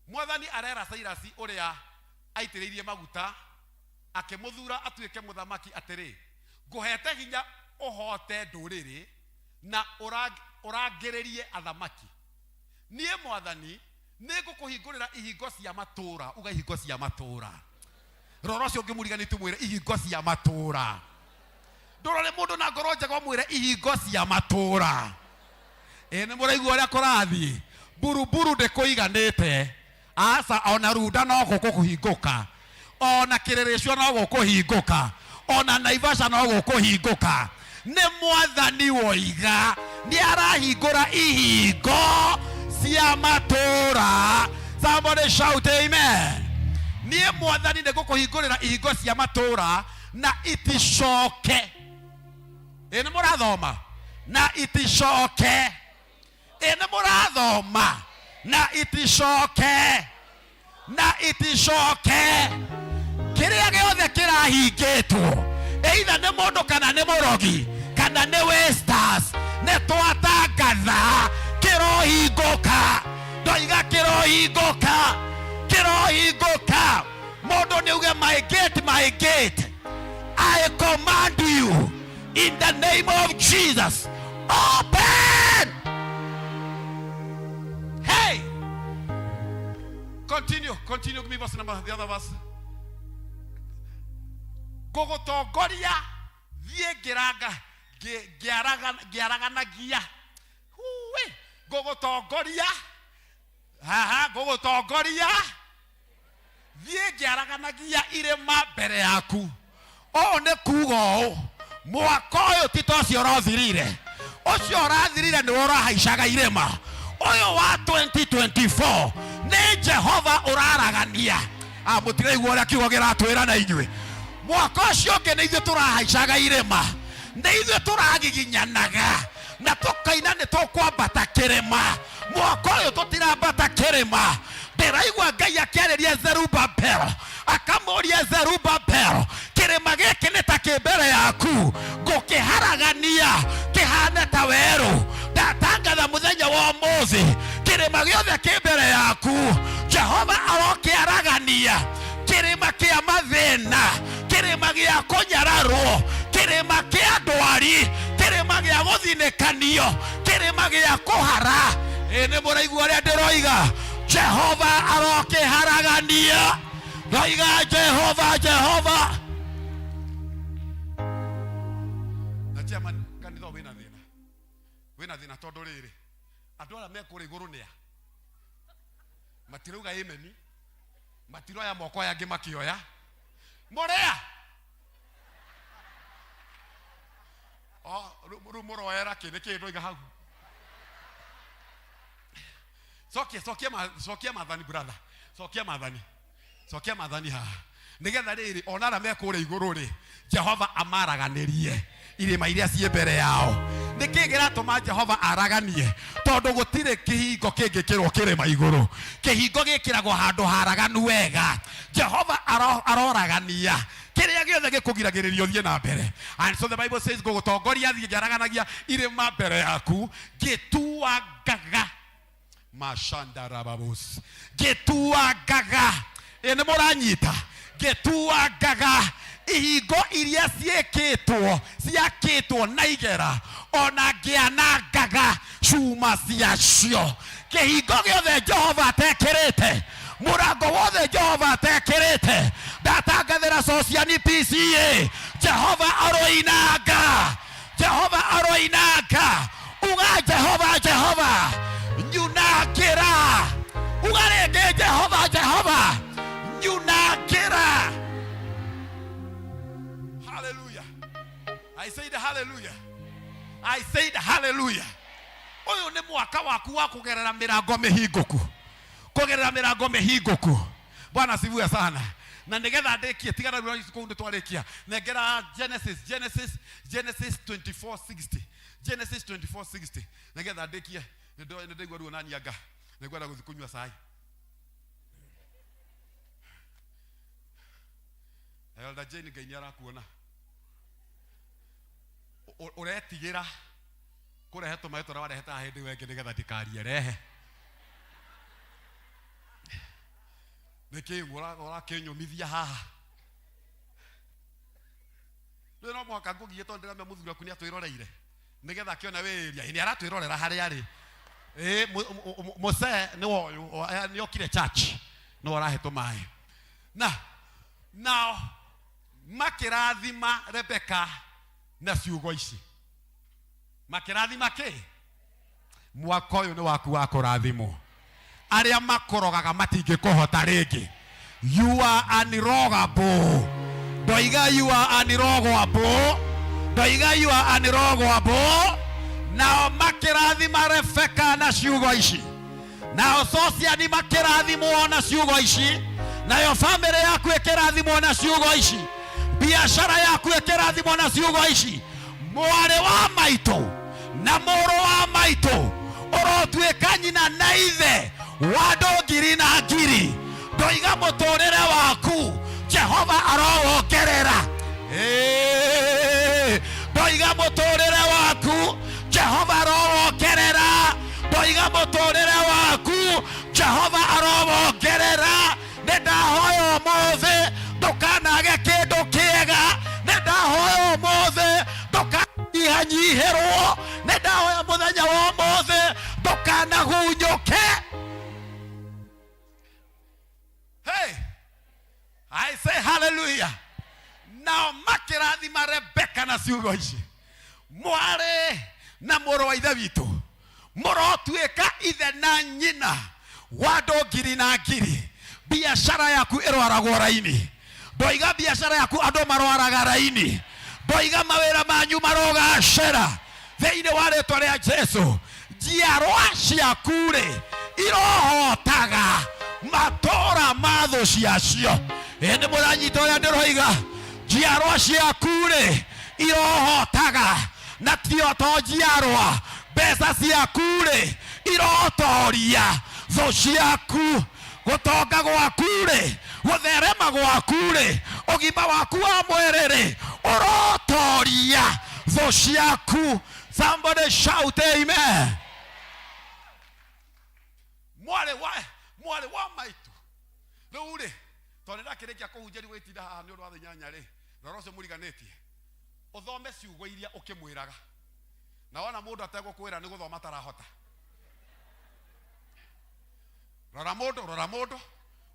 Mwathani arera Cyrus ũrĩa aitĩrĩirie maguta akĩmũthura atuĩke mũthamaki atĩrĩ, ngũhete hinya ũhote ndũrĩrĩ na ũrangĩrĩrie athamaki. Niĩ mwathani nĩ ngũkũhingũrĩra ihingo cia matũũra. Uga ihingo cia matũũra. Roro ũcio ũngĩmũriganĩtie mwĩre ihingo cia matũũra. Ndũrore mũndũ na ngoro njega mwĩre ihingo cia matũũra. Nĩ mũraigua ũrĩa kũrathiĩ. Buruburu ndĩkũiganĩte. Asa ona Runda no gũkũhingũka. Ona Kĩrĩrĩcio no gũkũhingũka. Ona Naivasha no gũkũhingũka. Nĩ mwathani woiga nĩ arahingũra ihingo cia matũũra. Somebody shout amen. Niĩ mwathani nĩ ngũkũhingũrĩra ihingo cia matũũra na iticoke. Nĩ mũrathoma? Na iticoke. Nĩ mũrathoma? Na iticoke. Na iticoke. Kĩrĩa gĩothe kĩrahingĩtwo, either nĩ mũndũ kana nĩ mũrogi kana nĩ wasters, nĩ twatangatha kĩrohingũka. Ndoiga kĩrohingũka. Kĩrohingũka. Mũndũ nĩ uge my gate. I command you in the name of Jesus, open. Hey, continue. Give me verse number, the other verse. Gogotongoria thie ngiaraganagia. Gogotongoria thie ngiaraganagia irema mbere yaku. O nĩ kuga ũũ, mwaka ũyũ ti ta ũcio ũrathirire. Ũcio ũrathirire nĩ ũrahaicaga irema. Ũyũ wa 2024 nĩ Jehova ũraragania. Mũtiraigua ũrĩa kiugo kĩratwĩra na inyuĩ. Mwaka ũcio ũngĩ nĩ ithuĩ tũrahaicaga irema. Nĩ ithuĩ tũragiginyanaga. Na tũkaina nĩ tũkwambata kĩrĩma. Mwaka ũyũ tũtirambata kĩrĩma. Ndĩraigua Ngai akĩarĩria Zerubabel. Akamũria Zerubabel, kĩrĩma gĩkĩ nĩ ta kĩ mbere yaku. Ngũkĩharagania kĩhane ta werũ. Ndatangatha mũthenya wa ũmũthĩ, kĩrĩma gĩothe kĩ mbere yaku Jehova arokĩaragania. Kĩrĩma kĩa mathĩna, kĩrĩma gĩa kũnyararwo, kĩrĩma kĩa ndwari, kĩrĩma gĩa gũthinĩkanio, kĩrĩma gĩa kũhara. Nĩ mũraigua ũrĩa ndĩroiga? Jehova arokĩharagania. Ndoiga Jehova. Na chairman kanitha wĩna thĩna tondũ rĩrĩ andũ arĩa mekũrĩ igũrũ nĩa matirauga ameni, matiroya moko aya angĩ makĩoya. Mũrĩa rĩu mũroera kĩndũ kĩndũ iga hau. Sokia madhani brother. Sokia madhani ha. Nigetha riri onara mekure iguru ri. Jehova amaraganirie. Irima iria cie mbere yao. Nikigira tuma Jehova araganie. Tondu gutire kihingo kingikirwo kirima iguru. Kihingo gikiragwo handu haraganu wega. Jehova aroragania. Kiria giothe gikugiragiririo thie na mbere. And so the Bible says gugutongoria thie ngaraganagia irima mbere yaku gituangaga. Mashanda rababus. Gituangaga. Ene moranyita. Gituangaga. Ihingo iria ciakitwo na igera ona ngianangaga cuma ciacio. Kihingo giothe Jehova atekirite, murango wothe Jehova atekirite, ndatangathira sociani P.C.E.A. Jehova aroinanga. Uga Jehova nyunangira. Uga rege Jehova nyunangira. I said hallelujah. Oyo ni mwaka waku wa kugerera mirango mihinguku. Bwana asifiwe sana. Na nigetha ndekie tigana rwa isuku nditwarikia. Negera Genesis 24:60. Genesis 24:60. Nigetha ndekie ndigwa ruo nani anga. Nigwenda guthikunywa sai. Elder Jane ngainyara kuona. Uretigira kurehe tumaito na warehe ta hindi wengi nigetha ndikarie rehe niki ora kinyumithia haha no mwaka ngugie tondu ndira muthura ku ni atwiroreire nigetha kiona wiria ni aratwirorera hari ari Mose ni woyu ni okire church no arahe tumai now makirathima Rebeka na ciugo ici makirathima ki mwaka uyu ni waku wa kurathimo aria makorogaga matingikuhota ringi. You are unrogable. Ndoiga you are unrogable. Nao makirathima Rebeka na ciugo ici, nao sociani makirathimwo na ciugo ici, nayo family yaku ikirathimwo na ciugo ici, biashara yaku ikirathimwo na ciugo ici. Mware wa maito na moro wa maito orotuika nyina na ithe wa ngiri na ngiri. Ndoiga muturire waku Jehova arowongerera. Ndoiga muturire waku Jehova arowongerera. Ndoiga muturire waku Jehova arowongerera. Ndahoya mothe ndukanage kindu kiega. Ndahoya mothe ndukanyiherwo. Ndahoya muthenya wa mothe ndukanagunyuke. Hey, I say hallelujah. Now makirathima Rebeka na ciugo ici, mware na moro wa ithe witu murotuika ithe na nyina wa ngiri na ngiri. Biashara yaku irwaragwo raini. Ndoiga biashara yaku andu marwaraga raini. Ndoiga mawira manyu marogacera thiini wa ritwa ria Jesu. Njiarwa ciaku ri irohotaga matora mathu ciacio. Indi muranyita uria ndiroiga. Njiarwa ciaku ri irohotaga, na tio to njiarwa. Mbeca ciaku ri irotoria thu ciaku. Gutonga gwaku ri, gutherema gwaku ri, ugima waku wa mwiri ri urotoria thu ciaku. Somebody shout amen. Mware wa maitu riu ri tondu ndakirikia kuhunjeri witinda haha ni undu wa thinyanya ri rora ucio muriganitie uthome ciugo iria ukimwiraga. Na wona mundu ategukwira ni guthoma tarahota. Rora mundu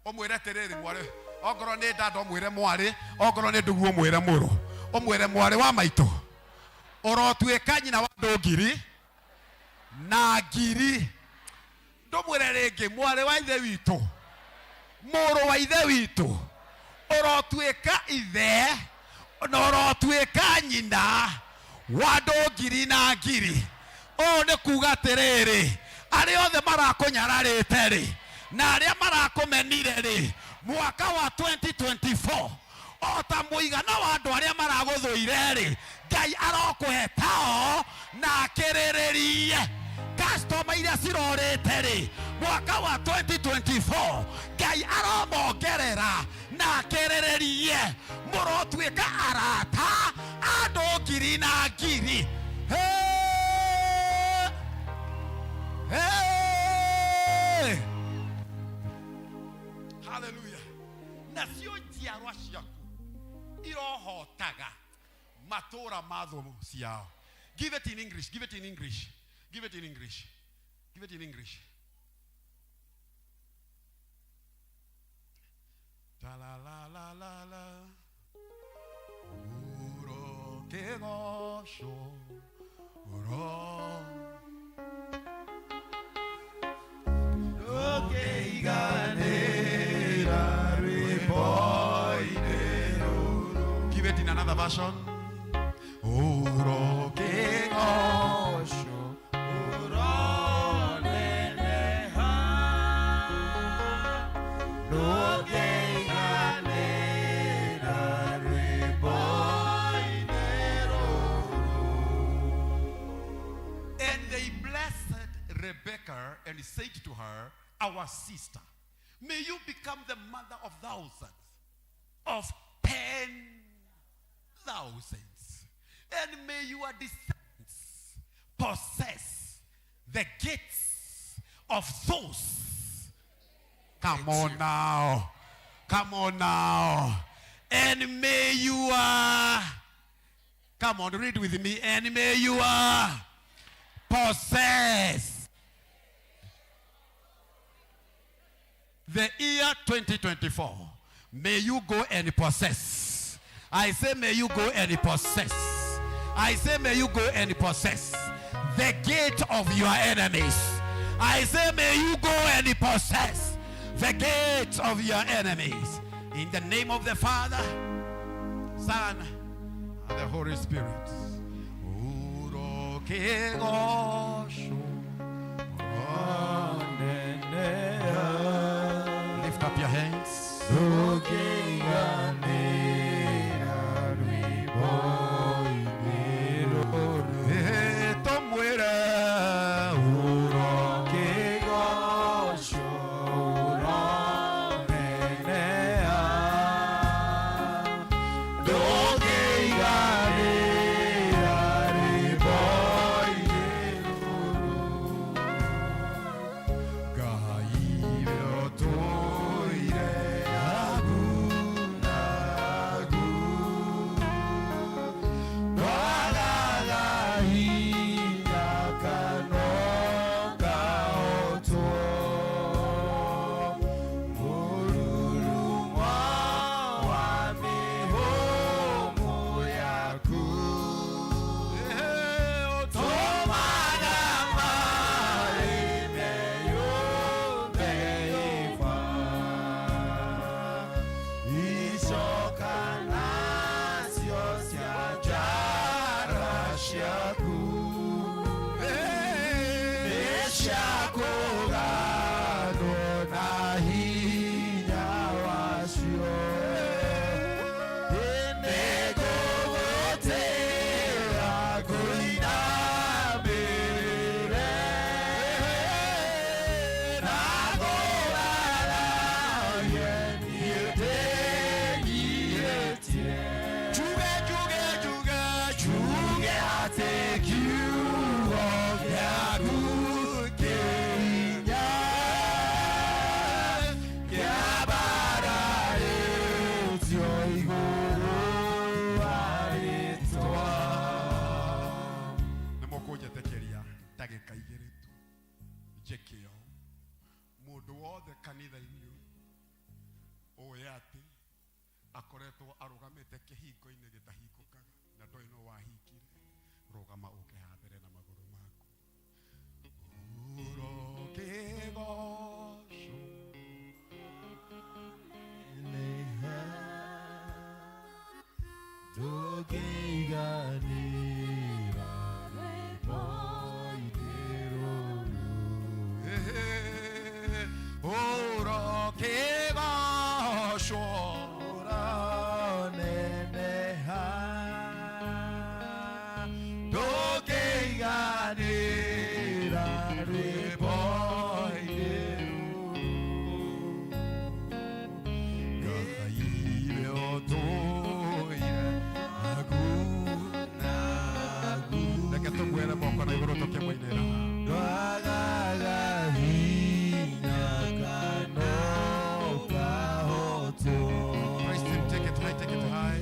umwire tiriri mwari ongoro ni ndando umwire mwari ongoro ni ndugu umwire muru umwire mwari wa maitu urotuika nyina wa ngiri na ngiri. Ndumwire ringi mwari wa ithe witu muru wa ithe witu urotuika ithe na urotuika nyina wa ngiri na ngiri. O ni kuga tiriri arĩa othe marakũnyararĩte rĩ na arĩa marakũmenire rĩ mwaka wa 2024 o ta mũigana wa andũ arĩa maragũthũire rĩ Ngai arokũhe tao na akĩrĩrĩrie customer iria cirorĩte rĩ mwaka wa 2024 Ngai aromongerera na akĩrĩrĩrie mũrotuĩka arata andũ ngiri na ngiri. Hey! Hallelujah. Na sio njiarwa ciaku irohotaga matura mathomo ciao. Give it in English. Give it in English. Give it in English. Give it in English. Ta la la la la la. Uro que gosho. Uro. Lo que iganera repoinero. Give it in another version. Uro que gosho. Uro neneha. Lo que iganera repoinero. And they blessed Rebekah and said to her, our sister, may you become the mother of thousands, of 10,000s, and may your descendants possess the gates of those. Come on now. Come on now. And may you come on, read with me. And may you possess the year 2024. May you go and possess. I say may you go and possess. I say may you go and possess the gate of your enemies. I say may you go and possess the gate of your enemies. In the name of the Father, Son, and the Holy Spirit. Lift up your hands. Akoretwo arugamite kihingo-ini gitahingũkaga na ndoi no wahingire rugama uke ha mbere na maguru maku urokigosho leha tukiganira boiteruru oro kegosho neneha dokeiganira rweboideru gaibe otoire agunagu reke tũguere moko na igũrũ tũkĩmũinĩra ndwagaga hinya kana ũkahotwo. Praise him, take it high, take it high.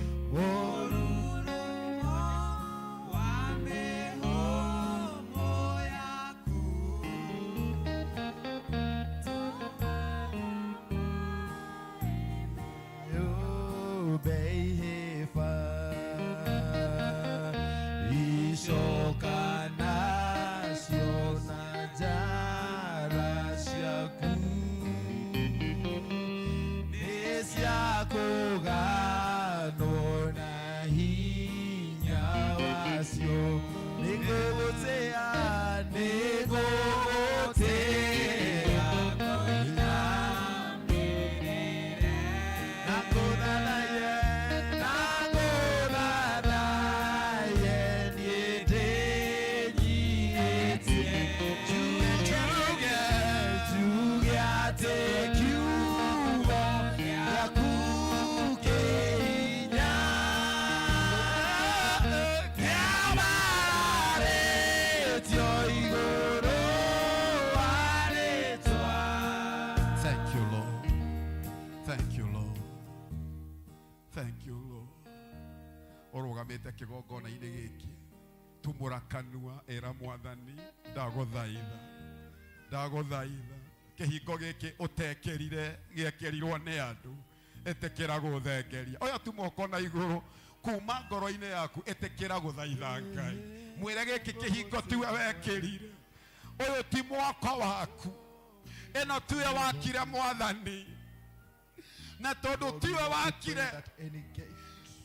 Orugamite kigongona-inĩ gĩkĩ tumũrakanua era mwathani ndagũthaitha kĩhingo gĩkĩ ũtekerire gĩekerirwo nĩ andũ ĩtĩkĩra gũthengeria oya tu moko na igũrũ kuma ngoro-inĩ yaku ĩtĩkĩra gũthaitha Ngai mwĩre gĩkĩ kĩhingo tiwe wekĩrire ũyũ ti mwako waku ĩno tiwe wakire mwathani na tondũ tiwe wakire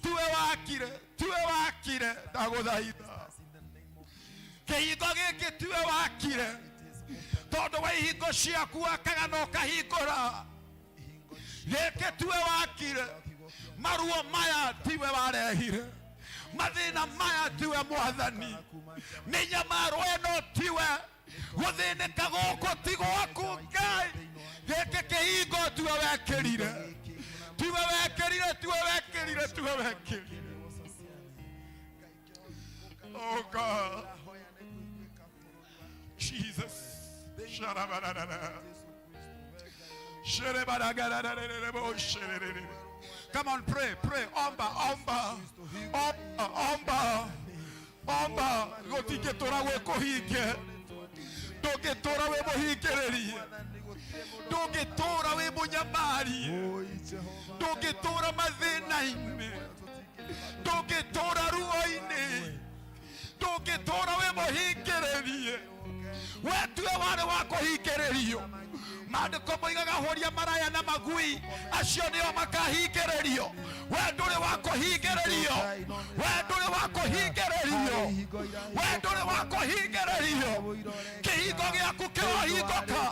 tiwe wakire ndagũthaitha kĩhingo gĩkĩ tiwe wakire tondũ wa ihingo ciaku wakaga na ũkahingũra gĩkĩ tiwe wakire maruo maya tiwe warehire mathĩna maya tiwe mwathani mĩnyamaro ĩno tiwe gũthĩnĩka gũkũ ti gwaku Ngai gĩkĩ kĩhingo tiwe wekĩrire tiwe wekĩrire. Oh God, Jesus. Come on, pray. Omba. Gotigetora we kohike. Dogetora we mohikererie. Dogetora we munyamari. Dogetora mathĩna-inĩ. Dogetora ruo-inĩ. Dogetora we mohikererie. Wetue wale wako hikererio maandĩko moigaga horia maraya na magui acio nĩo makahikererio we ndũrĩ wako hikererio kĩhingo gĩaku kĩrohingũka.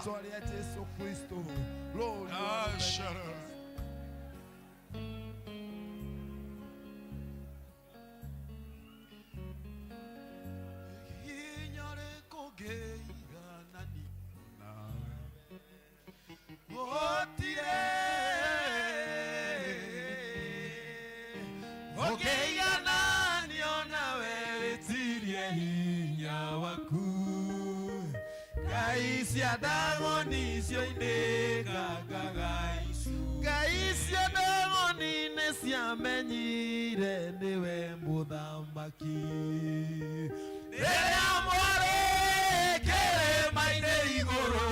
Gaisia dagoni sioine gagagaisu Gaisia dagoni nesiamenyire niwe muthamaki Amore kere maine igoro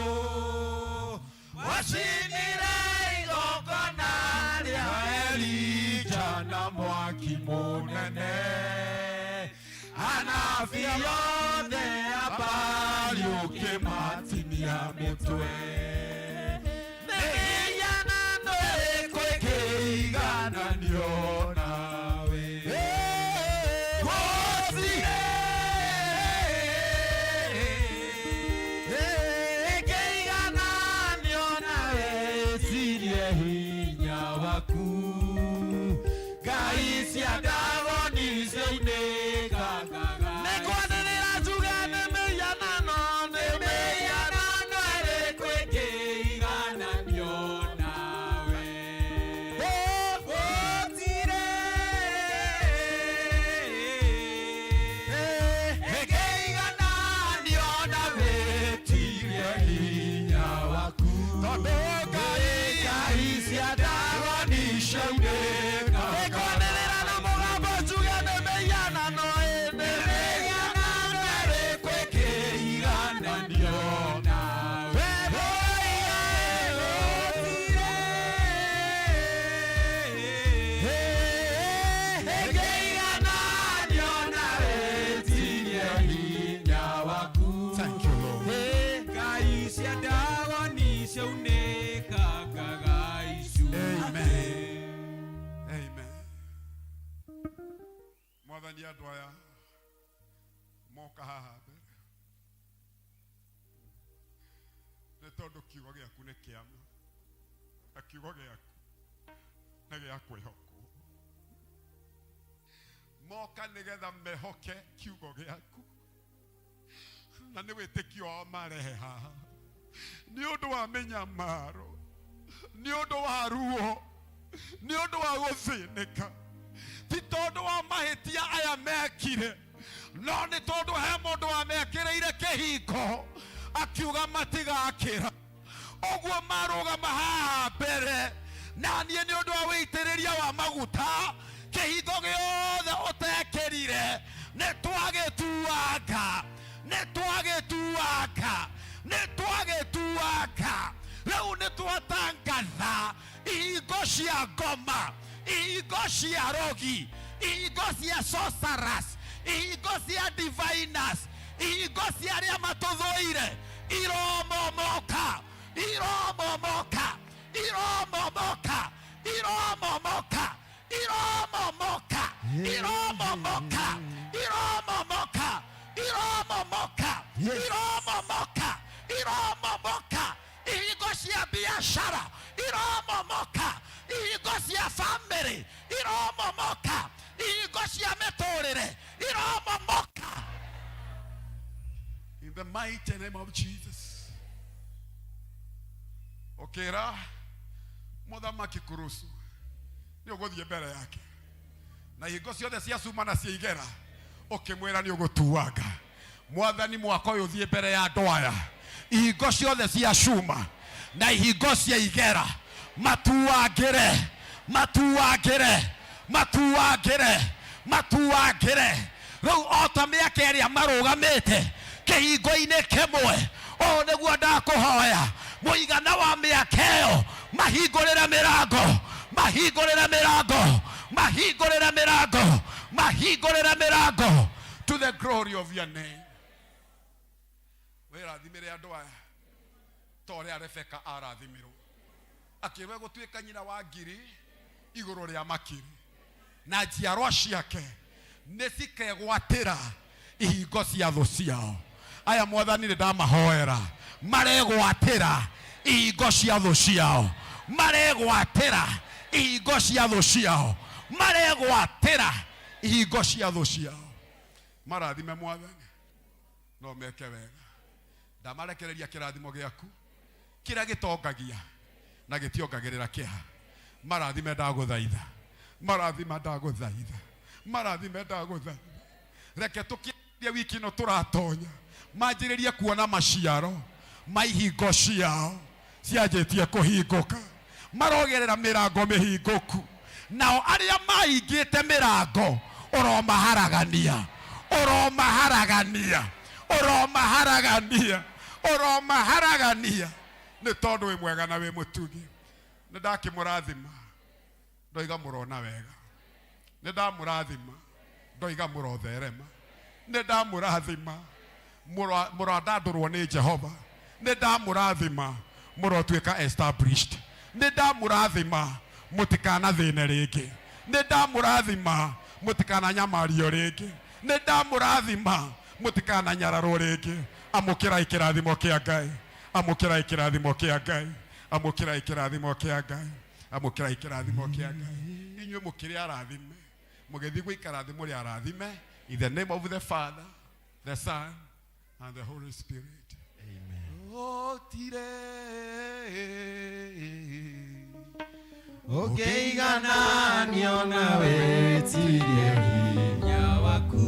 Washinira igokona ria Elija na mwaki munene Anabi yothe abari ukimatinia mitwe Nehiyana noe kwĩkĩigananio nawe Kĩigananio nawe Mwathani andũ aya moka haha mbere nĩ tondũ kiugo gĩaku nĩ kĩama na kiugo gĩaku nĩ gĩa kwĩhokwo. Moka nĩgetha mehoke kiugo gĩaku na nĩ wĩtĩkio wao marehe haha nĩ ũndũ wa mĩnyamaro, nĩ ũndũ wa ruo, nĩ ũndũ wa gũthĩnĩka, ti tondũ wa mahĩtia aya mekire, no nĩ tondũ he mũndũ wamekĩrĩire kĩhingo akiuga matigakĩra. Ũguo marũgama haha mbere na niĩ nĩ ũndũ wa wĩitĩrĩria wa maguta kĩhingo gĩothe ũtekĩrire nĩ twagĩtuanga, nĩ twagĩtuanga, nĩ twagĩtuanga. Rĩu nĩ twatangatha ihingo cia ngoma, ihingo cia rogi, ihingo cia sorcerers, ihingo cia diviners, ihingo cia arĩa matũthũire iromomoka, iromomoka, iromomoka, iromomoka, iromomoka, iromomoka, iromomoka, iromomoka, iromomoka, iromomoka. Ihingo cia biashara iromomoka, ihingo cia family iromomoka, ihingo cia mĩtũrĩre iromomoka. In the mighty name of Jesus. Okera mũthamaki kurusu nĩ ũgũthiĩ mbere yake na ihingo ciothe cia cuma na cia igera ũkĩmwĩra nĩ ũgũtuanga. Mwathani mwaka ũyũ ũthiĩ mbere ya andũ aya, ihingo ciothe cia cuma na ihingo cia igera matuangĩre, matuangĩre, matuangĩre, matuangĩre. Rĩu o ta mĩaka ĩrĩa marũgamĩte kĩhingo-inĩ kĩmwe, o nĩguo ndakũhoya mũigana wa mĩaka ĩyo mahingũrĩre mĩrango, mahingũrĩre mĩrango, mahingũrĩre mĩrango, mahingũrĩre mĩrango, to the glory of your name. Wĩrathimĩre andũ aya ta ũrĩa Rebeka arathimirwo, akĩrwo gũtuĩka nyina wa ngiri igũrũ rĩa makiri, na njiarwa ciake nĩ cikegwatĩra ihingo cia thũ ciao. Aya Mwathani nĩ ndamahoera maregwatĩra ihingo cia thũ ciao, maregwatĩra ihingo cia thũ ciao, maregwatĩra ihingo cia thũ ciao. Marathime Mwathani no meke wega, ndamarekereria kĩrathimo gĩaku kĩrĩa gĩtongagia na gĩtiongagĩrĩra kĩeha. Marathime ndagũthaitha, marathime ndagũthaitha, marathime ndagũthaitha. Reke tũkĩambia wiki ĩno tũratonya manjĩrĩrie kuona maciaro ma ihingo ciao cianjĩtie kũhingũka, marogerera mĩrango mĩhingũku. Nao arĩa mahingĩte mĩrango ũromaharagania, ũromaharagania, ũromaharagania, ũromaharagania, nĩ tondũ wĩ mwega na wĩ mũtugi. Nĩ ndakĩmũrathima ndoiga mũrona wega, nĩ ndamũrathima ndoiga mũrotherema, nĩ ndamũrathima mũrandandũrwo nĩ Jehova, nĩ ndamũrathima mũrotuĩka established, nĩ ndamũrathima mũtikanathĩne rĩngĩ, nĩ ndamũrathima mũtikananyamario rĩngĩ, nĩ ndamũrathima mũtikananyararwo rĩngĩ. Amũkĩrai kĩrathimo kĩa Ngai, amũkĩrai kĩrathimo kĩa Ngai, amũkĩrai kĩrathimo kĩa Ngai, amũkĩrai kĩrathimo kĩa Ngai. Inyuĩ mũkĩrĩ arathime, mũgĩthiĩ gũikara thĩ mũrĩ arathime. In the name of the Father, the Son, and the Holy Spirit. Amen. Ũkĩigana niona wetirie hinya waku,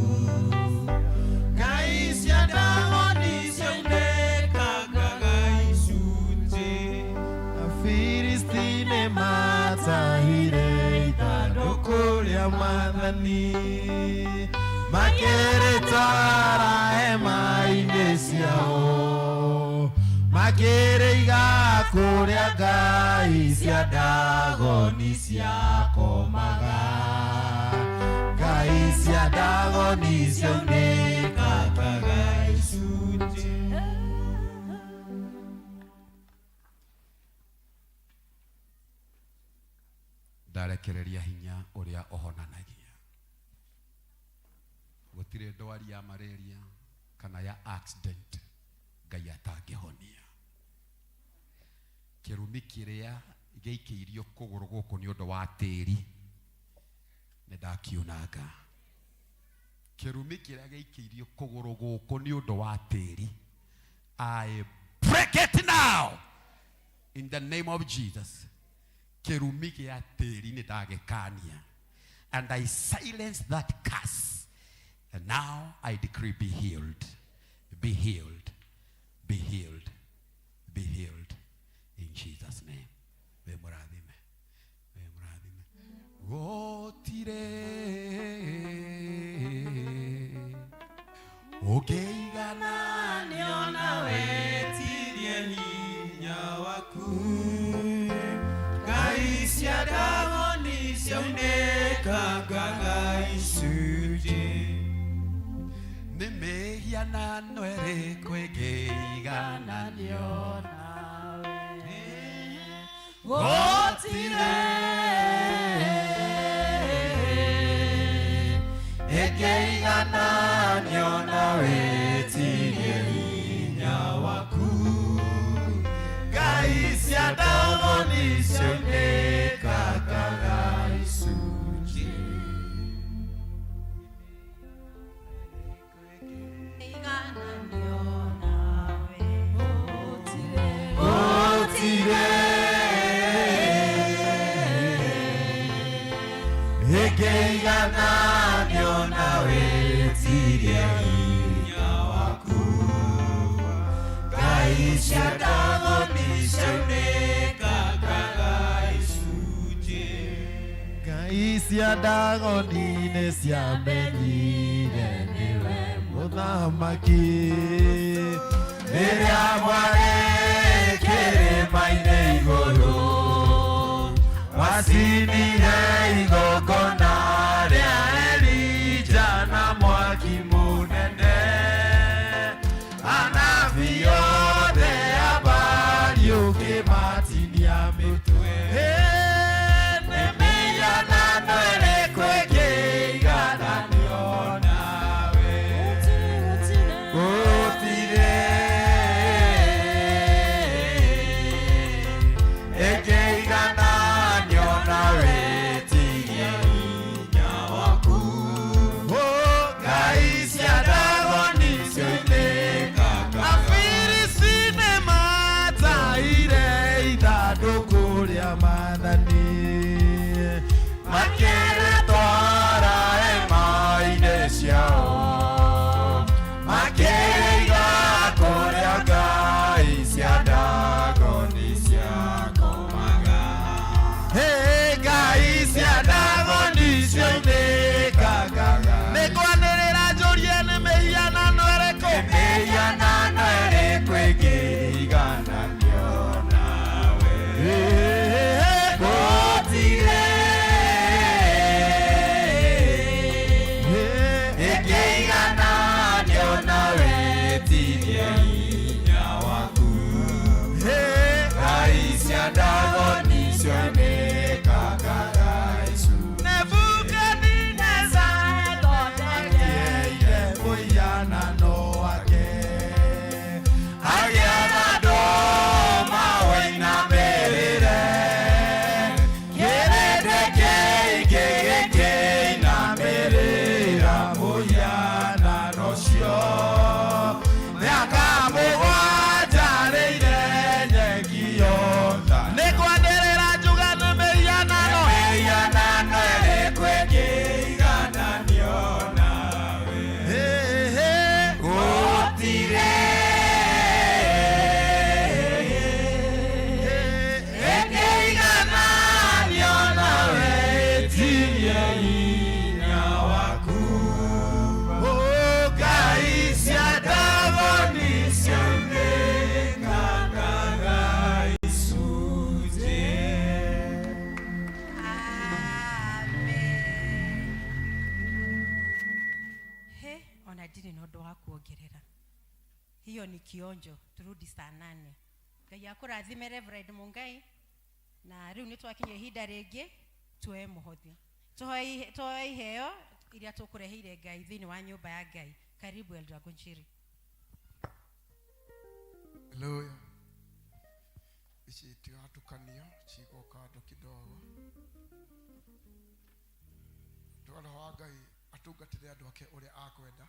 Ngai cia ndagoni ciaunĩkangaga icunjĩ, Afilisti nĩmatahire ithandũkũ rĩa Mwathani, makĩrĩtwara hema-inĩ ciao, makĩrĩiga kũrĩa ngai cia ndagoni ciakomaga, ngai cia ndagoni ciaunĩkangaga icunjĩ. ngarekereria hinya uria ohonanagia gutire ndwari ya malaria kana ya accident Ngai atangihonia kirumi kiria geikiirio kuguru guku ni undu wa tiri ne ndakiunaga kirumi kiria geikiirio kuguru guku ni undu wa tiri I break it now in the name of Jesus. Kirumi kia tiri ni ndagekania and I silence that curse and now I decree be healed, be healed, be healed, be healed in Jesus name. Be muradime, be muradime. Gotire ogeigana niona wetirie hinya waku Gaisia dagoni sioneka gaisuji Nimehia noere kwegeigana niona Gotire egeigana niona wetirie hinya waku Gaisia dagoni sioneka gaisuji Egeigana niona wetirie hinya waku Gaisia dagoni sioneka gaisuji Gaisia dagoni ne ciamenyire niwe muthamaki Rĩrĩa mwarĩ kĩrĩma-inĩ igũrũ wacinire igongona rĩa Elija na mwaki mũnene anabii othe a Baali ũkĩmatinia mĩtwe nĩ mĩhianano ĩrĩkũ ĩngĩigana nĩonawe gũtirĩ egeigana niona wetirie hinya waku Gaisia dagoni sioneka Afirisi nĩ mataire ithandũkũ rĩa maathani makĩrĩtwara hema-inĩ ciao makĩiga kũrĩa ngai cia dagoni ciakomaga ngai cia dagoni cionekaga nĩ kwanĩrĩra njũrie nĩ mĩhianano ĩrĩkũ mĩhianano ĩrĩkũ ĩngĩigana nĩonawe gũtirĩ ĩngĩigana nĩona wetirie hinya waku Gaisia dagoni cionekaga gaisu Nebukadneza ethondekeire mũhianano wake agĩatha andũ maũinamĩrĩre kĩrĩndĩ kĩingĩ gĩkĩinamĩrĩra mũhianano ũcio mĩaka mũgwanja rĩire nyeki yotha nĩ kwanĩrĩra njuga nĩ mĩhianano mĩhianano ĩrĩkũ ĩngĩigana nĩonawe gũtirĩ ĩngĩigana nĩona wetirie hinya waku Gaisia dagoni cionekaga gaicunjĩ He, ona ndire na ũndũ wa kuongerera. Hiyo ni kionjo, turudi saa 8. Ngai akũrathime Reverend Mungai. Na rĩu nĩ twakinya ihinda rĩngĩ tuoe mũhothi tuoe iheo iria tũkũreheire Ngai thĩinĩ wa nyũmba ya Ngai. Karibu Elder Gonchiri. Haleluya. Ici tigatukanio ciko kando kidogo. Twana wa Ngai atungatire andu ake uria akwenda.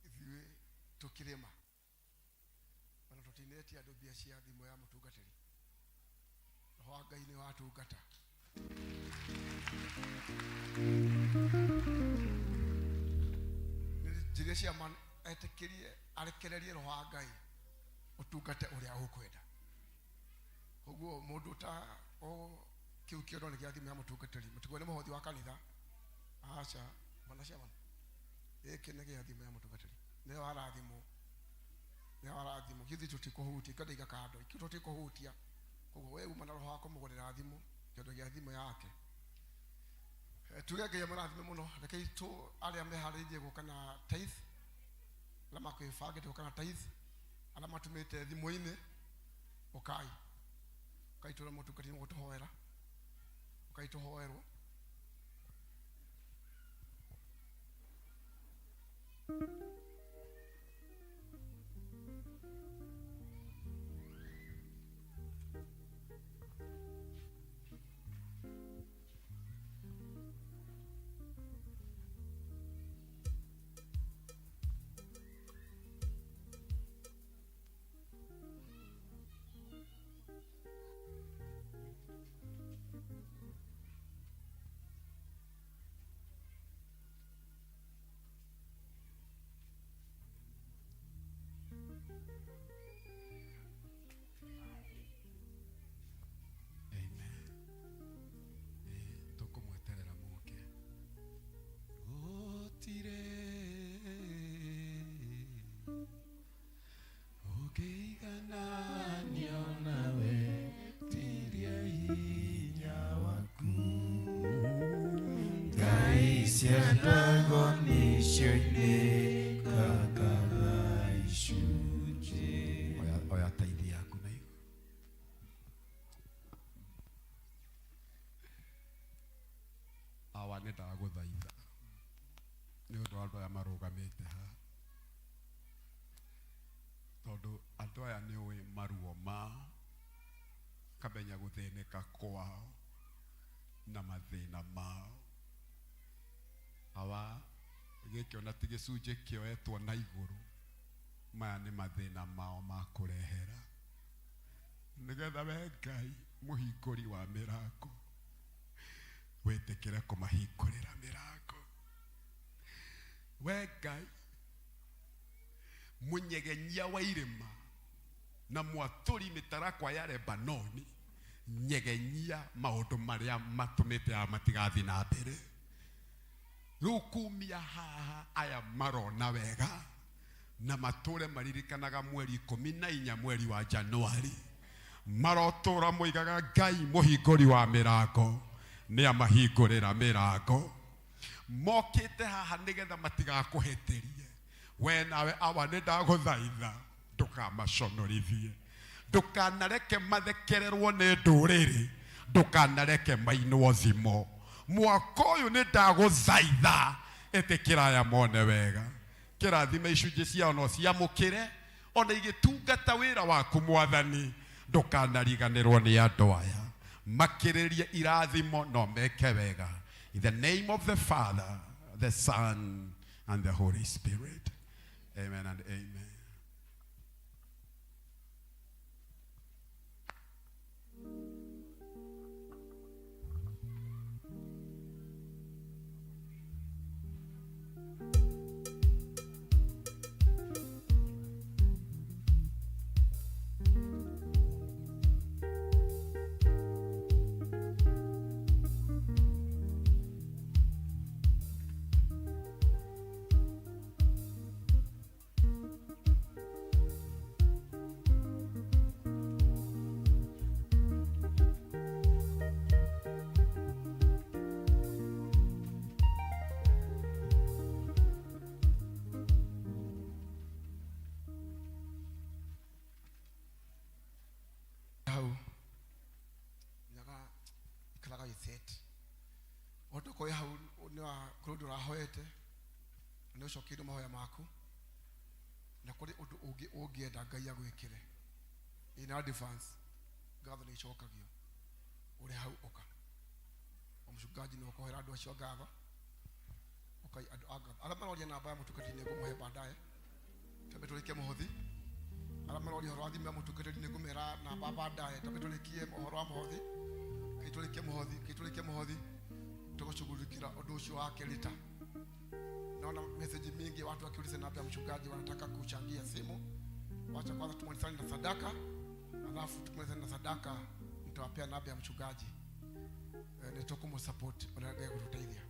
Ithuĩ tukirema ona tutinetie andu mbia cia thimo ya mutungatiri. Roho wa Ngai ni watungata. Njĩra cia man etekirie arekererie Roho wa Ngai utungate uria ukwenda. Koguo mundu ta o kiu kĩondo nĩ gĩa thimo ya mutungatiri. Mũtigwo nĩ mũhothi wa kanitha. Acha bwana cia bwana. Gĩkĩ nĩ gĩa thimo ya mutungatiri. Nĩ warathimo. Nĩ warathimo. Githĩ tutikuhutia kada igakando. Ikito tutikuhutia. Koguo wewe uma na Roho wako mũgũrĩra thimo. Kĩondo gĩa thimo yake. Tuge Ngai amũrathime mũno. Rekei tu arĩa meharĩirie gũka na tithe. Lama kwĩbangĩte gũka na tithe. Ala matumĩte thimo-inĩ. Ukai. Ukaitũra mũtungatiri gũtũhoera. Ukaitũhoerwo. Oya taithi yaku na igũrũ. Awa nĩ ndagũthaitha nĩ ũndũ wa andũ aya marũgamĩte haha, tondũ andũ aya nĩ ũĩ maruo mao, kamenya gũthĩnĩka kwao na mathĩna mao. Awa gĩkĩ ona ti gĩcunjĩ kĩoetwo na igũrũ, maya nĩ mathĩna mao ma kũrehera, nĩgetha we Ngai mũhingũri wa mĩrango wĩtĩkĩre kũmahingũrĩra mĩrango. We Ngai mũnyegenyia wa irĩma na mwatũri mĩtarakwa ya Lebanoni, nyegenyia maũndũ marĩa matũmĩte aya matigathiĩ na mbere. Rĩu kumia haha aya marona wega na matũre maririkanaga mweri 14 mweri wa Januari, marotũra moigaga Ngai mũhingũri wa mĩrango nĩ amahingũrĩra mĩrango. Mokĩte haha nĩgetha matigakũhĩtĩrie. We nawe awa nĩ ndagũthaitha ndũkamaconorithie, ndũkanareke mathekererwo nĩ ndũrĩrĩ, ndũkanareke mainwo thimo. Mwaka ũyũ nĩ ndagũthaitha ĩtĩkĩra aya mone wega, kĩrathime icunjĩ ciao no ciamũkĩre, ona igĩtungata wĩra waku Mwathani, ndũkanariganĩrwo nĩ andũ aya, makĩrĩrie irathimo no meke wega. In the name of the Father, the Son, and the Holy Spirit. Amen and amen. gaithete oto ko hau ni wa krudu rahoete ni ucokire mahoya maku na kuri undu ungienda Ngai agwikire in advance ngatho ni icokagio uri hau oka omushungaji ni ukohera andu acio ngatho okai andu agatho ara maroria namba ya mutukati ni ngumuhe baadaye tabe tulikie muhothi ara maroria horo athime ya mutukati ni ngumera namba baadaye tabe tulikie horo wa muhothi kitulikie muhothi tukushughulikia undu ucio wake lita. Naona message mingi watu wakiuliza namba ya mchungaji wanataka kuchangia simu. Wacha kwanza tumalizane na sadaka, alafu tukimaliza na sadaka nitawapea namba ya mchungaji. Nitokumu support wanaendelea kutusaidia.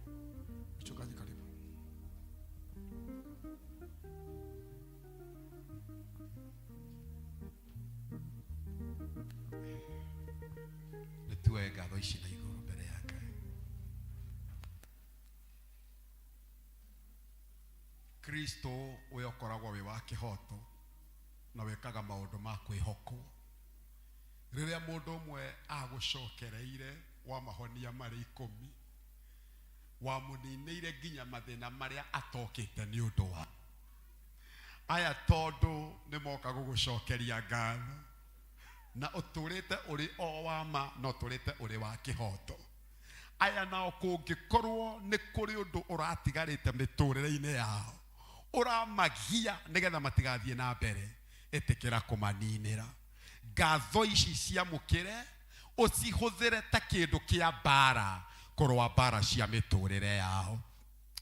Mchungaji karibu. Nituwe ngatho ici na iguru mbere ya Ngai. Kristo we okoragwo we wa kihoto na wekaga maundu ma kwihokwo. Riria mundu umwe agucokereire wa mahonia mari 10 wa muniniire nginya mathina maria atokite ni undu wa aya tondu ni moka gugucokeria ngatho na uturite uri o wama no turite uri wa kihoto. Aya nao kungikorwo ni kuri undu uratigarite miturire-ini yao uramagia nigetha matigathie na mbere etikira kumaninira. Ngatho ici cia mukire ucihuthire ta kindu kia bara korwa bara cia miturire yao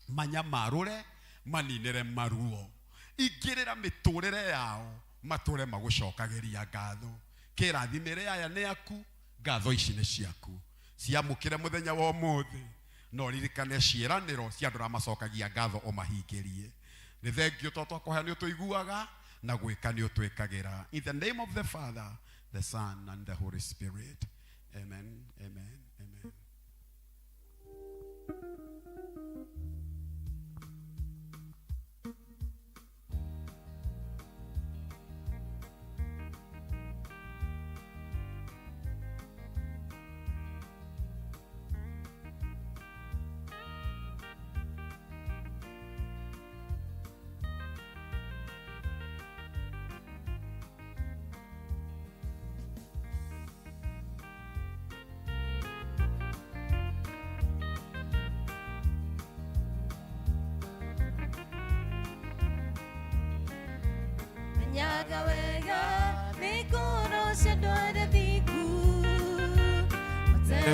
manyamarure maninire maruo igirira miturire yao mature magucokagiria ngatho. Kirathimire aya ni aku, ngatho ici ni ciaku ciamukire muthenya wa umuthi no ririkane ciiraniro cia ndura macokagia ngatho o mahingirie. Ni thengio to twakohe ni tuiguaga na gwika ni utwikagira. In the name of the Father, the Son and the Holy Spirit. Amen. Amen. Amen.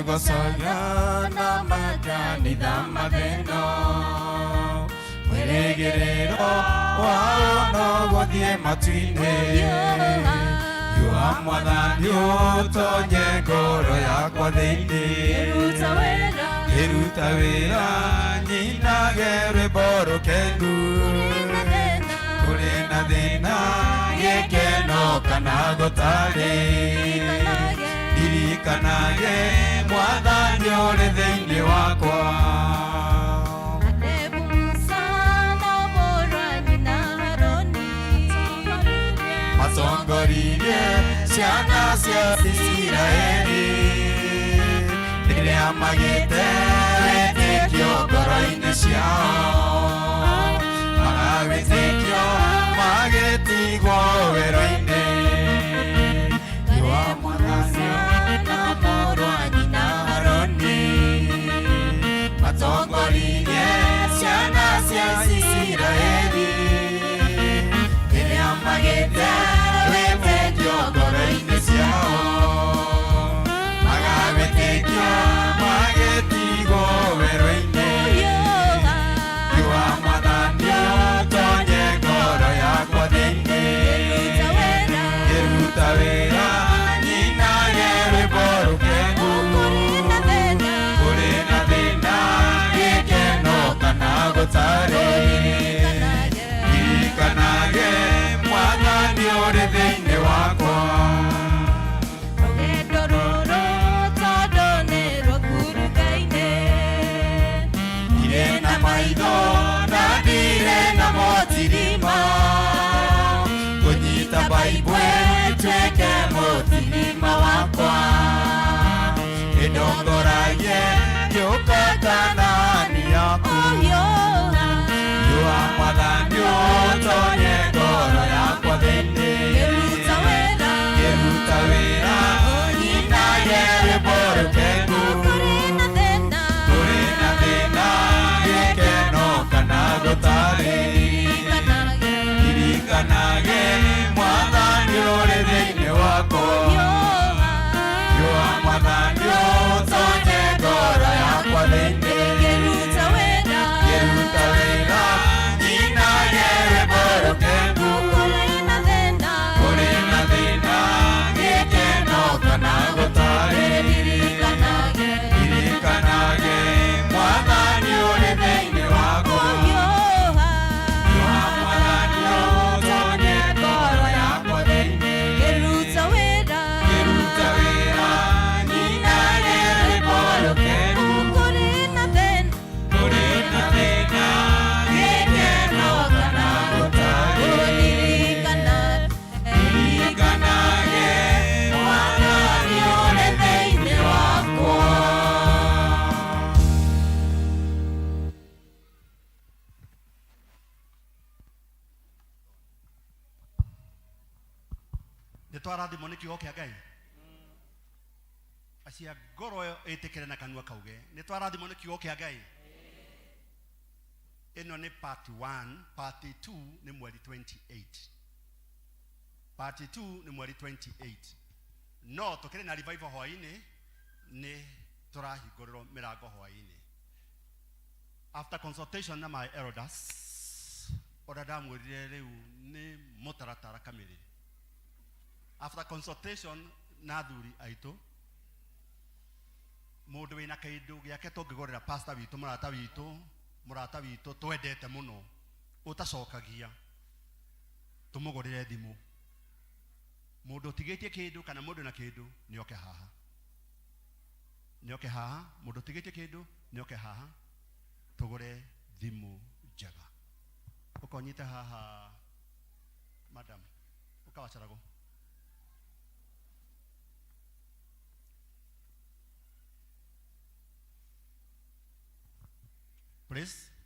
Gosoya na magani damadeno Mweregerero wao no godie matwine Yua mwathani utonye ngoro yakwa thiini Iruta wira nyinage rwimbo rukenu Kuri na thina gikeno kana gutari Irikanage mwathani uri thiini wakwa Matongoririe ciana cia Isiraeli riria magite wĩtĩkio ngoro-inĩ ciao magawĩtĩkio magĩtigwo wĩra-inĩ Yua mwathani na mũrũ nyina Harũni matongoririe ciana cia Isiraeli riria magĩte wĩtĩkio ngoro-inĩ ciao magawĩtĩkio magĩtigwo werũ-inĩ Yua mwathani ũtonye ngoro nĩ twarathimwo nĩ kiugo kĩa Ngai acia ngoro ĩtĩkĩre na kanua kauge nĩ twarathimwo nĩ kiugo kĩa Ngai. Ĩno nĩ part 1, part 2 nĩ mweri 28. Part 2 nĩ mweri 28. No tũkĩrĩ na revival hwaĩ-inĩ nĩ tũrahingũrĩrwo mĩrango hwaĩ-inĩ. After consultation na my elders, ũrĩa ndamwĩrire rĩu nĩ mũtaratara kamĩrĩ. After consultation na athuri aitũ, mũndũ wĩna kĩndũ gĩake tũngĩgũrĩra pastor witũ, mũrata witũ twendete mũno, ũtacokagia, tũmũgũrĩre thimũ. Mũndũ ũtigĩtie kĩndũ kana mũndũ na kĩndũ nĩoke haha. Nĩoke haha, mũndũ ũtigĩtie kĩndũ nĩoke haha, tũgũre thimũ njega. Ũkonyite haha, madam, ũkawacarago. Please.